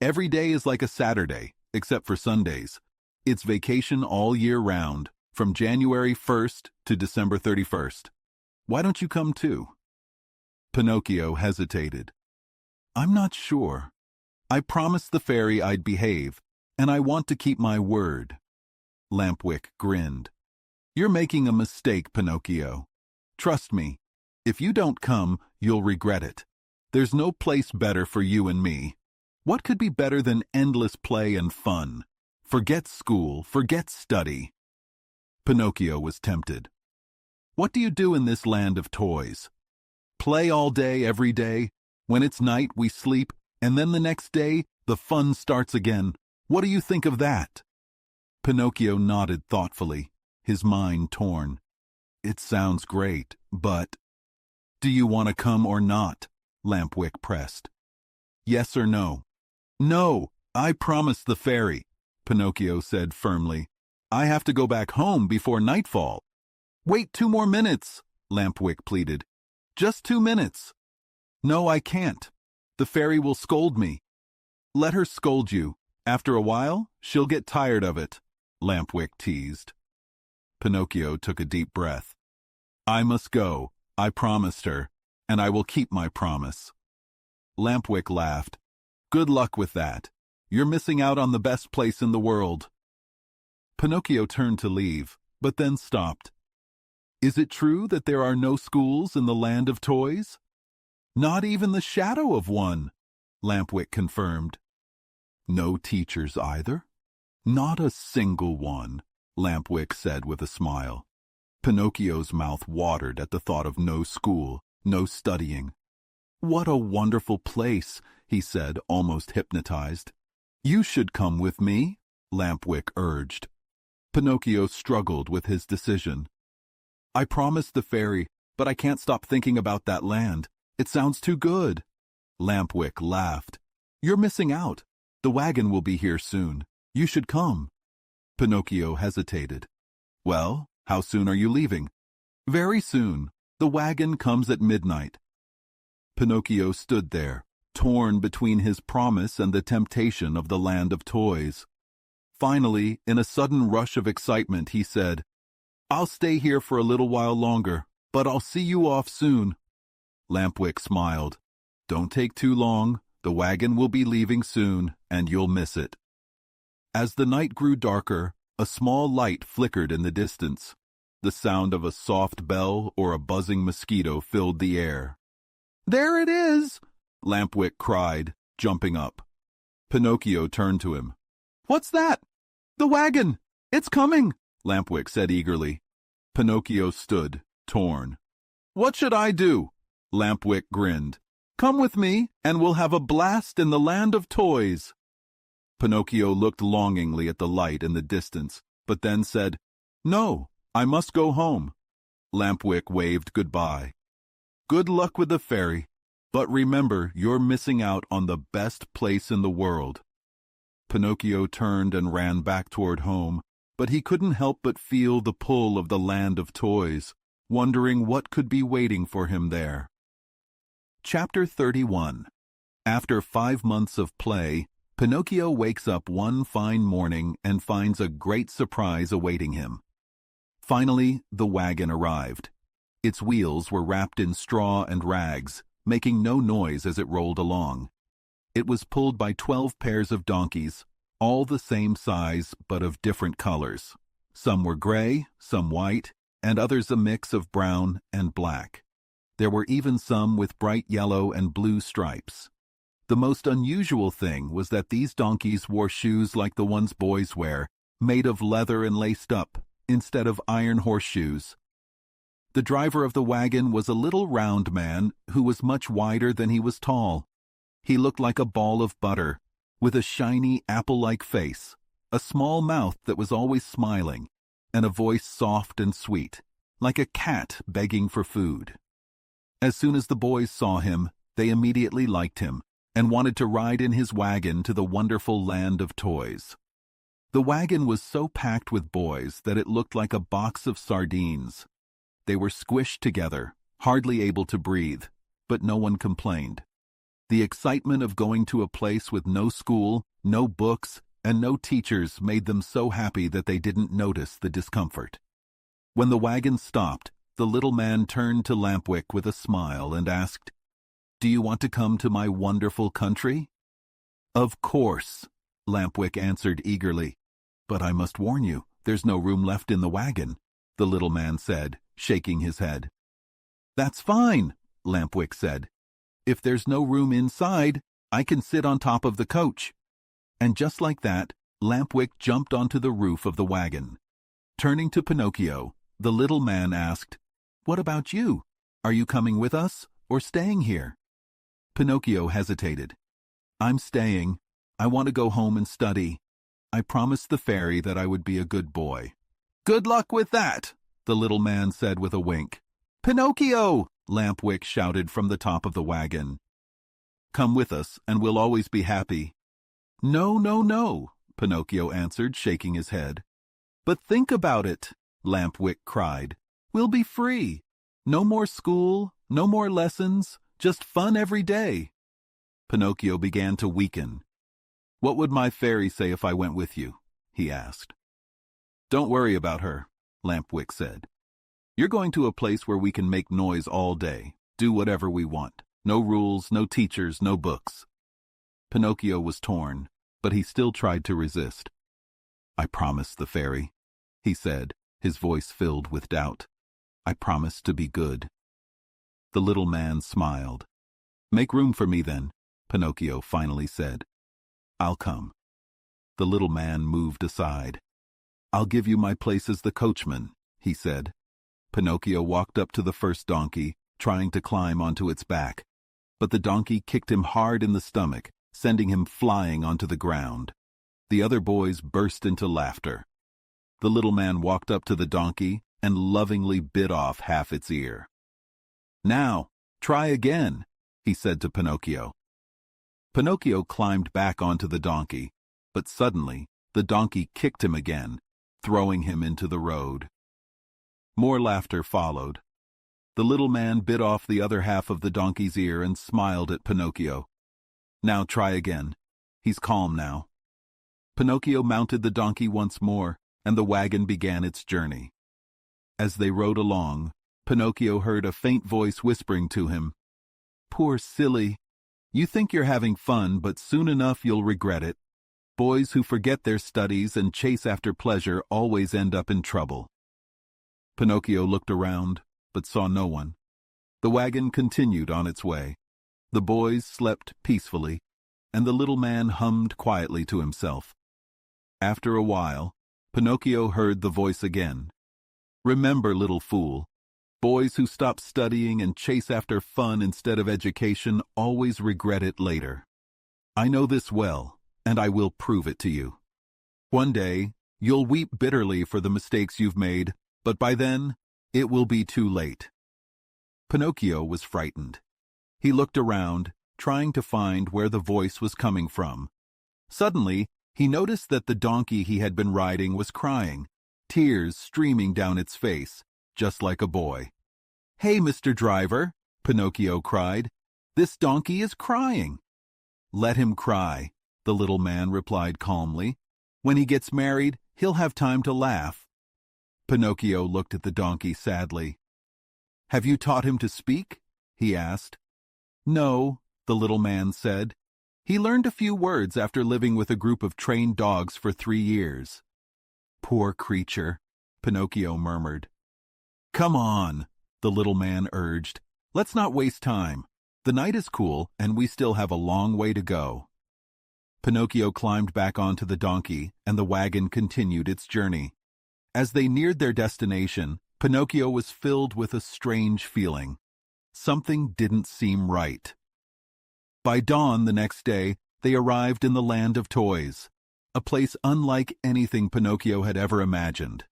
Every day is like a Saturday, except for Sundays. It's vacation all year round, from January 1st to December 31st. Why don't you come too? Pinocchio hesitated. I'm not sure. I promised the fairy I'd behave, and I want to keep my word. Lampwick grinned. You're making a mistake, Pinocchio. Trust me, if you don't come, you'll regret it. There's no place better for you and me. What could be better than endless play and fun? Forget school, forget study. Pinocchio was tempted. What do you do in this land of toys? Play all day, every day. When it's night, we sleep, and then the next day, the fun starts again. What do you think of that? Pinocchio nodded thoughtfully, his mind torn. It sounds great, but... Do you want to come or not? Lampwick pressed. Yes or no? No, I promised the fairy, Pinocchio said firmly. I have to go back home before nightfall. Wait 2 more minutes, Lampwick pleaded. Just 2 minutes. No, I can't. The fairy will scold me. Let her scold you. After a while, she'll get tired of it, Lampwick teased. Pinocchio took a deep breath. I must go, I promised her, and I will keep my promise. Lampwick laughed. Good luck with that. You're missing out on the best place in the world. Pinocchio turned to leave, but then stopped. Is it true that there are no schools in the land of toys? Not even the shadow of one, Lampwick confirmed. No teachers either? Not a single one, Lampwick said with a smile. Pinocchio's mouth watered at the thought of no school, no studying. What a wonderful place, he said, almost hypnotized. You should come with me, Lampwick urged. Pinocchio struggled with his decision. I promised the fairy, but I can't stop thinking about that land. It sounds too good. Lampwick laughed. You're missing out. The wagon will be here soon. You should come. Pinocchio hesitated. Well, how soon are you leaving? Very soon. The wagon comes at midnight. Pinocchio stood there, torn between his promise and the temptation of the land of toys. Finally, in a sudden rush of excitement, he said, I'll stay here for a little while longer, but I'll see you off soon. Lampwick smiled. Don't take too long. The wagon will be leaving soon, and you'll miss it. As the night grew darker, a small light flickered in the distance. The sound of a soft bell or a buzzing mosquito filled the air. There it is! Lampwick cried, jumping up. Pinocchio turned to him. What's that? The wagon! It's coming! Lampwick said eagerly. Pinocchio stood, torn. What should I do? Lampwick grinned. Come with me, and we'll have a blast in the land of toys. Pinocchio looked longingly at the light in the distance, but then said, No, I must go home. Lampwick waved goodbye. Good luck with the fairy, but remember you're missing out on the best place in the world. Pinocchio turned and ran back toward home, but he couldn't help but feel the pull of the land of toys, wondering what could be waiting for him there. Chapter 31. After 5 months of play, Pinocchio wakes up one fine morning and finds a great surprise awaiting him. Finally, the wagon arrived. Its wheels were wrapped in straw and rags, making no noise as it rolled along. It was pulled by 12 pairs of donkeys, all the same size but of different colors. Some were gray, some white, and others a mix of brown and black. There were even some with bright yellow and blue stripes. The most unusual thing was that these donkeys wore shoes like the ones boys wear, made of leather and laced up, instead of iron horseshoes. The driver of the wagon was a little round man who was much wider than he was tall. He looked like a ball of butter, with a shiny apple-like face, a small mouth that was always smiling, and a voice soft and sweet, like a cat begging for food. As soon as the boys saw him, they immediately liked him, and wanted to ride in his wagon to the wonderful land of toys. The wagon was so packed with boys that it looked like a box of sardines. They were squished together, hardly able to breathe, but no one complained. The excitement of going to a place with no school, no books, and no teachers made them so happy that they didn't notice the discomfort. When the wagon stopped, the little man turned to Lampwick with a smile and asked, "Do you want to come to my wonderful country?" "Of course," Lampwick answered eagerly. "But I must warn you, there's no room left in the wagon," the little man said, shaking his head. "That's fine," Lampwick said. "If there's no room inside, I can sit on top of the coach." And just like that, Lampwick jumped onto the roof of the wagon. Turning to Pinocchio, the little man asked, "What about you? Are you coming with us or staying here?" Pinocchio hesitated. "I'm staying. I want to go home and study. I promised the fairy that I would be a good boy." "Good luck with that," the little man said with a wink. "Pinocchio!" Lampwick shouted from the top of the wagon. "Come with us, and we'll always be happy." "No, no, no," Pinocchio answered, shaking his head. "But think about it," Lampwick cried. "We'll be free. No more school, no more lessons, just fun every day." Pinocchio began to weaken. "What would my fairy say if I went with you?" he asked. "Don't worry about her," Lampwick said. "You're going to a place where we can make noise all day, do whatever we want. No rules, no teachers, no books." Pinocchio was torn, but he still tried to resist. "I promise the fairy," he said, his voice filled with doubt. "I promise to be good." The little man smiled. "Make room for me then," Pinocchio finally said. "I'll come." The little man moved aside. "I'll give you my place as the coachman," he said. Pinocchio walked up to the first donkey, trying to climb onto its back. But the donkey kicked him hard in the stomach, sending him flying onto the ground. The other boys burst into laughter. The little man walked up to the donkey and lovingly bit off half its ear. "Now, try again," he said to Pinocchio. Pinocchio climbed back onto the donkey, but suddenly the donkey kicked him again, throwing him into the road. More laughter followed. The little man bit off the other half of the donkey's ear and smiled at Pinocchio. "Now try again. He's calm now." Pinocchio mounted the donkey once more, and the wagon began its journey. As they rode along, Pinocchio heard a faint voice whispering to him, "Poor silly, you think you're having fun, but soon enough you'll regret it. Boys who forget their studies and chase after pleasure always end up in trouble." Pinocchio looked around, but saw no one. The wagon continued on its way. The boys slept peacefully, and the little man hummed quietly to himself. After a while, Pinocchio heard the voice again. "Remember, little fool, boys who stop studying and chase after fun instead of education always regret it later. I know this well, and I will prove it to you. One day, you'll weep bitterly for the mistakes you've made, but by then, it will be too late." Pinocchio was frightened. He looked around, trying to find where the voice was coming from. Suddenly, he noticed that the donkey he had been riding was crying, tears streaming down its face, just like a boy. "Hey, Mr. Driver," Pinocchio cried, "this donkey is crying." "Let him cry," the little man replied calmly. "When he gets married, he'll have time to laugh." Pinocchio looked at the donkey sadly. "Have you taught him to speak?" he asked. "No," the little man said. "He learned a few words after living with a group of trained dogs for 3 years." "Poor creature," Pinocchio murmured. "Come on," the little man urged. "Let's not waste time. The night is cool, and we still have a long way to go." Pinocchio climbed back onto the donkey, and the wagon continued its journey. As they neared their destination, Pinocchio was filled with a strange feeling. Something didn't seem right. By dawn the next day, they arrived in the land of toys, a place unlike anything Pinocchio had ever imagined.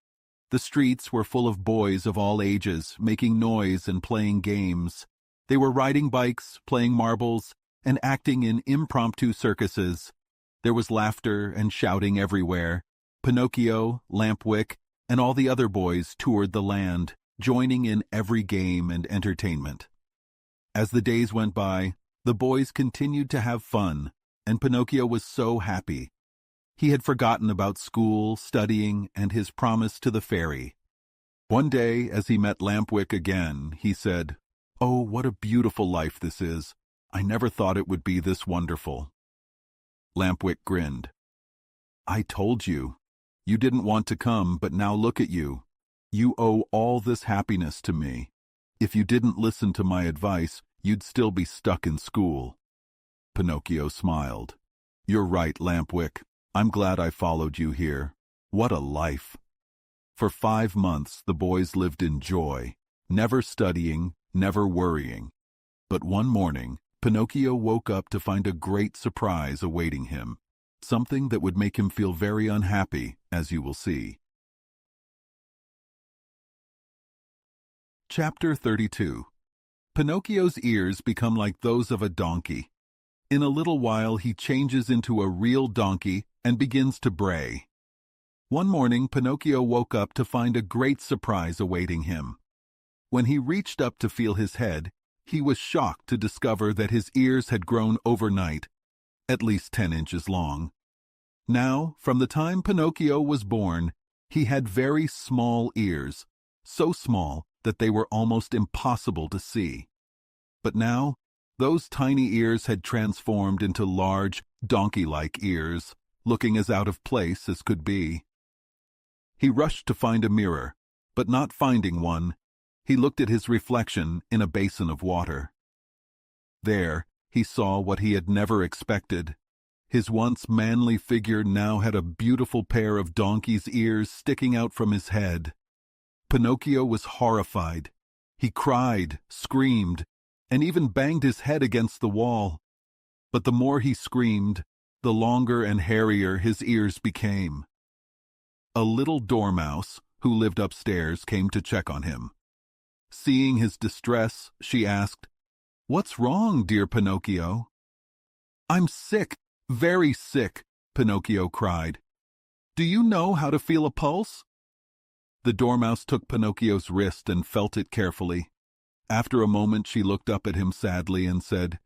The streets were full of boys of all ages, making noise and playing games. They were riding bikes, playing marbles, and acting in impromptu circuses. There was laughter and shouting everywhere. Pinocchio, Lampwick, and all the other boys toured the land, joining in every game and entertainment. As the days went by, the boys continued to have fun, and Pinocchio was so happy. He had forgotten about school, studying, and his promise to the fairy. One day, as he met Lampwick again, he said, "Oh, what a beautiful life this is. I never thought it would be this wonderful." Lampwick grinned. "I told you. You didn't want to come, but now look at you. You owe all this happiness to me. If you didn't listen to my advice, you'd still be stuck in school." Pinocchio smiled. "You're right, Lampwick. I'm glad I followed you here. What a life!" For 5 months the boys lived in joy, never studying, never worrying. But one morning, Pinocchio woke up to find a great surprise awaiting him, something that would make him feel very unhappy, as you will see. Chapter 32. Pinocchio's ears become like those of a donkey. In a little while he changes into a real donkey and begins to bray. One morning Pinocchio woke up to find a great surprise awaiting him. When he reached up to feel his head, he was shocked to discover that his ears had grown overnight, at least 10 inches long. Now, from the time Pinocchio was born, he had very small ears, so small that they were almost impossible to see. But now, those tiny ears had transformed into large, donkey-like ears, looking as out of place as could be. He rushed to find a mirror, but not finding one, he looked at his reflection in a basin of water. There, he saw what he had never expected. His once manly figure now had a beautiful pair of donkey's ears sticking out from his head. Pinocchio was horrified. He cried, screamed, and even banged his head against the wall. But the more he screamed, the longer and hairier his ears became. A little dormouse, who lived upstairs, came to check on him. Seeing his distress, she asked, "What's wrong, dear Pinocchio?" "I'm sick, very sick," Pinocchio cried. "Do you know how to feel a pulse?" The dormouse took Pinocchio's wrist and felt it carefully. After a moment she looked up at him sadly and said,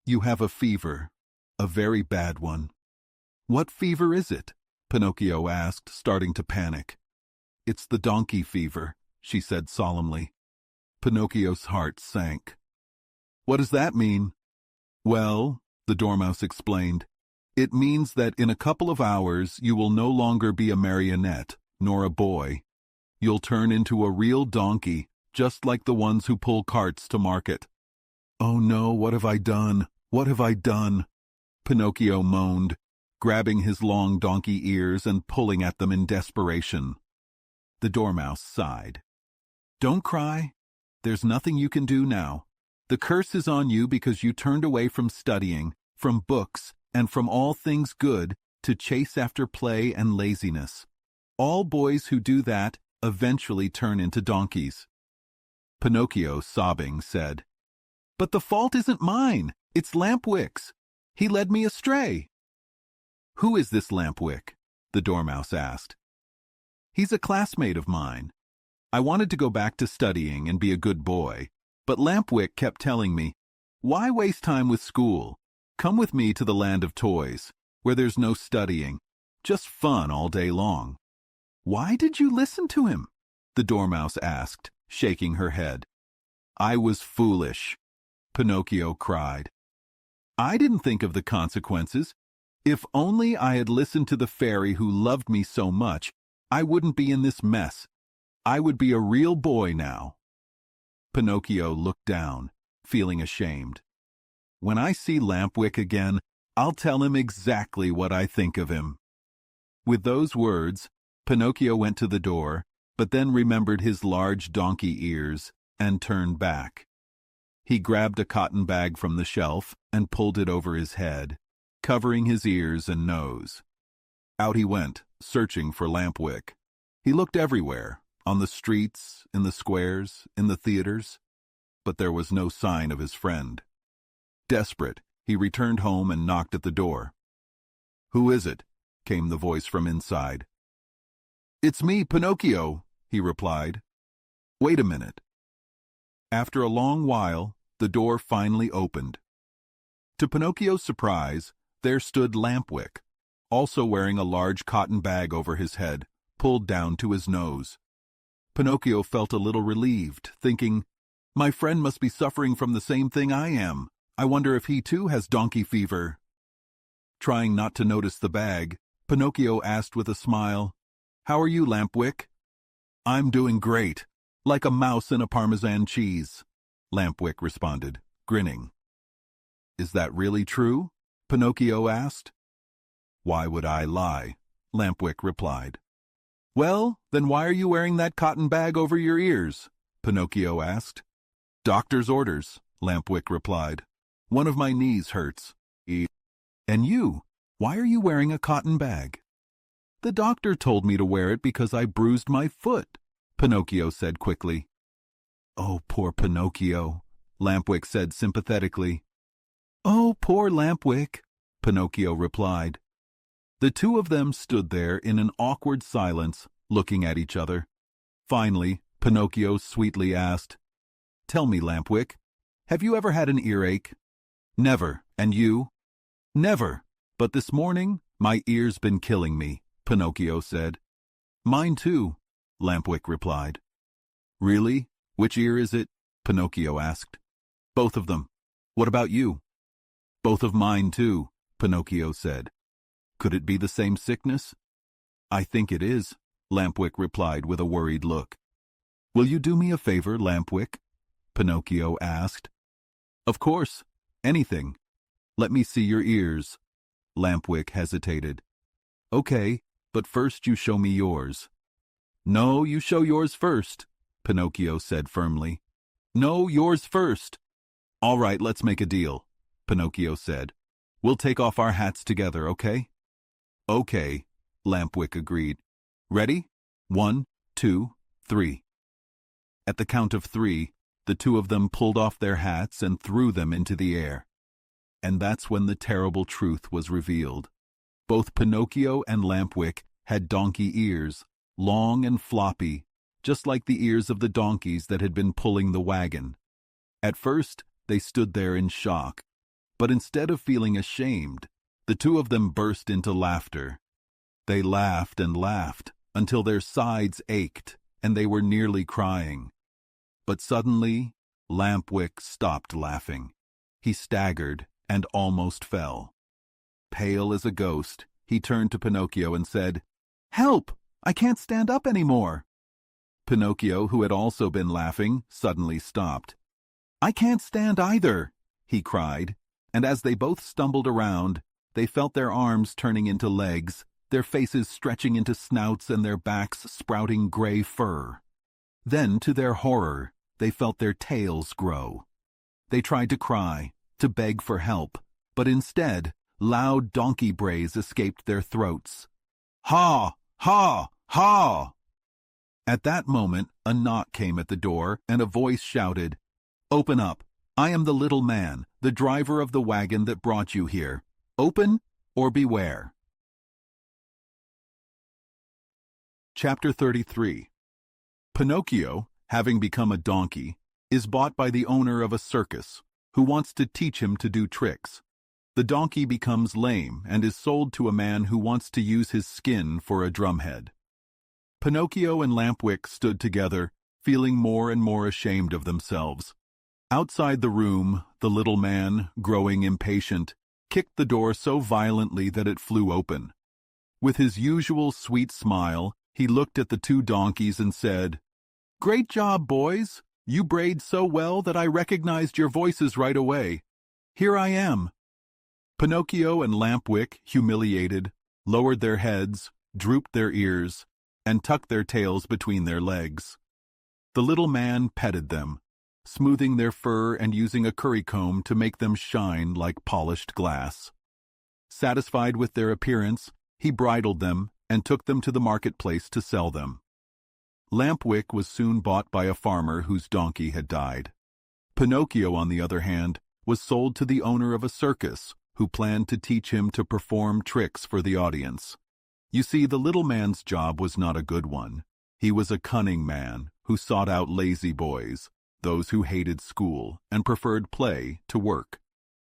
"You have a fever, a very bad one." "What fever is it?" Pinocchio asked, starting to panic. "It's the donkey fever," she said solemnly. Pinocchio's heart sank. "What does that mean?" "Well," the dormouse explained, "it means that in a couple of hours you will no longer be a marionette, nor a boy. You'll turn into a real donkey, just like the ones who pull carts to market." "Oh no, what have I done? What have I done?" Pinocchio moaned, grabbing his long donkey ears and pulling at them in desperation. The dormouse sighed. "Don't cry. There's nothing you can do now. The curse is on you because you turned away from studying, from books, and from all things good to chase after play and laziness. All boys who do that eventually turn into donkeys." Pinocchio, sobbing, said, "But the fault isn't mine. It's Lampwick's. He led me astray." "Who is this Lampwick?" the dormouse asked. "He's a classmate of mine. I wanted to go back to studying and be a good boy, but Lampwick kept telling me, 'Why waste time with school? Come with me to the land of toys, where there's no studying, just fun all day long.'" "Why did you listen to him?" the dormouse asked, shaking her head. "I was foolish," Pinocchio cried. "I didn't think of the consequences. If only I had listened to the fairy who loved me so much, I wouldn't be in this mess. I would be a real boy now." Pinocchio looked down, feeling ashamed. "When I see Lampwick again, I'll tell him exactly what I think of him." With those words, Pinocchio went to the door, but then remembered his large donkey ears and turned back. He grabbed a cotton bag from the shelf and pulled it over his head, covering his ears and nose. Out he went, searching for Lampwick. He looked everywhere, on the streets, in the squares, in the theaters, but there was no sign of his friend. Desperate, he returned home and knocked at the door. "Who is it?" came the voice from inside. "It's me, Pinocchio," he replied. "Wait a minute." After a long while, the door finally opened. To Pinocchio's surprise, there stood Lampwick, also wearing a large cotton bag over his head, pulled down to his nose. Pinocchio felt a little relieved, thinking, "My friend must be suffering from the same thing I am. I wonder if he too has donkey fever." Trying not to notice the bag, Pinocchio asked with a smile, "How are you, Lampwick?" "I'm doing great, like a mouse in a Parmesan cheese," Lampwick responded, grinning. "Is that really true?" Pinocchio asked. "Why would I lie?" Lampwick replied. "Well, then why are you wearing that cotton bag over your ears?" Pinocchio asked. "Doctor's orders," Lampwick replied. "One of my knees hurts." "And you, why are you wearing a cotton bag?" "The doctor told me to wear it because I bruised my foot," Pinocchio said quickly. "Oh, poor Pinocchio," Lampwick said sympathetically. "Oh, poor Lampwick," Pinocchio replied. The two of them stood there in an awkward silence, looking at each other. Finally, Pinocchio sweetly asked, "Tell me, Lampwick, have you ever had an earache?" "Never. And you?" "Never. But this morning, my ear's been killing me," Pinocchio said. "Mine too," Lampwick replied. "Really? Which ear is it?" Pinocchio asked. "Both of them. What about you?" "Both of mine too," Pinocchio said. "Could it be the same sickness?" "I think it is," Lampwick replied with a worried look. "Will you do me a favor, Lampwick?" Pinocchio asked. "Of course. Anything. Let me see your ears." Lampwick hesitated. "Okay, but first you show me yours." "No, you show yours first," Pinocchio said firmly. "No, yours first." "All right, let's make a deal," Pinocchio said. "We'll take off our hats together, okay?" "Okay," Lampwick agreed. "Ready? 1, 2, 3. At the count of 3, the two of them pulled off their hats and threw them into the air. And that's when the terrible truth was revealed. Both Pinocchio and Lampwick had donkey ears, long and floppy, just like the ears of the donkeys that had been pulling the wagon. At first, they stood there in shock, but instead of feeling ashamed, the two of them burst into laughter. They laughed and laughed until their sides ached and they were nearly crying. But suddenly, Lampwick stopped laughing. He staggered and almost fell. Pale as a ghost, he turned to Pinocchio and said, "Help! I can't stand up anymore." Pinocchio, who had also been laughing, suddenly stopped. "I can't stand either," he cried, and as they both stumbled around, they felt their arms turning into legs, their faces stretching into snouts and their backs sprouting gray fur. Then, to their horror, they felt their tails grow. They tried to cry, to beg for help, but instead, loud donkey brays escaped their throats. "Ha! Ha! Ha!" At that moment, a knock came at the door, and a voice shouted, "Open up! I am the little man, the driver of the wagon that brought you here. Open or beware." Chapter 33. Pinocchio, having become a donkey, is bought by the owner of a circus, who wants to teach him to do tricks. The donkey becomes lame and is sold to a man who wants to use his skin for a drumhead. Pinocchio and Lampwick stood together, feeling more and more ashamed of themselves. Outside the room, the little man, growing impatient, kicked the door so violently that it flew open. With his usual sweet smile, he looked at the two donkeys and said, "Great job, boys! You brayed so well that I recognized your voices right away. Here I am." Pinocchio and Lampwick, humiliated, lowered their heads, drooped their ears, and tucked their tails between their legs. The little man petted them, smoothing their fur and using a currycomb to make them shine like polished glass. Satisfied with their appearance, he bridled them and took them to the marketplace to sell them. Lampwick was soon bought by a farmer whose donkey had died. Pinocchio, on the other hand, was sold to the owner of a circus, who planned to teach him to perform tricks for the audience. You see, the little man's job was not a good one. He was a cunning man who sought out lazy boys, those who hated school and preferred play to work.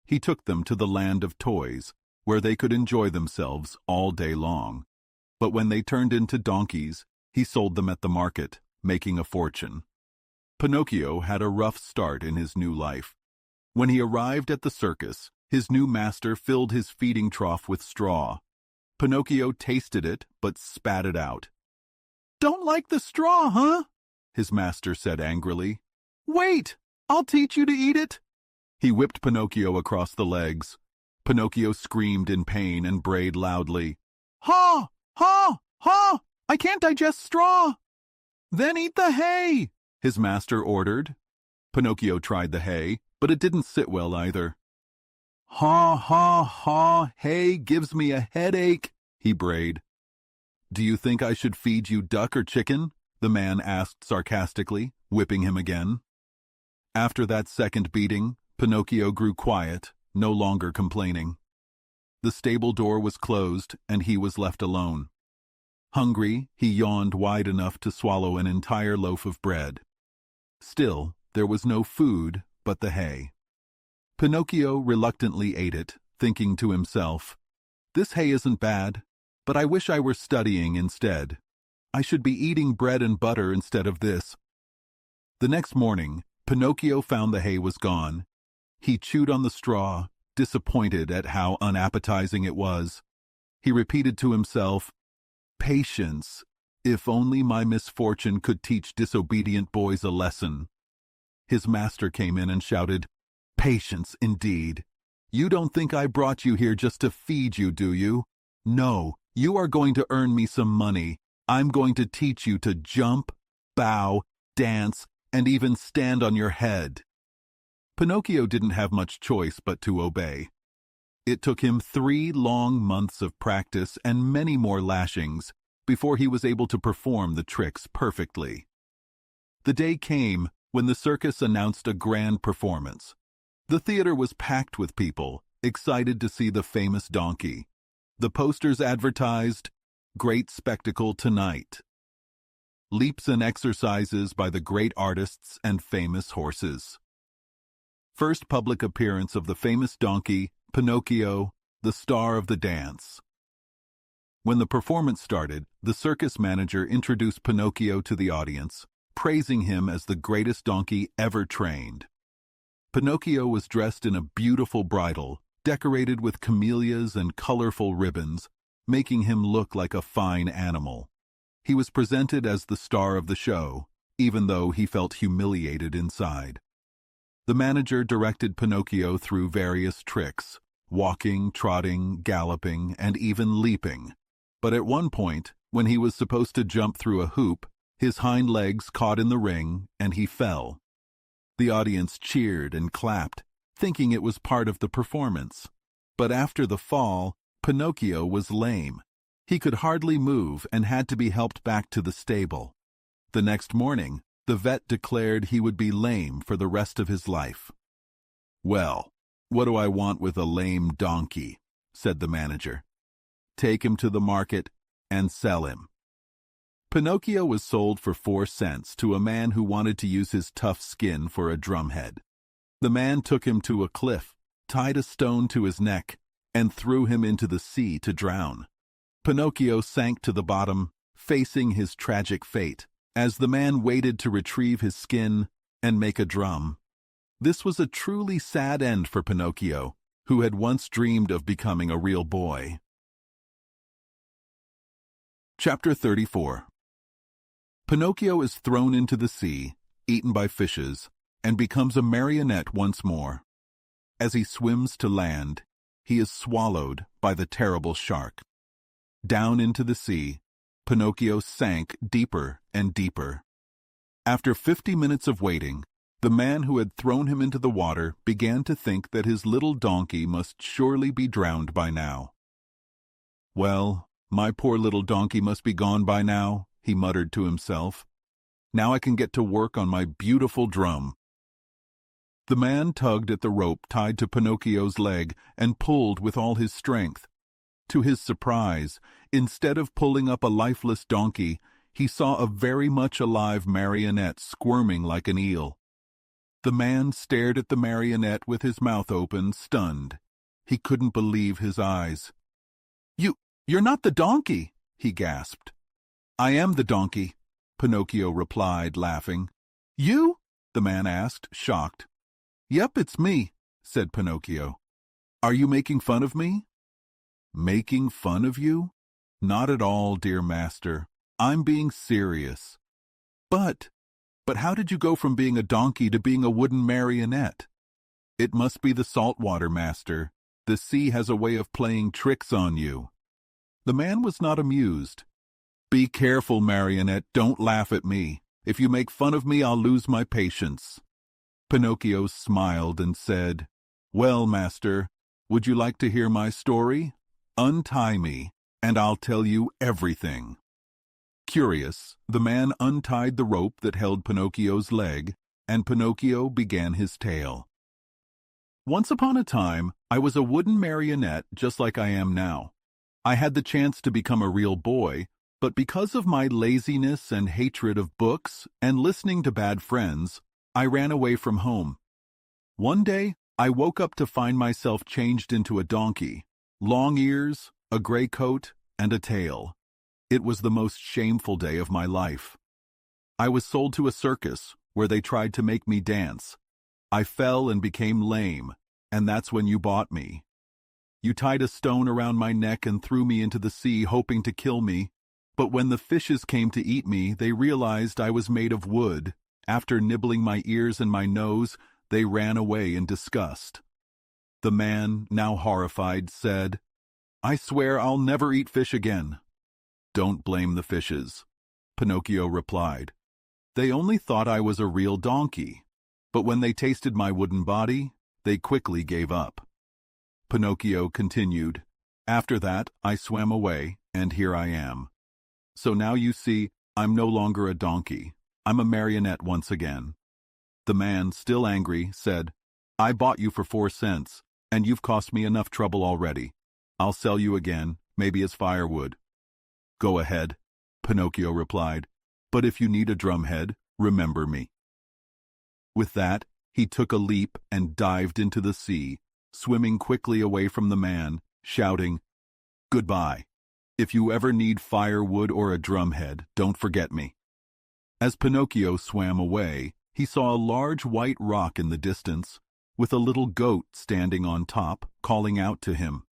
He took them to the land of toys, where they could enjoy themselves all day long. But when they turned into donkeys, he sold them at the market, making a fortune. Pinocchio had a rough start in his new life. When he arrived at the circus, his new master filled his feeding trough with straw. Pinocchio tasted it, but spat it out. "Don't like the straw, huh?" his master said angrily. "Wait, I'll teach you to eat it." He whipped Pinocchio across the legs. Pinocchio screamed in pain and brayed loudly. "Ha! Ha! Ha! I can't digest straw." "Then eat the hay," his master ordered. Pinocchio tried the hay, but it didn't sit well either. "Ha, ha, ha, hay gives me a headache," he brayed. "Do you think I should feed you duck or chicken?" the man asked sarcastically, whipping him again. After that second beating, Pinocchio grew quiet, no longer complaining. The stable door was closed, and he was left alone. Hungry, he yawned wide enough to swallow an entire loaf of bread. Still, there was no food but the hay. Pinocchio reluctantly ate it, thinking to himself, "This hay isn't bad, but I wish I were studying instead. I should be eating bread and butter instead of this." The next morning, Pinocchio found the hay was gone. He chewed on the straw, disappointed at how unappetizing it was. He repeated to himself, "Patience, if only my misfortune could teach disobedient boys a lesson." His master came in and shouted, "Patience, indeed. You don't think I brought you here just to feed you, do you? No, you are going to earn me some money. I'm going to teach you to jump, bow, dance, and even stand on your head." Pinocchio didn't have much choice but to obey. It took him 3 long months of practice and many more lashings before he was able to perform the tricks perfectly. The day came when the circus announced a grand performance. The theater was packed with people, excited to see the famous donkey. The posters advertised, "Great spectacle tonight. Leaps and exercises by the great artists and famous horses. First public appearance of the famous donkey, Pinocchio, the star of the dance." When the performance started, the circus manager introduced Pinocchio to the audience, praising him as the greatest donkey ever trained. Pinocchio was dressed in a beautiful bridle, decorated with camellias and colorful ribbons, making him look like a fine animal. He was presented as the star of the show, even though he felt humiliated inside. The manager directed Pinocchio through various tricks, walking, trotting, galloping, and even leaping. But at one point, when he was supposed to jump through a hoop, his hind legs caught in the ring and he fell. The audience cheered and clapped, thinking it was part of the performance. But after the fall, Pinocchio was lame. He could hardly move and had to be helped back to the stable. The next morning, the vet declared he would be lame for the rest of his life. "Well, what do I want with a lame donkey?" said the manager. "Take him to the market and sell him." Pinocchio was sold for 4 cents to a man who wanted to use his tough skin for a drumhead. The man took him to a cliff, tied a stone to his neck, and threw him into the sea to drown. Pinocchio sank to the bottom, facing his tragic fate, as the man waited to retrieve his skin and make a drum. This was a truly sad end for Pinocchio, who had once dreamed of becoming a real boy. Chapter 34. Pinocchio is thrown into the sea, eaten by fishes, and becomes a marionette once more. As he swims to land, he is swallowed by the terrible shark. Down into the sea, Pinocchio sank deeper and deeper. After 50 minutes of waiting, the man who had thrown him into the water began to think that his little donkey must surely be drowned by now. "Well, my poor little donkey must be gone by now," he muttered to himself. "Now I can get to work on my beautiful drum." The man tugged at the rope tied to Pinocchio's leg and pulled with all his strength. To his surprise, instead of pulling up a lifeless donkey, he saw a very much alive marionette squirming like an eel. The man stared at the marionette with his mouth open, stunned. He couldn't believe his eyes. You're not the donkey," he gasped. "I am the donkey," Pinocchio replied, laughing. "You?" the man asked, shocked. "Yep, it's me," said Pinocchio. "Are you making fun of me?" "Making fun of you? Not at all, dear master. I'm being serious." But how did you go from being a donkey to being a wooden marionette?" "It must be the salt water, master. The sea has a way of playing tricks on you." The man was not amused. "Be careful, marionette. Don't laugh at me. If you make fun of me, I'll lose my patience." Pinocchio smiled and said, "Well, master, would you like to hear my story? Untie me, and I'll tell you everything." Curious, the man untied the rope that held Pinocchio's leg, and Pinocchio began his tale. "Once upon a time, I was a wooden marionette just like I am now. I had the chance to become a real boy, but because of my laziness and hatred of books and listening to bad friends, I ran away from home. One day, I woke up to find myself changed into a donkey, long ears, a gray coat, and a tail. It was the most shameful day of my life. I was sold to a circus where they tried to make me dance. I fell and became lame, and that's when you bought me. You tied a stone around my neck and threw me into the sea hoping to kill me, but when the fishes came to eat me, they realized I was made of wood. After nibbling my ears and my nose, they ran away in disgust." The man, now horrified, said, "I swear I'll never eat fish again." "Don't blame the fishes," Pinocchio replied. "They only thought I was a real donkey, but when they tasted my wooden body, they quickly gave up." Pinocchio continued, "After that, I swam away, and here I am. So now you see, I'm no longer a donkey. I'm a marionette once again." The man, still angry, said, "I bought you for 4 cents, and you've cost me enough trouble already. I'll sell you again, maybe as firewood." "Go ahead," Pinocchio replied, "but if you need a drumhead, remember me." With that, he took a leap and dived into the sea, swimming quickly away from the man, shouting, "Goodbye. If you ever need firewood or a drumhead, don't forget me." As Pinocchio swam away, he saw a large white rock in the distance, with a little goat standing on top, calling out to him.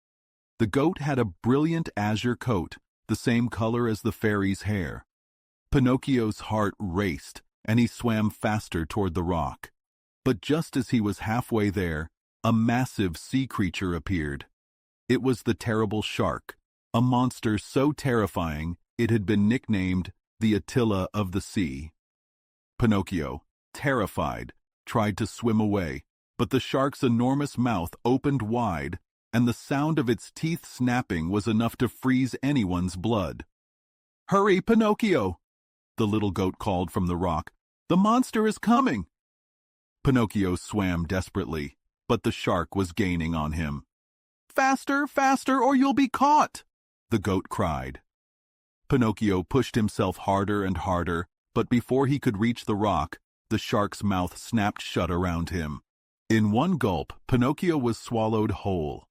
The goat had a brilliant azure coat, the same color as the fairy's hair. Pinocchio's heart raced, and he swam faster toward the rock. But just as he was halfway there, a massive sea creature appeared. It was the terrible shark, a monster so terrifying it had been nicknamed the Attila of the sea. Pinocchio, terrified, tried to swim away, but the shark's enormous mouth opened wide, and the sound of its teeth snapping was enough to freeze anyone's blood. "Hurry, Pinocchio!" the little goat called from the rock. "The monster is coming!" Pinocchio swam desperately, but the shark was gaining on him. "Faster, faster, or you'll be caught!" the goat cried. Pinocchio pushed himself harder and harder, but before he could reach the rock, the shark's mouth snapped shut around him. In one gulp, Pinocchio was swallowed whole.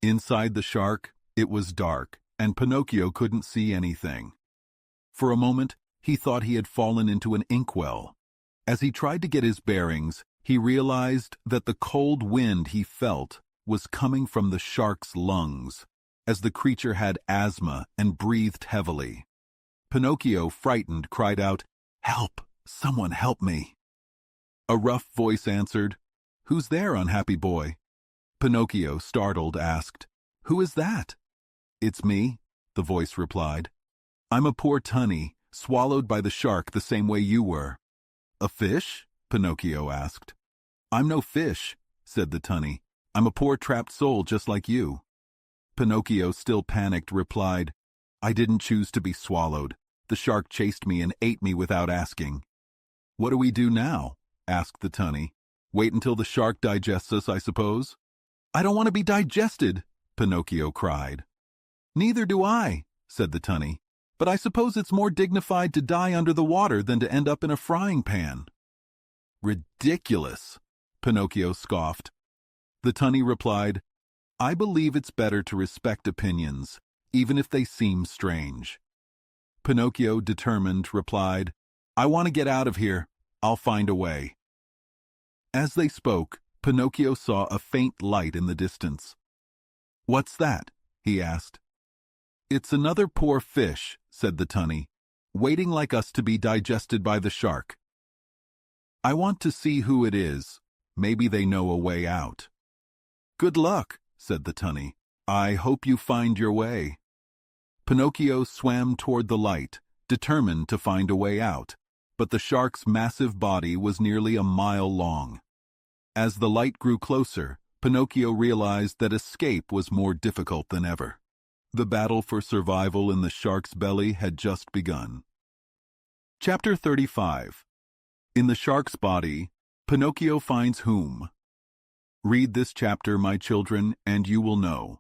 Inside the shark, it was dark, and Pinocchio couldn't see anything. For a moment, he thought he had fallen into an inkwell. As he tried to get his bearings, he realized that the cold wind he felt was coming from the shark's lungs, as the creature had asthma and breathed heavily. Pinocchio, frightened, cried out, "Help! Someone help me!" A rough voice answered, "Who's there, unhappy boy?" Pinocchio, startled, asked, "Who is that?" "It's me," the voice replied. "I'm a poor tunny, swallowed by the shark the same way you were." "A fish?" Pinocchio asked. "I'm no fish," said the tunny. "I'm a poor trapped soul just like you." Pinocchio, still panicked, replied, "I didn't choose to be swallowed. The shark chased me and ate me without asking." "What do we do now?" asked the tunny. "Wait until the shark digests us, I suppose?" "I don't want to be digested," Pinocchio cried. "Neither do I," said the tunny. "But I suppose it's more dignified to die under the water than to end up in a frying pan." Ridiculous, Pinocchio scoffed. The tunny replied, I believe it's better to respect opinions, even if they seem strange. Pinocchio, determined, replied, I want to get out of here. I'll find a way. As they spoke, Pinocchio saw a faint light in the distance. What's that? He asked. It's another poor fish, said the tunny, waiting like us to be digested by the shark. I want to see who it is. Maybe they know a way out. Good luck, said the tunny. I hope you find your way. Pinocchio swam toward the light, determined to find a way out, but the shark's massive body was nearly a mile long. As the light grew closer, Pinocchio realized that escape was more difficult than ever. The battle for survival in the shark's belly had just begun. Chapter 35. In the shark's body, Pinocchio finds whom? Read this chapter, my children, and you will know.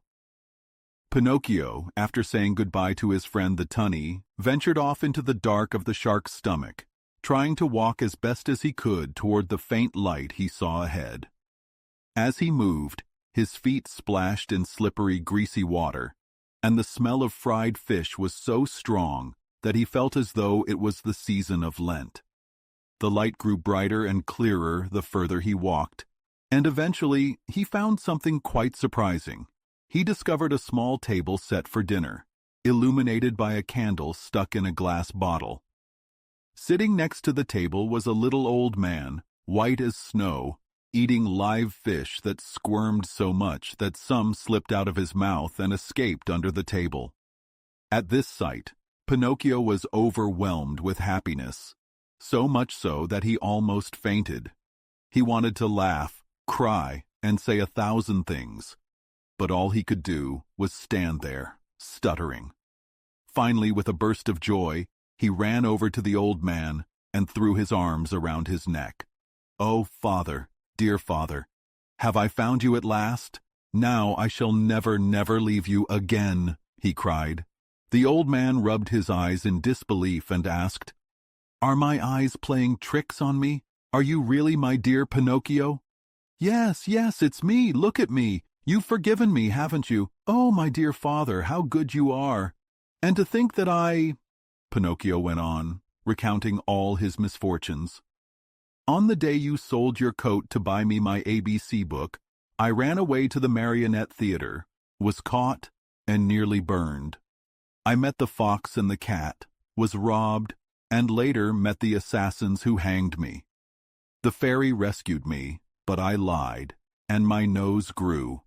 Pinocchio, after saying goodbye to his friend the tunny, ventured off into the dark of the shark's stomach, trying to walk as best as he could toward the faint light he saw ahead. As he moved, his feet splashed in slippery, greasy water, and the smell of fried fish was so strong that he felt as though it was the season of Lent. The light grew brighter and clearer the further he walked, and eventually he found something quite surprising. He discovered a small table set for dinner, illuminated by a candle stuck in a glass bottle. Sitting next to the table was a little old man, white as snow, eating live fish that squirmed so much that some slipped out of his mouth and escaped under the table. At this sight, Pinocchio was overwhelmed with happiness, so much so that he almost fainted. He wanted to laugh, cry, and say 1,000 things, but all he could do was stand there, stuttering. Finally, with a burst of joy, he ran over to the old man and threw his arms around his neck. Oh, Father, dear Father, have I found you at last? Now I shall never, never leave you again, he cried. The old man rubbed his eyes in disbelief and asked, Are my eyes playing tricks on me? Are you really my dear Pinocchio? Yes, yes, it's me. Look at me. You've forgiven me, haven't you? Oh, my dear father, how good you are. And to think that Pinocchio went on, recounting all his misfortunes. On the day you sold your coat to buy me my ABC book, I ran away to the marionette theater, was caught, and nearly burned. I met the fox and the cat, was robbed, and later met the assassins who hanged me. The fairy rescued me, but I lied, and my nose grew.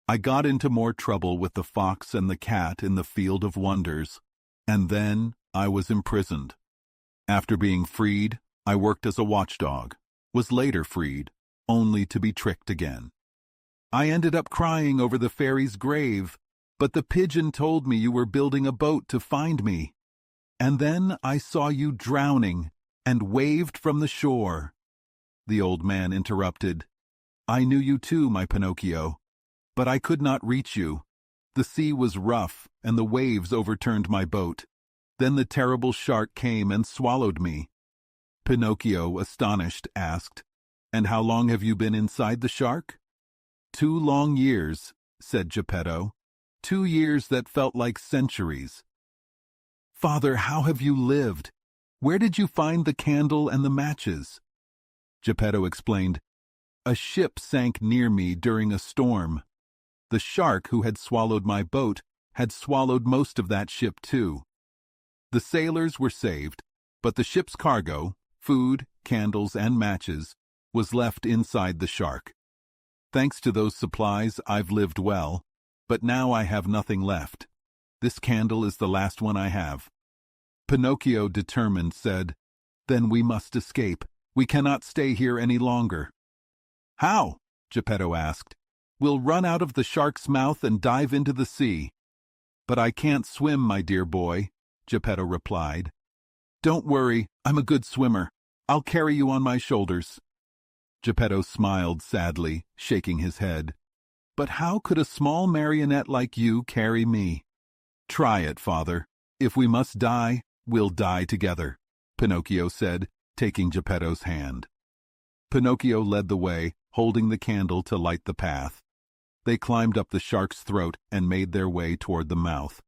I got into more trouble with the fox and the cat in the Field of Wonders, and then I was imprisoned. After being freed, I worked as a watchdog, was later freed, only to be tricked again. I ended up crying over the fairy's grave, but the pigeon told me you were building a boat to find me. And then I saw you drowning and waved from the shore. The old man interrupted. I knew you too, my Pinocchio, but I could not reach you. The sea was rough, and the waves overturned my boat. Then the terrible shark came and swallowed me. Pinocchio, astonished, asked, And how long have you been inside the shark? 2 long years, said Geppetto. 2 years that felt like centuries. Father, how have you lived? Where did you find the candle and the matches? Geppetto explained, A ship sank near me during a storm. The shark who had swallowed my boat had swallowed most of that ship too. The sailors were saved, but the ship's cargo, food, candles, and matches, was left inside the shark. Thanks to those supplies, I've lived well, but now I have nothing left. This candle is the last one I have. Pinocchio, determined, said, Then we must escape. We cannot stay here any longer. How? Geppetto asked. We'll run out of the shark's mouth and dive into the sea. But I can't swim, my dear boy, Geppetto replied. Don't worry, I'm a good swimmer. I'll carry you on my shoulders. Geppetto smiled sadly, shaking his head. But how could a small marionette like you carry me? Try it, father. If we must die, we'll die together, Pinocchio said, taking Geppetto's hand. Pinocchio led the way, holding the candle to light the path. They climbed up the shark's throat and made their way toward the mouth.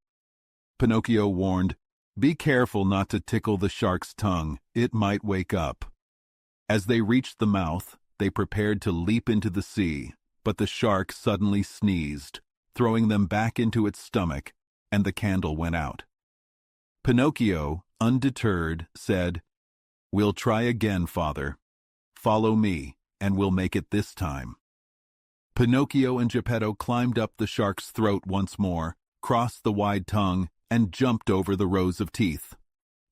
Pinocchio warned, "Be careful not to tickle the shark's tongue. It might wake up." As they reached the mouth, they prepared to leap into the sea, but the shark suddenly sneezed, throwing them back into its stomach, and the candle went out. Pinocchio, undeterred, said, "We'll try again, Father. Follow me, and we'll make it this time." Pinocchio and Geppetto climbed up the shark's throat once more, crossed the wide tongue, and jumped over the rows of teeth.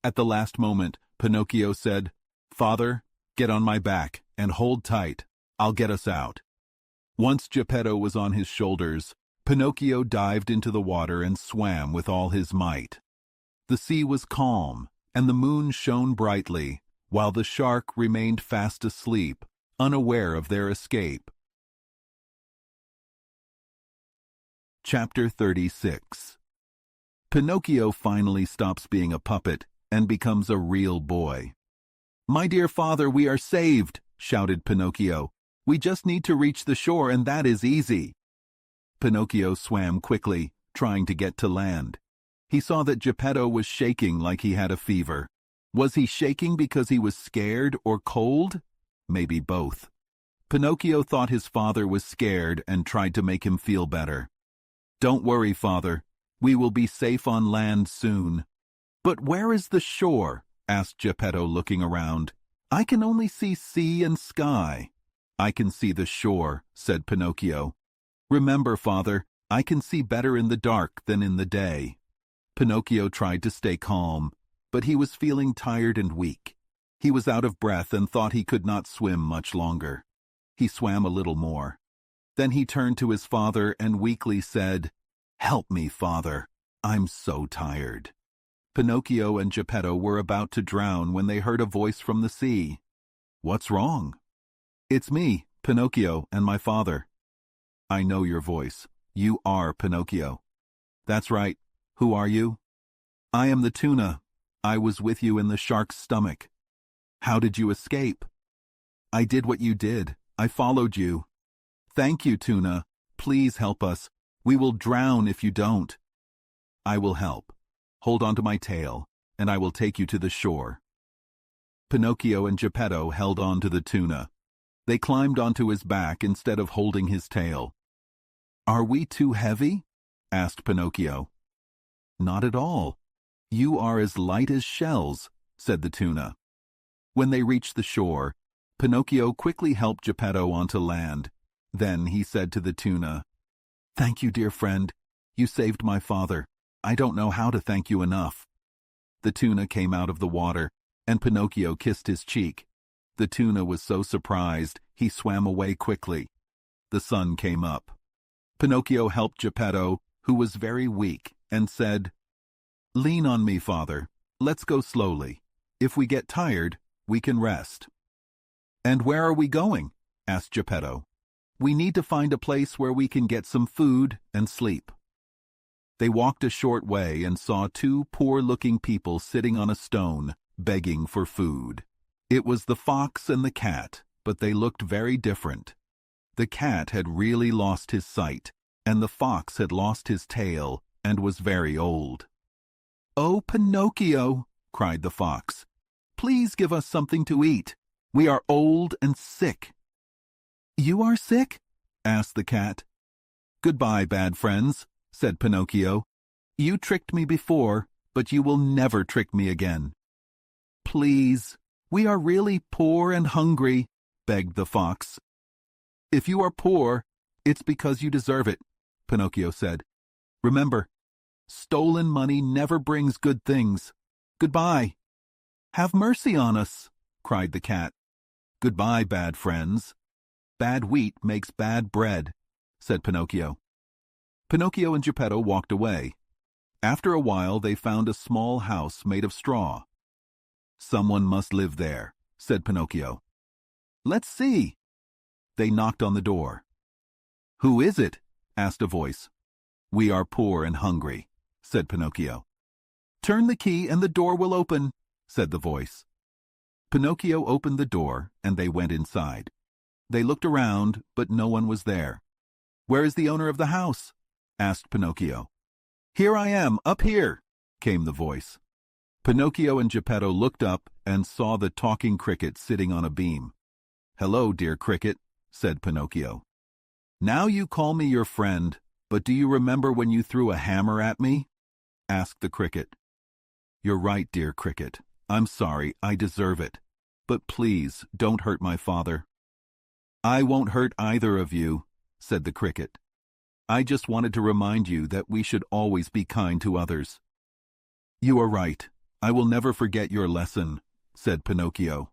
At the last moment, Pinocchio said, "Father, get on my back and hold tight. I'll get us out." Once Geppetto was on his shoulders, Pinocchio dived into the water and swam with all his might. The sea was calm, and the moon shone brightly, while the shark remained fast asleep, unaware of their escape. Chapter 36. Pinocchio finally stops being a puppet and becomes a real boy. "My dear father, we are saved!" shouted Pinocchio. "We just need to reach the shore, and that is easy." Pinocchio swam quickly, trying to get to land. He saw that Geppetto was shaking like he had a fever. Was he shaking because he was scared or cold? Maybe both. Pinocchio thought his father was scared and tried to make him feel better. "Don't worry, father. We will be safe on land soon." "But where is the shore?" asked Geppetto, looking around. "I can only see sea and sky." "I can see the shore," said Pinocchio. "Remember, father, I can see better in the dark than in the day." Pinocchio tried to stay calm, but he was feeling tired and weak. He was out of breath and thought he could not swim much longer. He swam a little more. Then he turned to his father and weakly said, "Help me, father. I'm so tired." Pinocchio and Geppetto were about to drown when they heard a voice from the sea. "What's wrong?" "It's me, Pinocchio, and my father." "I know your voice. You are Pinocchio." "That's right. Who are you?" "I am the tuna. I was with you in the shark's stomach." "How did you escape?" "I did what you did. I followed you." "Thank you, tuna. Please help us. We will drown if you don't." "I will help. Hold on to my tail, and I will take you to the shore." Pinocchio and Geppetto held on to the tuna. They climbed onto his back instead of holding his tail. "Are we too heavy?" asked Pinocchio. "Not at all. You are as light as shells," said the tuna. When they reached the shore, Pinocchio quickly helped Geppetto onto land. Then he said to the tuna, "Thank you, dear friend. You saved my father. I don't know how to thank you enough." The tuna came out of the water, and Pinocchio kissed his cheek. The tuna was so surprised, he swam away quickly. The sun came up. Pinocchio helped Geppetto, who was very weak, and said, "Lean on me, father. Let's go slowly. If we get tired, we can rest." "And where are we going?" asked Geppetto. "We need to find a place where we can get some food and sleep." They walked a short way and saw two poor-looking people sitting on a stone, begging for food. It was the fox and the cat, but they looked very different. The cat had really lost his sight, and the fox had lost his tail and was very old. "Oh, Pinocchio," cried the fox, "please give us something to eat. We are old and sick." "You are sick?" asked the cat. "Goodbye, bad friends," said Pinocchio. "You tricked me before, but you will never trick me again." "Please, we are really poor and hungry," begged the fox. "If you are poor, it's because you deserve it," Pinocchio said. "Remember, stolen money never brings good things. Goodbye." "Have mercy on us," cried the cat. "Goodbye, bad friends. Bad wheat makes bad bread," said Pinocchio. Pinocchio and Geppetto walked away. After a while they found a small house made of straw. "Someone must live there," said Pinocchio. "Let's see." They knocked on the door. "Who is it?" asked a voice. "We are poor and hungry," said Pinocchio. "Turn the key and the door will open," said the voice. Pinocchio opened the door, and they went inside. They looked around, but no one was there. "Where is the owner of the house?" asked Pinocchio. "Here I am, up here," came the voice. Pinocchio and Geppetto looked up and saw the talking cricket sitting on a beam. "Hello, dear cricket," said Pinocchio. "Now you call me your friend, but do you remember when you threw a hammer at me?" asked the cricket. "You're right, dear cricket. I'm sorry, I deserve it. But please, don't hurt my father." "I won't hurt either of you," said the cricket. "I just wanted to remind you that we should always be kind to others." "You are right. I will never forget your lesson," said Pinocchio.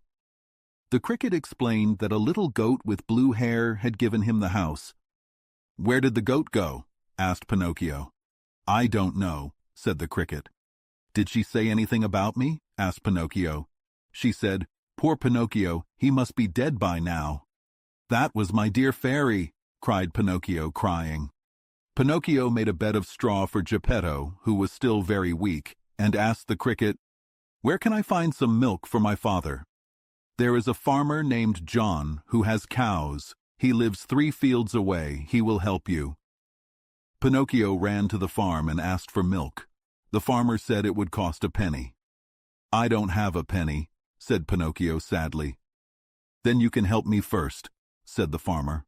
The cricket explained that a little goat with blue hair had given him the house. "Where did the goat go?" asked Pinocchio. "I don't know," said the cricket. "Did she say anything about me?" asked Pinocchio. "She said, 'Poor Pinocchio, he must be dead by now.'" "That was my dear fairy," cried Pinocchio, crying. Pinocchio made a bed of straw for Geppetto, who was still very weak, and asked the cricket, "Where can I find some milk for my father?" "There is a farmer named John who has cows. He lives 3 fields away. He will help you." Pinocchio ran to the farm and asked for milk. The farmer said it would cost a penny. "I don't have a penny," said Pinocchio sadly. "Then you can help me first," said the farmer.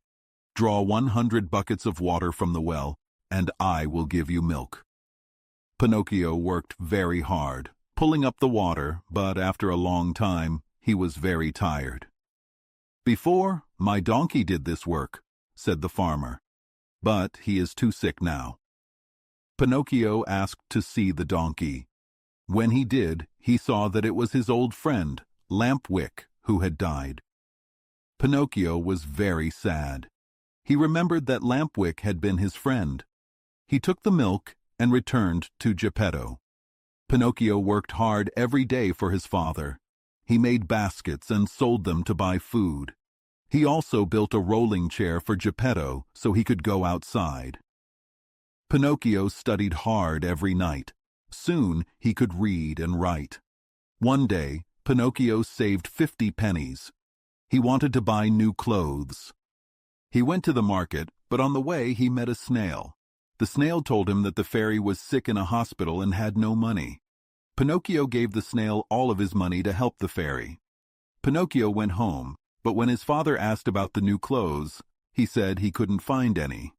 "Draw 100 buckets of water from the well, and I will give you milk." Pinocchio worked very hard, pulling up the water, but after a long time, he was very tired. "Before, my donkey did this work," said the farmer, "but he is too sick now." Pinocchio asked to see the donkey. When he did, he saw that it was his old friend, Lampwick, who had died. Pinocchio was very sad. He remembered that Lampwick had been his friend. He took the milk and returned to Geppetto. Pinocchio worked hard every day for his father. He made baskets and sold them to buy food. He also built a rolling chair for Geppetto so he could go outside. Pinocchio studied hard every night. Soon he could read and write. One day, Pinocchio saved 50 pennies. He wanted to buy new clothes. He went to the market, but on the way he met a snail. The snail told him that the fairy was sick in a hospital and had no money. Pinocchio gave the snail all of his money to help the fairy. Pinocchio went home, but when his father asked about the new clothes, he said he couldn't find any.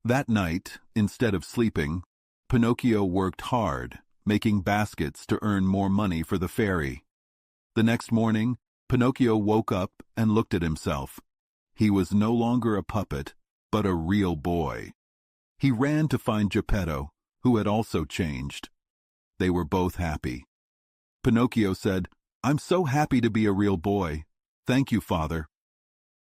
That night, instead of sleeping, Pinocchio worked hard, making baskets to earn more money for the fairy. The next morning, Pinocchio woke up and looked at himself. He was no longer a puppet, but a real boy. He ran to find Geppetto, who had also changed. They were both happy. Pinocchio said, "I'm so happy to be a real boy. Thank you, Father."